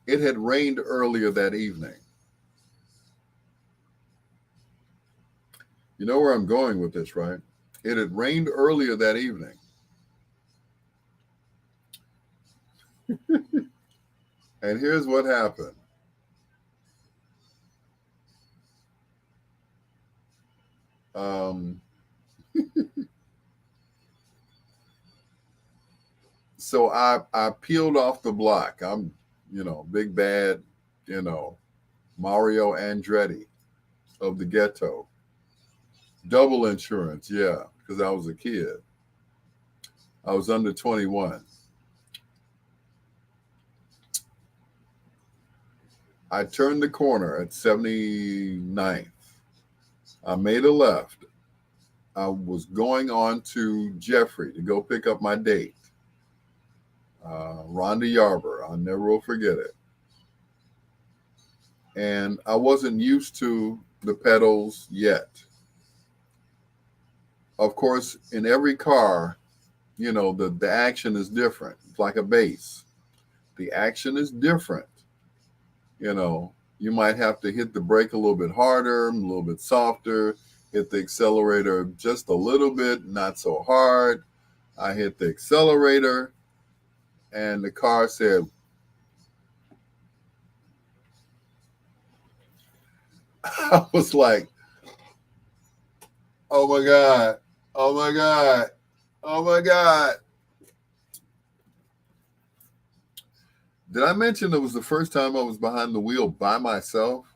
It had rained earlier that evening. You know where I'm going with this, right? It had rained earlier that evening. And here's what happened. So I peeled off the block. I'm, big bad, Mario Andretti of the ghetto. Double insurance, yeah, because I was a kid. I was under 21. I turned the corner at 79th. I made a left. I was going on to Jeffrey to go pick up my date. Rhonda Yarber, I'll never will forget it. And I wasn't used to the pedals yet. Of course, in every car, the action is different. It's like a bass. The action is different. You might have to hit the brake a little bit harder, a little bit softer, hit the accelerator just a little bit, not so hard. I hit the accelerator, and the car said, I was like, oh my God, oh my God, oh my God. Did I mention it was the first time I was behind the wheel by myself?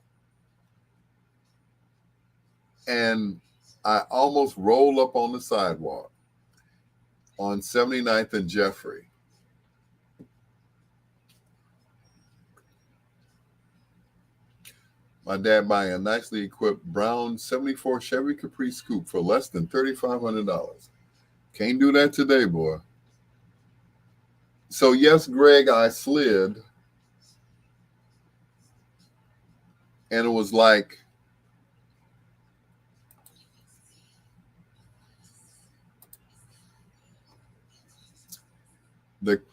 And I almost rolled up on the sidewalk on 79th and Jeffrey. My dad buying a nicely equipped brown 74 Chevy Caprice Coupe for less than $3,500. Can't do that today, boy. So yes, Greg, I slid. And it was like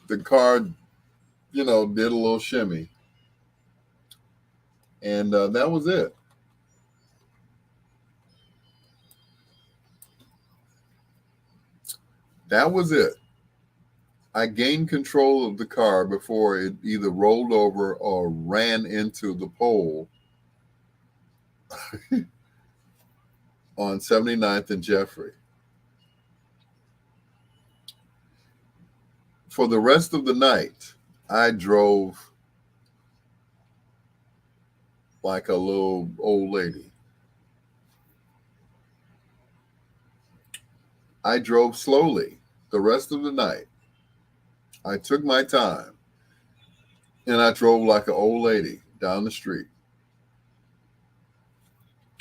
the car, did a little shimmy, and that was it. That was it. I gained control of the car before it either rolled over or ran into the pole on 79th and Jeffrey. For the rest of the night, I drove like a little old lady. I drove slowly the rest of the night. I took my time, and I drove like an old lady down the street.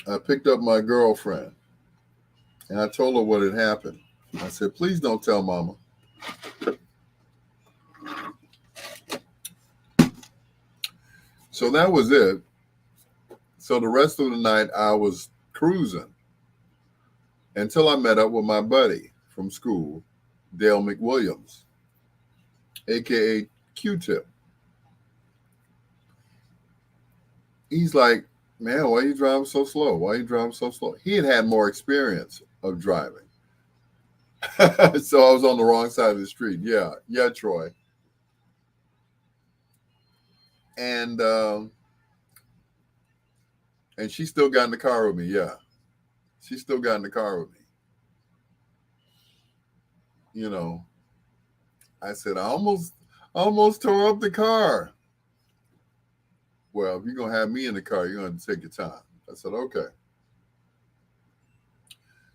I picked up my girlfriend, and I told her what had happened. I said, please don't tell Mama. So that was it. So the rest of the night, I was cruising until I met up with my buddy from school, Dale McWilliams, a.k.a. Q-Tip. He's like, man, why are you driving so slow? Why are you driving so slow? He had more experience of driving. So I was on the wrong side of the street. Yeah, Troy. And she still got in the car with me. Yeah, she still got in the car with me. I said, I almost tore up the car. Well, if you're going to have me in the car, you're going to take your time. I said, okay.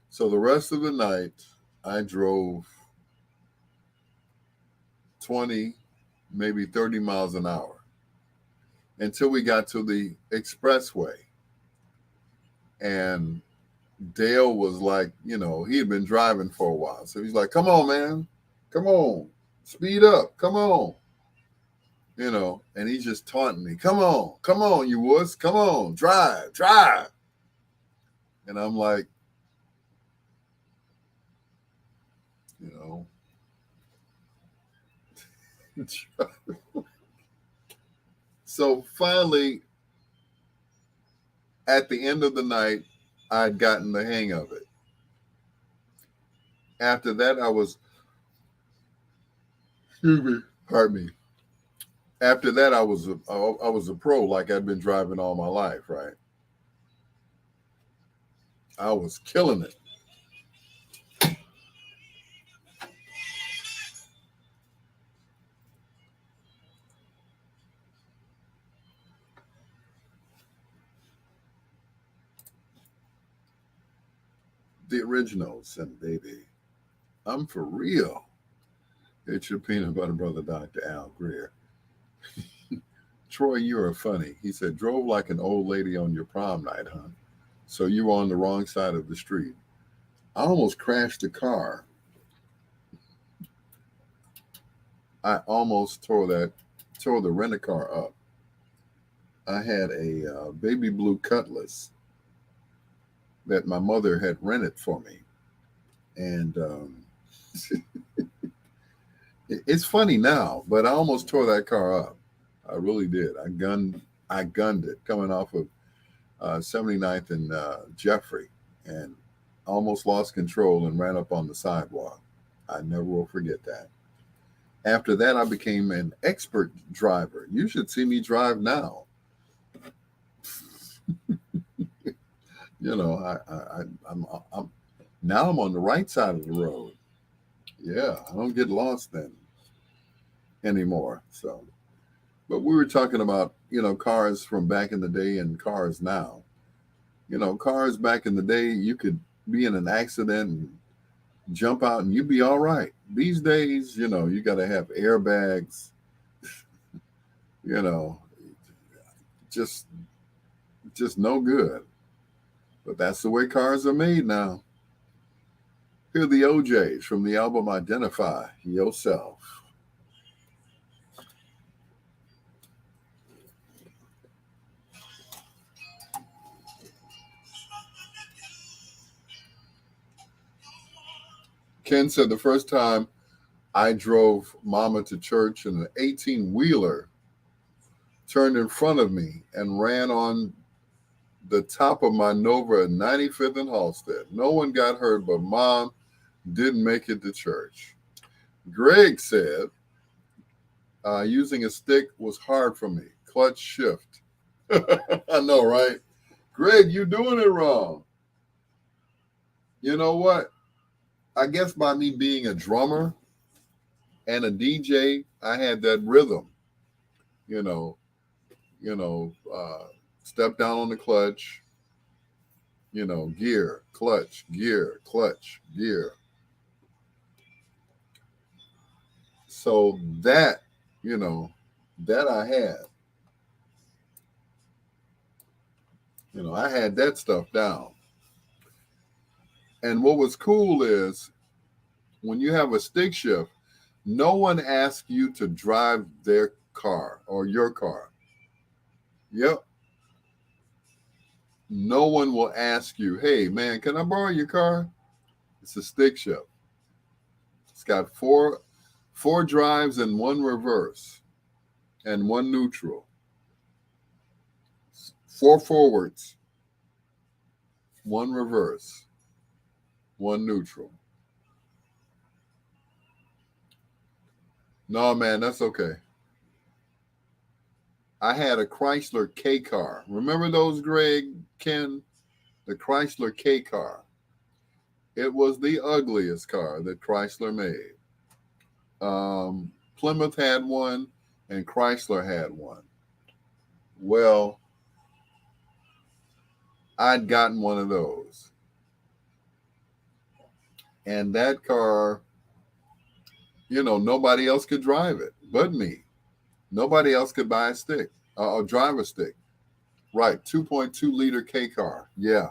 So the rest of the night, I drove 20, maybe 30 miles an hour until we got to the expressway. And Dale was like, he had been driving for a while. So he's like, come on, man. Come on. Speed up. Come on. And he's just taunting me. Come on, you wuss. Come on, drive. And I'm like, So finally, at the end of the night, I'd gotten the hang of it. After that, I was After that, I was a pro, like I'd been driving all my life, right? I was killing it. The originals, and baby, I'm for real. It's your peanut butter brother, Dr. Al Greer. Troy, you are funny. He said, drove like an old lady on your prom night, huh? So you were on the wrong side of the street. I almost crashed the car. I almost tore the rent-a-car up. I had a baby blue Cutlass that my mother had rented for me. And it's funny now, but I almost tore that car up. I really did. I gunned it coming off of 79th and Jeffrey, and almost lost control and ran up on the sidewalk. I never will forget that. After that, I became an expert driver. You should see me drive now. I'm now I'm on the right side of the road. Yeah, I don't get lost then anymore. So, but we were talking about, cars from back in the day and cars now. Cars back in the day, you could be in an accident and jump out and you'd be all right. These days, you got to have airbags, just no good. But that's the way cars are made now. Here are the OJs from the album Identify Yourself. Ken said the first time I drove Mama to church, and an 18-wheeler turned in front of me and ran on the top of my Nova at 95th and Halstead. No one got hurt, but Mom didn't make it to church. Greg said, using a stick was hard for me. Clutch shift. I know, right? Greg, you're doing it wrong. You know what? I guess by me being a drummer and a DJ, I had that rhythm. You know, step down on the clutch. Gear, clutch, gear, clutch, gear. So that, that I had. I had that stuff down. And what was cool is when you have a stick shift, no one asks you to drive their car or your car. Yep. No one will ask you, hey, man, can I borrow your car? It's a stick shift. It's got four drives and one reverse and one neutral. 4 forwards, 1 reverse, 1 neutral. No, man, that's okay. I had a Chrysler K car. Remember those, Greg, Ken? The Chrysler K car. It was the ugliest car that Chrysler made. Plymouth had one and Chrysler had one. Well, I'd gotten one of those. And that car, nobody else could drive it but me. Nobody else could buy a stick or drive a stick. Right, 2.2 liter K car. Yeah.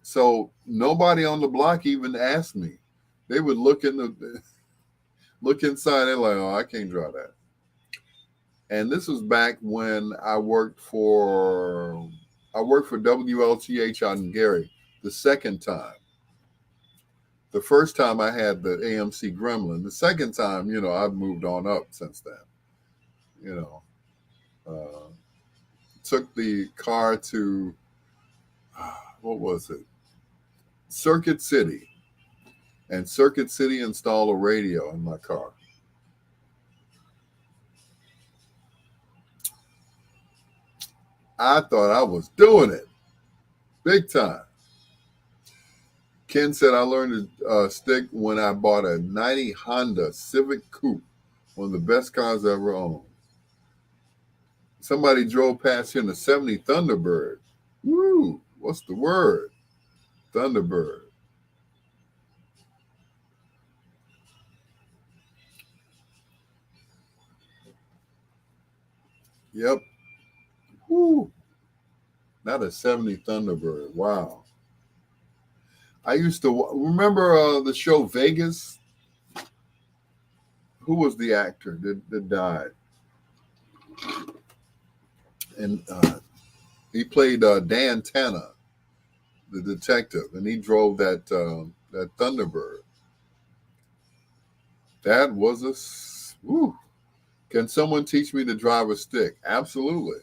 So nobody on the block even asked me. They would look inside. They're like, oh, I can't drive that. And this was back when I worked for WLTH out in Gary the second time. The first time I had the AMC Gremlin. The second time, I've moved on up since then. Took the car to, what was it? Circuit City. And Circuit City installed a radio in my car. I thought I was doing it. Big time. Ken said I learned to stick when I bought a 90 Honda Civic Coupe. One of the best cars I ever owned. Somebody drove past here in a 70 Thunderbird. Woo! What's the word? Thunderbird. Yep. Woo! Not a 70 Thunderbird. Wow. I used to remember the show Vegas. Who was the actor that died? And he played Dan Tanner, the detective, and he drove that Thunderbird. That was a woo. Can someone teach me to drive a stick? Absolutely.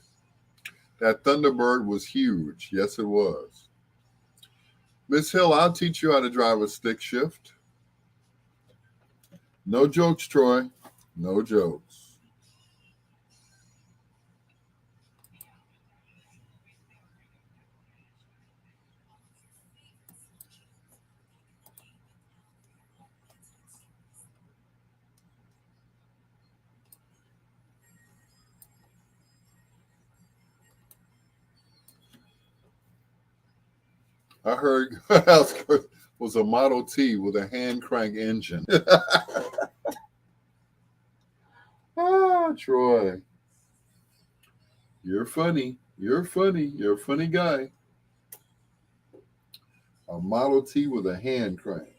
That Thunderbird was huge. Yes, it was. Miss Hill, I'll teach you how to drive a stick shift. No jokes, Troy. No jokes. I heard was a Model T with a hand crank engine. Ah, Troy. You're funny. You're funny. You're a funny guy. A Model T with a hand crank.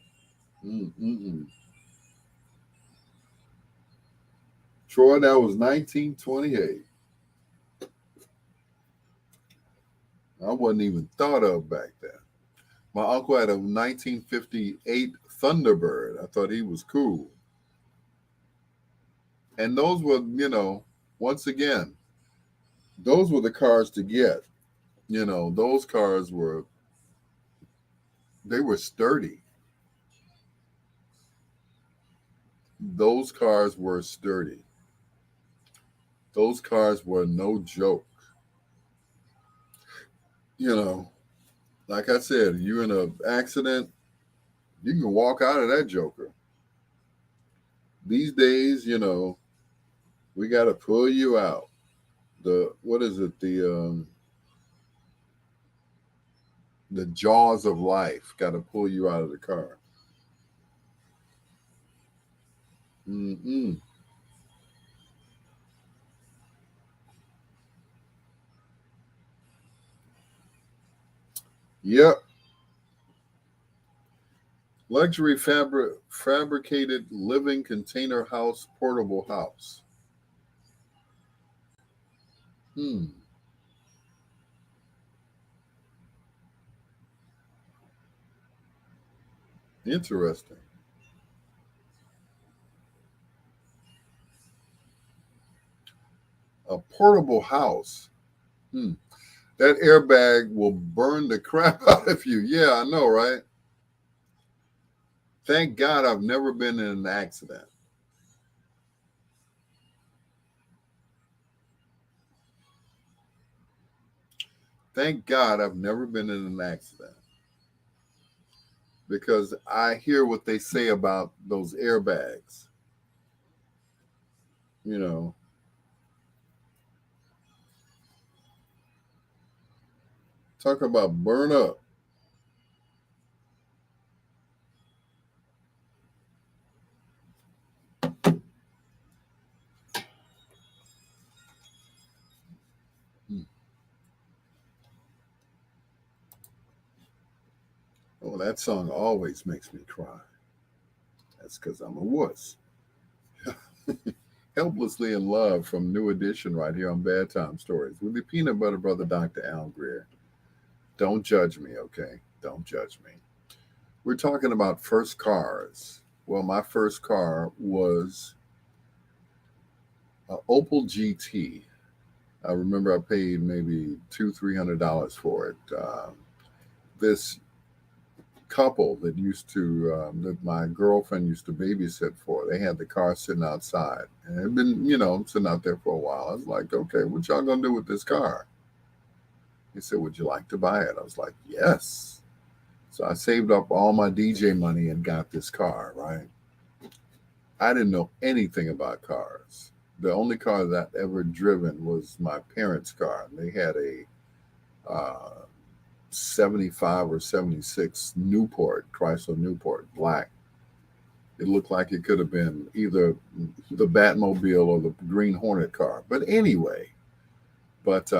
Troy, that was 1928. I wasn't even thought of back then. My uncle had a 1958 Thunderbird. I thought he was cool. And those were, once again, those were the cars to get. Those cars they were sturdy. Those cars were sturdy. Those cars were no joke. You know, like I said, you in an accident, you can walk out of that joker. These days, we got to pull you out. What is it? The jaws of life got to pull you out of the car. Mm-mm. Yep. Luxury fabricated living container house, portable house. Hmm. Interesting. A portable house. Hmm. That airbag will burn the crap out of you. Yeah, I know, right? Thank God I've never been in an accident. Thank God I've never been in an accident because I hear what they say about those airbags. You know, talk about burn up. Hmm. Oh, that song always makes me cry. That's because I'm a wuss. Helplessly in Love from New Edition right here on Bedtime Stories with the peanut butter brother, Dr. Al Greer. Don't judge me, okay? Don't judge me. We're talking about first cars. Well, my first car was an Opel GT. I remember I paid maybe $200-300 for it. This couple that my girlfriend used to babysit for, they had the car sitting outside, and it had been sitting out there for a while. I was like, okay, what y'all gonna do with this car? He said, would you like to buy it? I was like, yes. So I saved up all my DJ money and got this car, right? I didn't know anything about cars. The only car that I'd ever driven was my parents' car. They had a 75 or 76 Newport, Chrysler Newport, black. It looked like it could have been either the Batmobile or the Green Hornet car. But anyway, but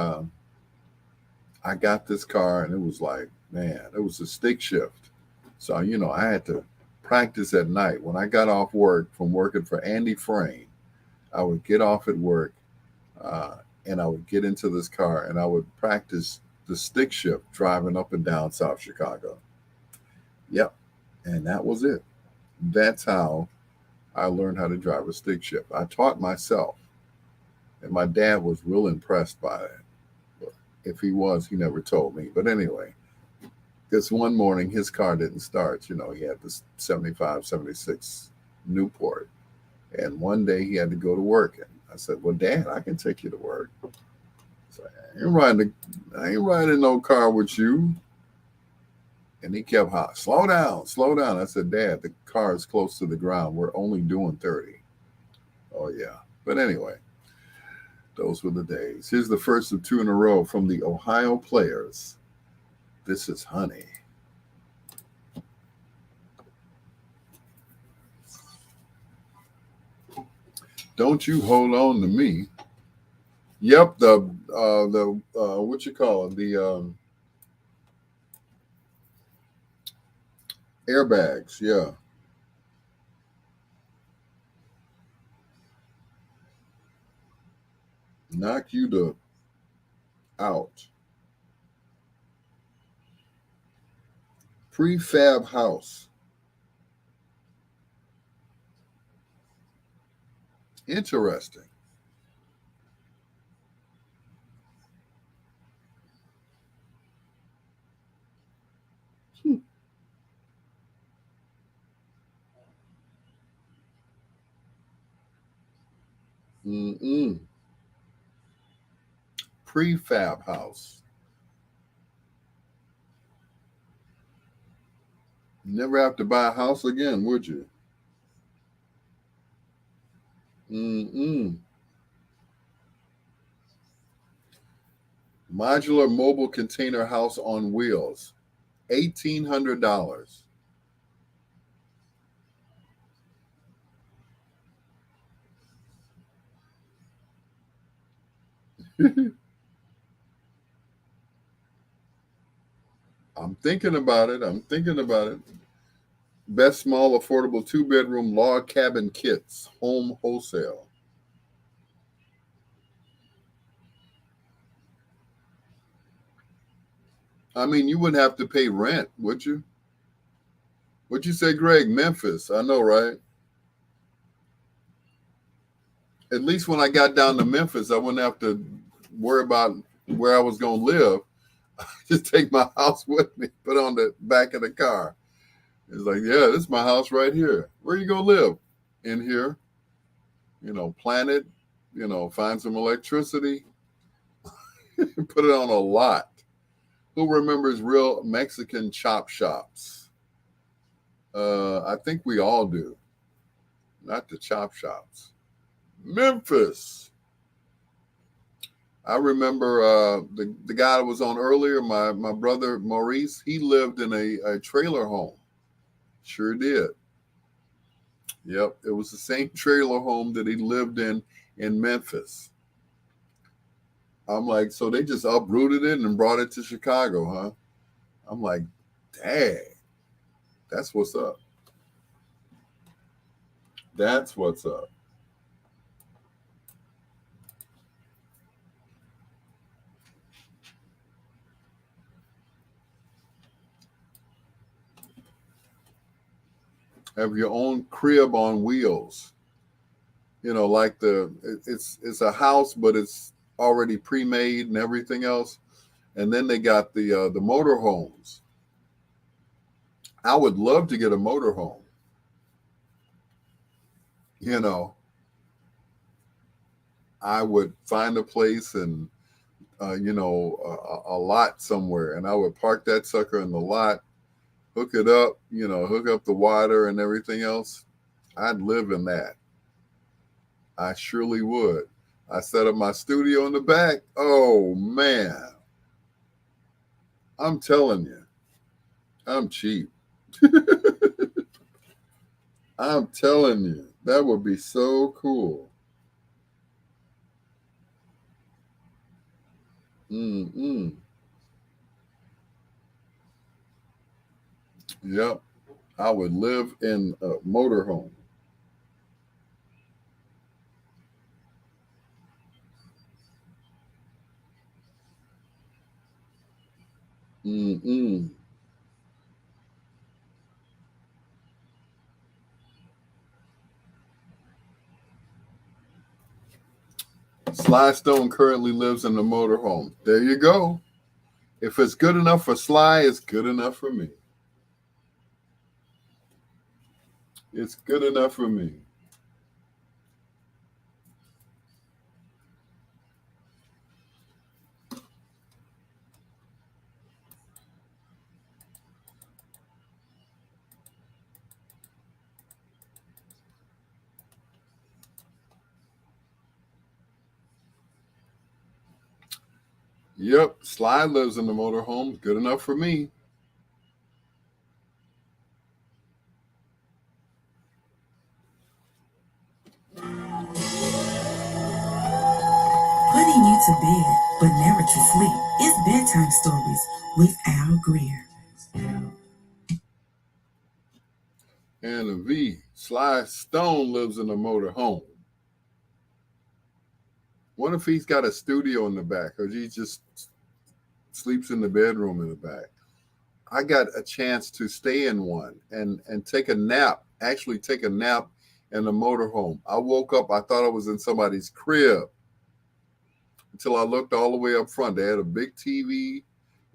I got this car and it was like, man, it was a stick shift. So, I had to practice at night. When I got off work from working for Andy Frame, I would get off at work uh, and I would get into this car and I would practice the stick shift driving up and down South Chicago. Yep. And that was it. That's how I learned how to drive a stick shift. I taught myself, and my dad was real impressed by it. But if he was, he never told me. But anyway, this one morning, his car didn't start. He had this 75, 76 Newport. And one day he had to go to work. And I said, well, Dad, I can take you to work. So I ain't riding no car with you. And he kept hot. Slow down, slow down. I said, Dad, the car is close to the ground. We're only doing 30. Oh, yeah. But anyway, those were the days. Here's the first of two in a row from the Ohio Players. This is Honey. Don't you hold on to me. Yep, the what you call it? The airbags. Yeah. Knock you to out. Prefab house. Interesting. Mm-mm. Prefab house. Never have to buy a house again, would you? Mm-mm. Modular mobile container house on wheels. $1,800. I'm thinking about it. I'm thinking about it. Best small affordable 2-bedroom log cabin kits. Home wholesale. I mean, you wouldn't have to pay rent, would you? What'd you say, Greg? Memphis. I know, right? At least when I got down to Memphis, I wouldn't have to worry about where I was going to live. Just take my house with me, put on the back of the car. It's like, yeah, this is my house right here. Where you going to live? In here. Plant it, find some electricity, put it on a lot. Who remembers real Mexican chop shops? I think we all do. Not the chop shops. Memphis. I remember the guy that was on earlier, my brother Maurice, he lived in a trailer home. Sure did. Yep, it was the same trailer home that he lived in Memphis. I'm like, so they just uprooted it and brought it to Chicago, huh? I'm like, dang, that's what's up. That's what's up. Have your own crib on wheels. Like it's a house, but it's already pre-made and everything else. And then they got the motor homes. I would love to get a motor home. I would find a place and a lot somewhere, and I would park that sucker in the lot, hook it up, hook up the water and everything else. I'd live in that. I surely would. I set up my studio in the back. Oh man, I'm telling you, I'm cheap. I'm telling you, that would be so cool. Mm-mm. Yep, I would live in a motorhome. Mm-mm. Sly Stone currently lives in a motorhome. There you go. If it's good enough for Sly, it's good enough for me. It's good enough for me. Yep, Sly lives in the motorhome. Good enough for me. Putting you to bed, but never to sleep. It's Bedtime Stories with Al Greer. And a V. Sly Stone lives in a motorhome. What if he's got a studio in the back, or he just sleeps in the bedroom in the back? I got a chance to stay in one and take a nap. Actually, take a nap and a motorhome. I woke up, I thought I was in somebody's crib until I looked all the way up front. They had a big TV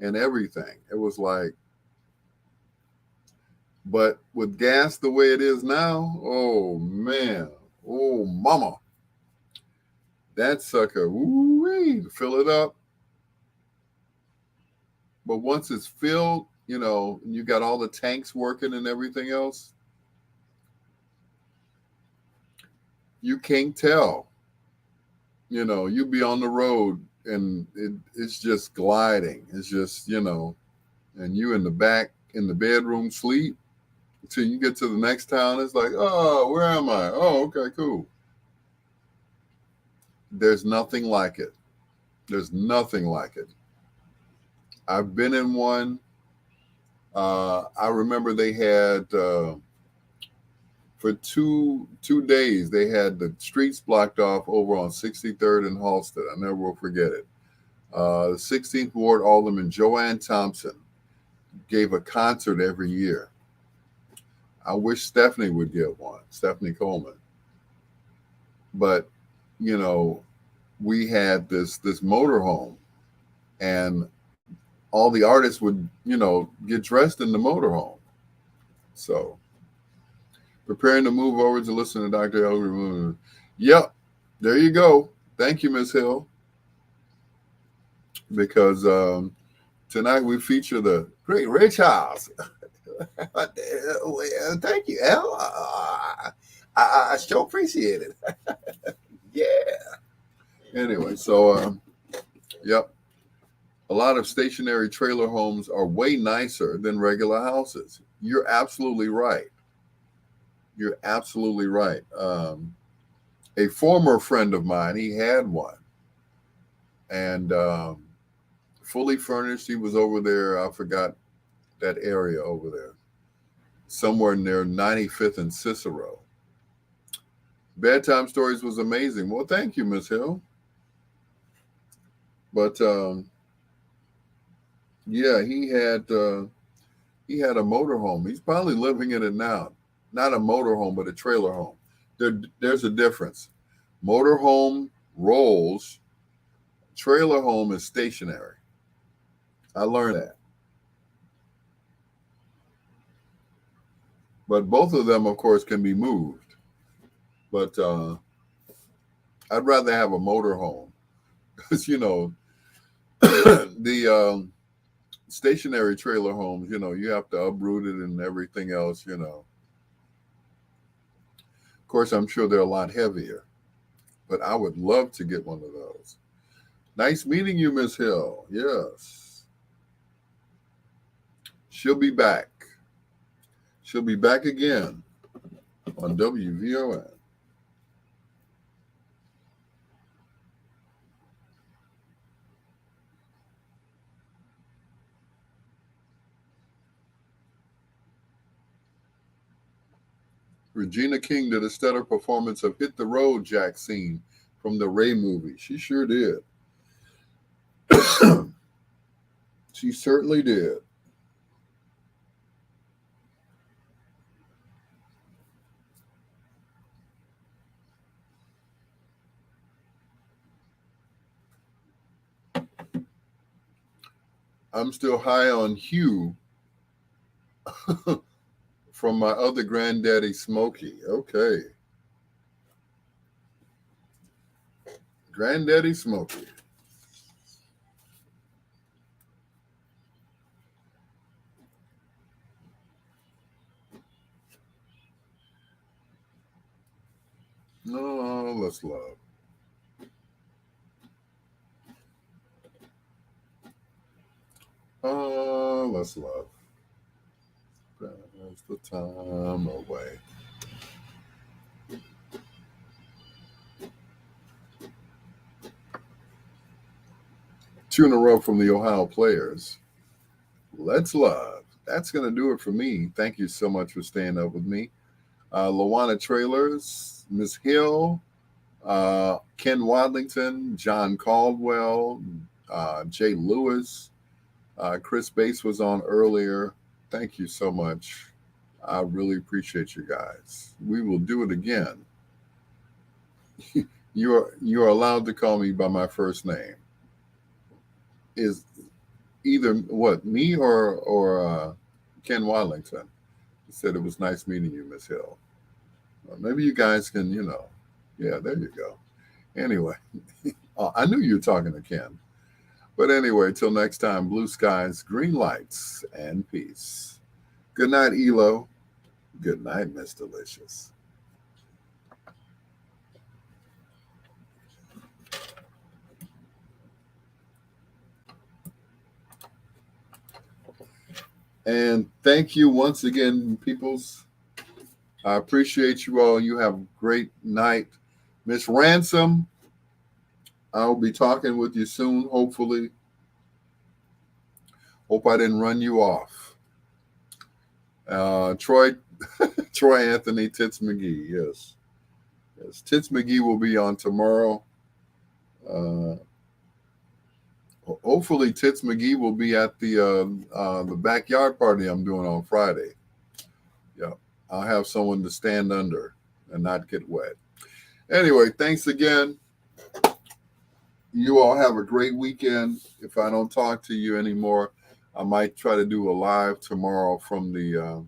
and everything. It was like, but with gas the way it is now, oh man, oh mama, that sucker, woo-wee, fill it up. But once it's filled, you know, and you got all the tanks working and everything else, you can't tell. You know, you be on the road and it's just gliding. It's just, you know, and you in the back in the bedroom sleep until you get to the next town. It's like, oh, where am I? Oh, okay, cool. There's nothing like it. There's nothing like it. I've been in one. I remember they had for two days they had the streets blocked off over on 63rd and Halsted. I never will forget it. The 16th Ward Alderman Joanne Thompson gave a concert every year. I wish Stephanie would get one, Stephanie Coleman. But, you know, we had this motorhome, and all the artists would, you know, get dressed in the motorhome. So, preparing to move over to listen to Dr. Elger. Yep, there you go. Thank you, Ms. Hill. Because tonight we feature the great Ray Charles. Thank you, El. I sure appreciate it. Yeah. Anyway, so, yep. A lot of stationary trailer homes are way nicer than regular houses. You're absolutely right. You're absolutely right. A former friend of mine, he had one. And fully furnished. He was over there. I forgot that area over there. Somewhere near 95th and Cicero. Bedtime Stories was amazing. Well, thank you, Miss Hill. But yeah, he had a motorhome. He's probably living in it now. Not a motorhome, but a trailer home. There's a difference. Motorhome rolls. Trailer home is stationary. I learned that. But both of them, of course, can be moved. But I'd rather have a motorhome because, you know, the stationary trailer homes, you know, you have to uproot it and everything else, you know. Of course, I'm sure they're a lot heavier, but I would love to get one of those. Nice meeting you, Miss Hill. Yes. She'll be back. She'll be back again on WVON. Regina King did a stellar performance of Hit the Road Jack scene from the Ray movie. She sure did. She certainly did. I'm still high on Hugh from my other granddaddy, Smokey. Okay. Granddaddy Smokey. Oh, let's love. Oh, let's love. There's the time away. Two in a row from the Ohio Players. Let's love. That's going to do it for me. Thank you so much for staying up with me. Lawana Trailers, Miss Hill, Ken Wadlington, John Caldwell, Jay Lewis, Chris Bass was on earlier. Thank you so much. I really appreciate you guys. We will do it again. You are allowed to call me by my first name. Is either what, me or Ken Wallington? He said it was nice meeting you, Miss Hill. Well, maybe you guys can, yeah, there you go. Anyway, I knew you were talking to Ken. But anyway, till next time, blue skies, green lights, and peace. Good night, Elo. Good night, Miss Delicious. And thank you once again, peoples. I appreciate you all. You have a great night. Miss Ransom, I'll be talking with you soon, hopefully. Hope I didn't run you off. Troy Anthony Tits McGee, yes. Yes, Tits McGee will be on tomorrow. Hopefully, Tits McGee will be at the backyard party I'm doing on Friday. Yeah, I'll have someone to stand under and not get wet. Anyway, thanks again. You all have a great weekend. If I don't talk to you anymore, I might try to do a live tomorrow from the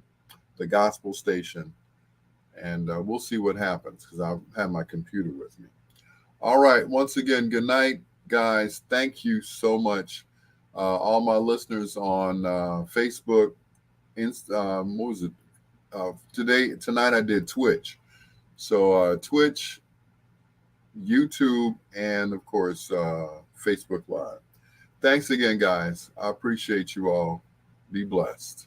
gospel station, and we'll see what happens because I'll have my computer with me. All right. Once again, good night, guys. Thank you so much. All my listeners on Facebook, what was it? Tonight I did Twitch. So Twitch, YouTube, and of course, Facebook Live. Thanks again, guys. I appreciate you all. Be blessed.